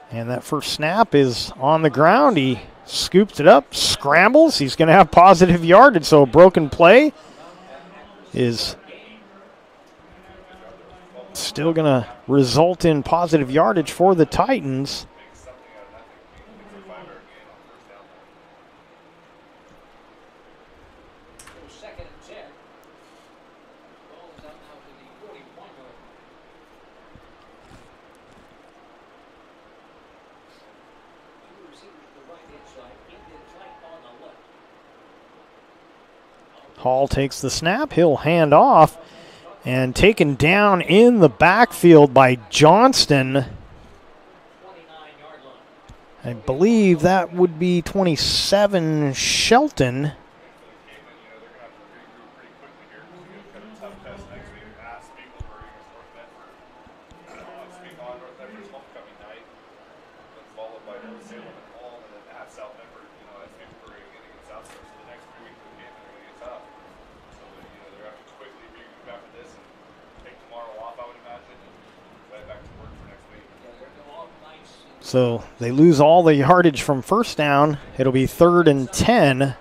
and that first snap is on the ground. He scoops it up, scrambles. He's going to have positive yardage, so a broken play is still going to result in positive yardage for the Titans. Hall takes the snap. He'll hand off, and taken down in the backfield by Johnston. I believe that would be 27 Shelton. So they lose all the yardage from first down. It'll be 3rd and 10.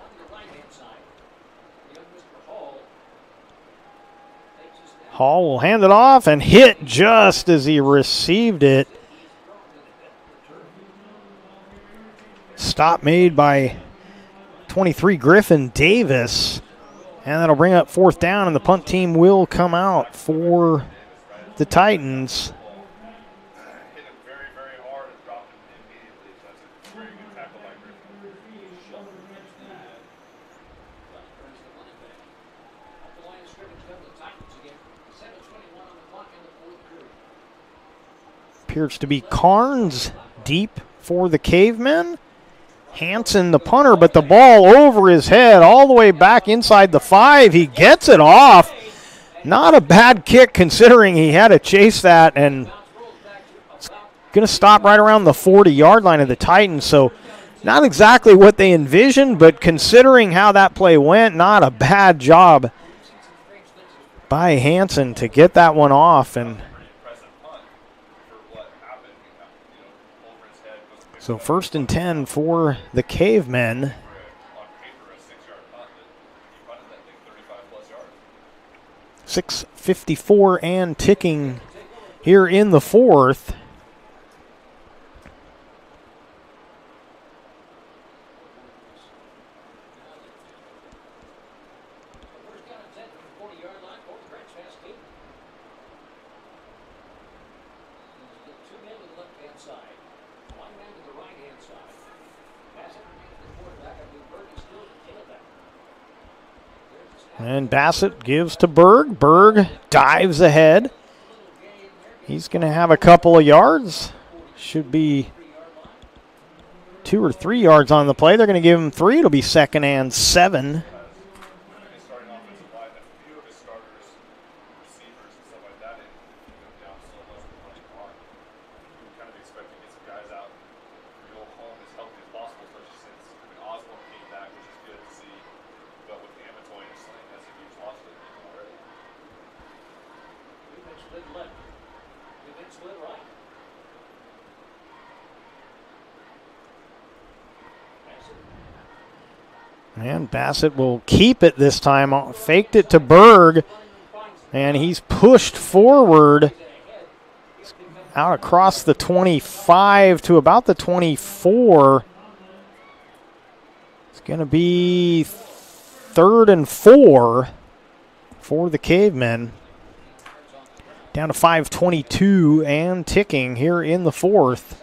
Hall will hand it off and hit just as he received it. Stop made by 23 Griffin Davis. And that'll bring up 4th down, and the punt team will come out for the Titans. Appears to be Carnes deep for the Cavemen. Hanson, the punter, but the ball over his head all the way back inside the 5. He gets it off. Not a bad kick considering he had to chase that, and it's going to stop right around the 40-yard line of the Titans. So not exactly what they envisioned, but considering how that play went, not a bad job by Hanson to get that one off. And so 1st and 10 for the Cavemen. .654 and ticking here in the 4th. And Bassett gives to Berg. Berg dives ahead. He's going to have a couple of yards. Should be 2 or 3 yards on the play. They're going to give him 3. It'll be 2nd and 7. And Bassett will keep it this time. Faked it to Berg, and he's pushed forward out across the 25 to about the 24. It's going to be 3rd and 4 for the Cavemen. Down to 5:22 and ticking here in the 4th.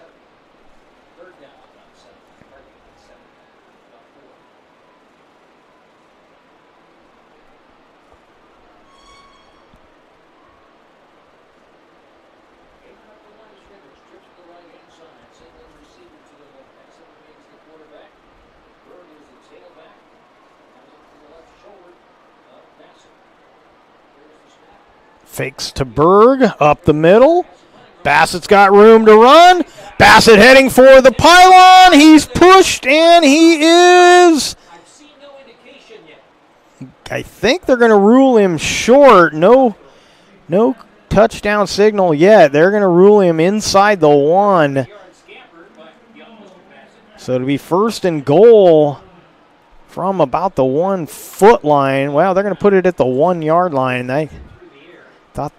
Fakes to Berg, up the middle. Bassett's got room to run. Bassett heading for the pylon. He's pushed, and he is. I think they're going to rule him short. No touchdown signal yet. They're going to rule him inside the 1. So it'll be 1st and goal from about the 1 foot line. Well, they're going to put it at the 1 yard line. They thought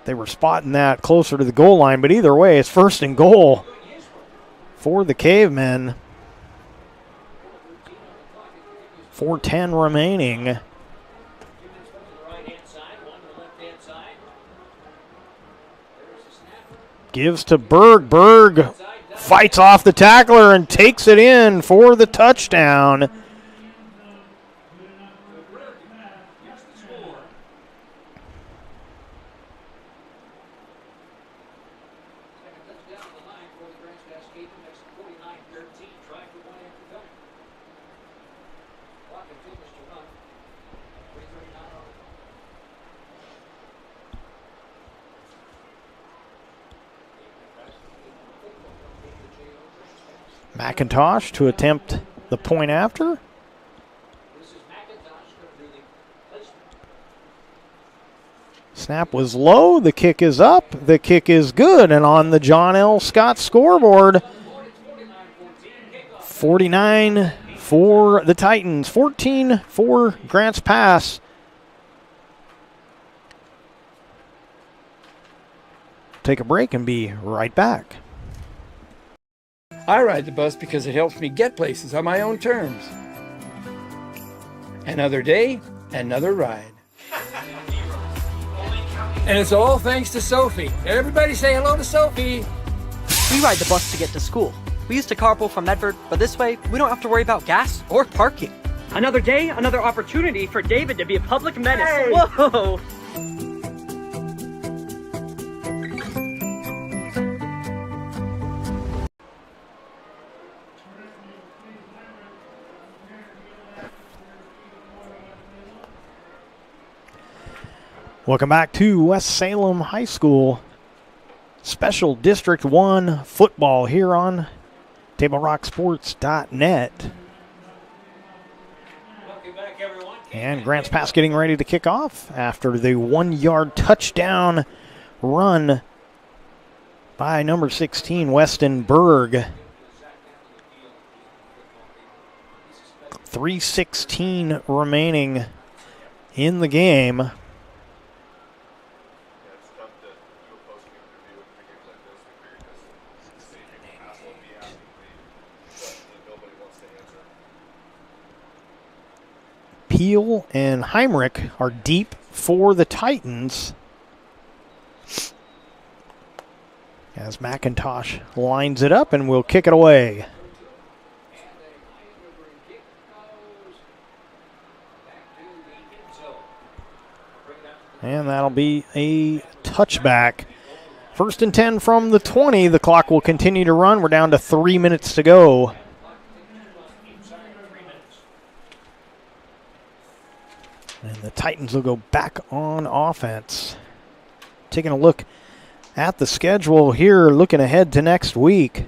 they were spotting that closer to the goal line, but either way, it's 1st and goal for the Cavemen. 4:10 remaining. Gives to Berg. Berg fights off the tackler and takes it in for the touchdown. McIntosh to attempt the point after. Snap was low. The kick is up. The kick is good. And on the John L. Scott scoreboard, 49 for the Titans, 14 for Grants Pass. Take a break and be right back. I ride the bus because it helps me get places on my own terms. Another day, another ride. And it's all thanks to Sophie. Everybody say hello to Sophie. We ride the bus to get to school. We used to carpool from Medford, but this way, we don't have to worry about gas or parking. Another day, another opportunity for David to be a public menace. Hey. Whoa! Welcome back to West Salem High School. Special District 1 football here on TableRockSports.net. And Grants Pass getting ready to kick off after the 1-yard touchdown run by number 16, Weston Berg. 3:16 remaining in the game. Peel and Heinrich are deep for the Titans as McIntosh lines it up and will kick it away. And that'll be a touchback. 1st and 10 from the 20. The clock will continue to run. We're down to 3 minutes to go. And the Titans will go back on offense. Taking a look at the schedule here, looking ahead to next week.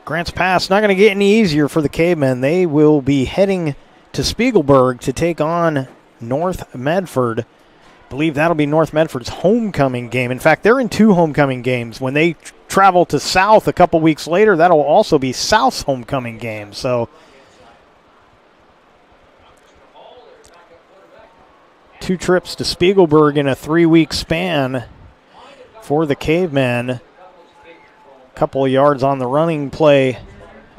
Grants Pass not going to get any easier for the Cavemen. They will be heading to Spiegelberg to take on North Medford. I believe that'll be North Medford's homecoming game. In fact, they're in 2 homecoming games. When they travel to South a couple weeks later, that'll also be South's homecoming game. So 2 trips to Spiegelberg in a 3-week span for the Cavemen. Couple of yards on the running play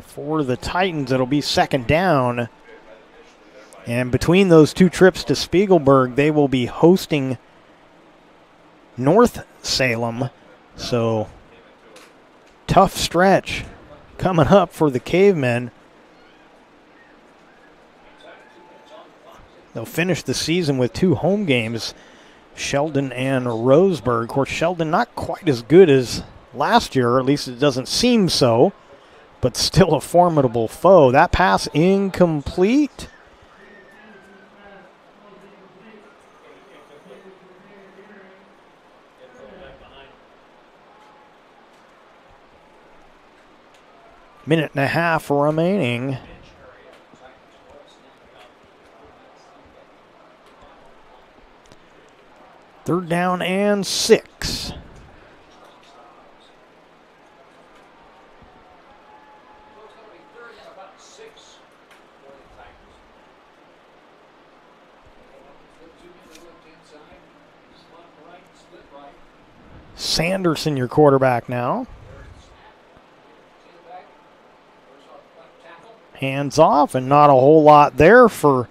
for the Titans. It'll be 2nd down. And between those 2 trips to Spiegelberg, they will be hosting North Salem. So, tough stretch coming up for the Cavemen. They'll finish the season with 2 home games, Sheldon and Roseburg. Of course, Sheldon not quite as good as last year, or at least it doesn't seem so, but still a formidable foe. That pass incomplete. Minute and a half remaining. Third down and 6. Sanderson, your quarterback now. Hands off, and not a whole lot there for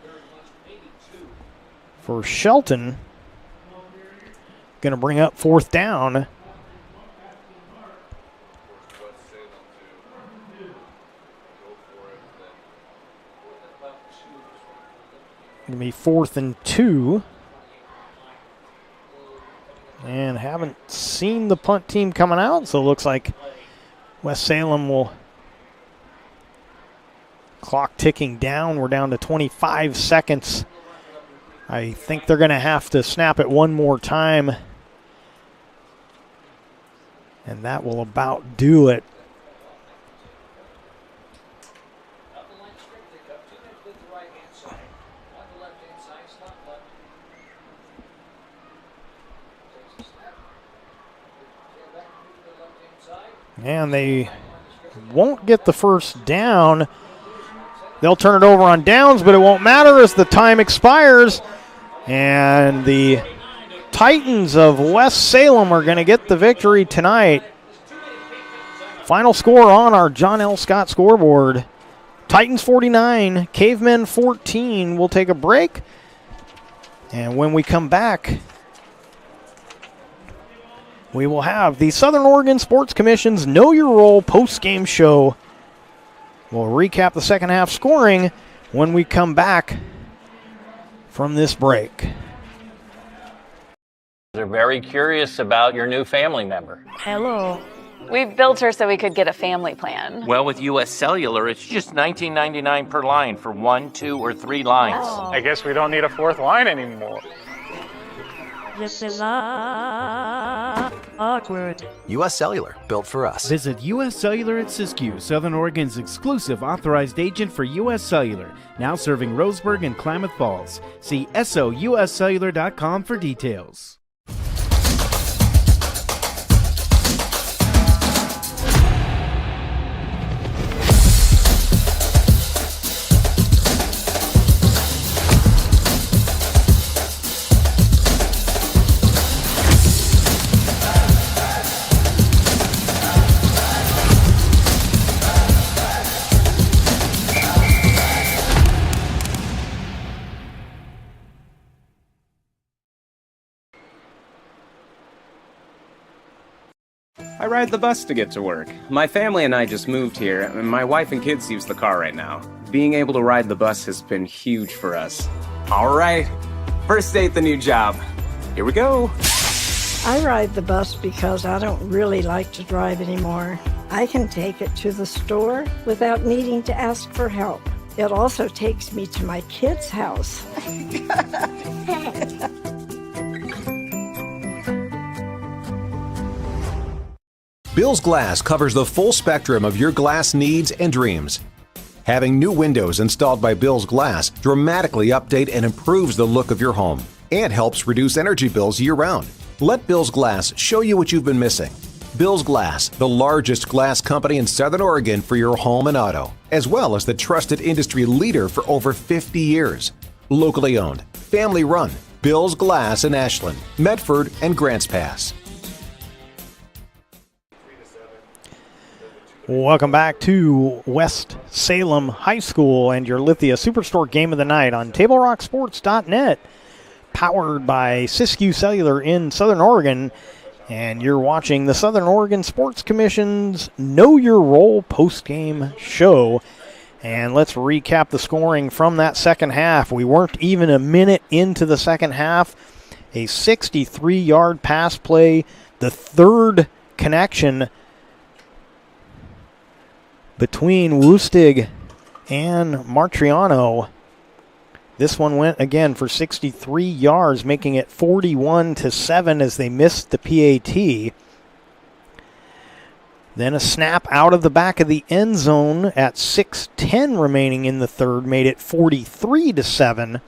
Shelton. Going to bring up 4th down. Going to be 4th and 2. And haven't seen the punt team coming out, so it looks like West Salem will clock ticking down. We're down to 25 seconds. I think they're going to have to snap it one more time. And that will about do it. And they won't get the 1st down. They'll turn it over on downs, but it won't matter as the time expires. And the Titans of West Salem are going to get the victory tonight. Final score on our John L. Scott scoreboard. Titans 49, Cavemen 14. We'll take a break. And when we come back, we will have the Southern Oregon Sports Commission's Know Your Role post-game show. We'll recap the second half scoring when we come back from this break. They're very curious about your new family member. Hello. We built her so we could get a family plan. Well, with U.S. Cellular, it's just $19.99 per line for 1, 2, or 3 lines. Oh. I guess we don't need a 4th line anymore. This is awkward. U.S. Cellular, built for us. Visit U.S. Cellular at Siskiyou, Southern Oregon's exclusive authorized agent for U.S. Cellular, now serving Roseburg and Klamath Falls. See SOUScellular.com for details. I ride the bus to get to work. My family and I just moved here, and my wife and kids use the car right now. Being able to ride the bus has been huge for us. All right, first day at the new job. Here we go. I ride the bus because I don't really like to drive anymore. I can take it to the store without needing to ask for help. It also takes me to my kid's house. Bill's Glass covers the full spectrum of your glass needs and dreams. Having new windows installed by Bill's Glass dramatically update and improves the look of your home and helps reduce energy bills year-round. Let Bill's Glass show you what you've been missing. Bill's Glass, the largest glass company in Southern Oregon for your home and auto, as well as the trusted industry leader for over 50 years. Locally owned, family run, Bill's Glass in Ashland, Medford, and Grants Pass. Welcome back to West Salem High School and your Lithia Superstore Game of the Night on TableRockSports.net, powered by Siskiyou Cellular in Southern Oregon. And you're watching the Southern Oregon Sports Commission's Know Your Role postgame show. And let's recap the scoring from that second half. We weren't even a minute into the second half. A 63-yard pass play, the third connection between Woostig and Martriano. This one went again for 63 yards, making it 41-7 as they missed the PAT. Then a snap out of the back of the end zone at 6:10 remaining in the third made it 43-7.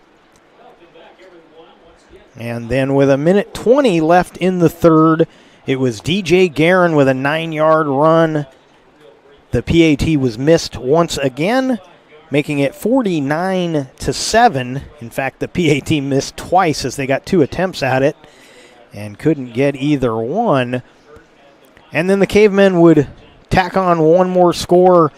And then with a minute 20 left in the third, it was DJ Guerin with a 9-yard run. The PAT was missed once again, making it 49-7. In fact, the PAT missed twice as they got two attempts at it and couldn't get either one. And then the Cavemen would tack on one more score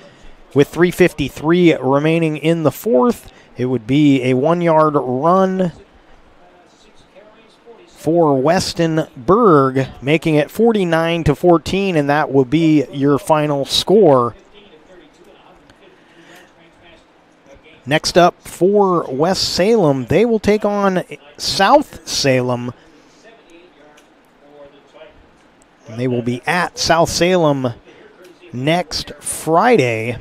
with 3:53 remaining in the fourth. It would be a 1-yard run for Weston Berg, making it 49-14, and that will be your final score. Next up for West Salem, they will take on South Salem. And they will be at South Salem next Friday.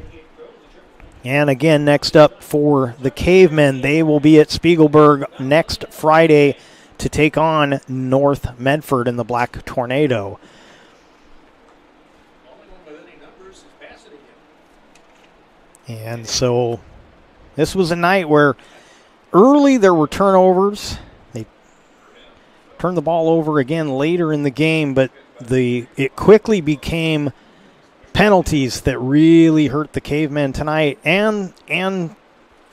And again, next up for the Cavemen, they will be at Spiegelberg next Friday to take on North Medford in the Black Tornado. And so this was a night where early there were turnovers. They turned the ball over again later in the game, but it quickly became penalties that really hurt the Cavemen tonight and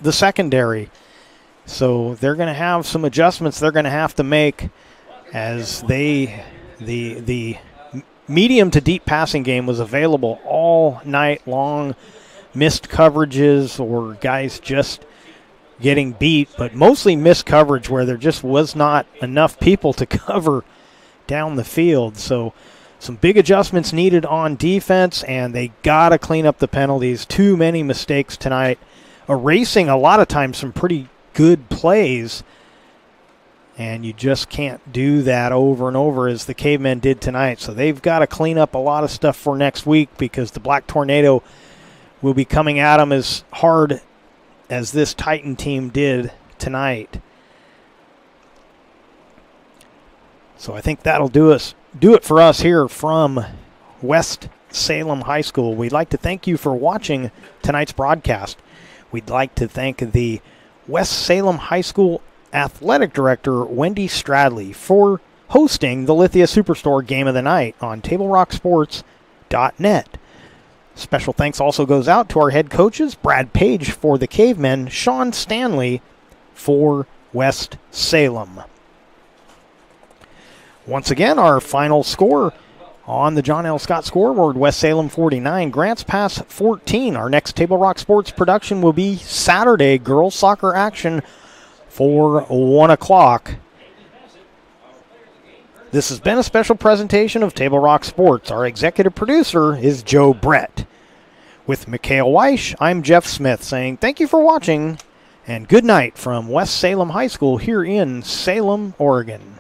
the secondary. So they're going to have some adjustments they're going to have to make as the medium to deep passing game was available all night long. Missed coverages or guys just getting beat, but mostly missed coverage where there just was not enough people to cover down the field. So some big adjustments needed on defense, and they got to clean up the penalties. Too many mistakes tonight, erasing a lot of times some pretty good plays, and you just can't do that over and over as the Cavemen did tonight. So they've got to clean up a lot of stuff for next week because the Black Tornado will be coming at them as hard as this Titan team did tonight. So I think that'll do it for us here from West Salem High School. We'd like to thank you for watching tonight's broadcast. We'd like to thank the West Salem High School Athletic Director Wendy Stradley for hosting the Lithia Superstore Game of the Night on TableRockSports.net. Special thanks also goes out to our head coaches, Brad Page for the Cavemen, Sean Stanley for West Salem. Once again, our final score on the John L. Scott scoreboard, West Salem 49, Grants Pass 14. Our next Table Rock Sports production will be Saturday, girls soccer action for 1 o'clock. This has been a special presentation of Table Rock Sports. Our executive producer is Joe Brett. With Mikhail Weish, I'm Jeff Smith saying thank you for watching And good night from West Salem High School here in Salem, Oregon.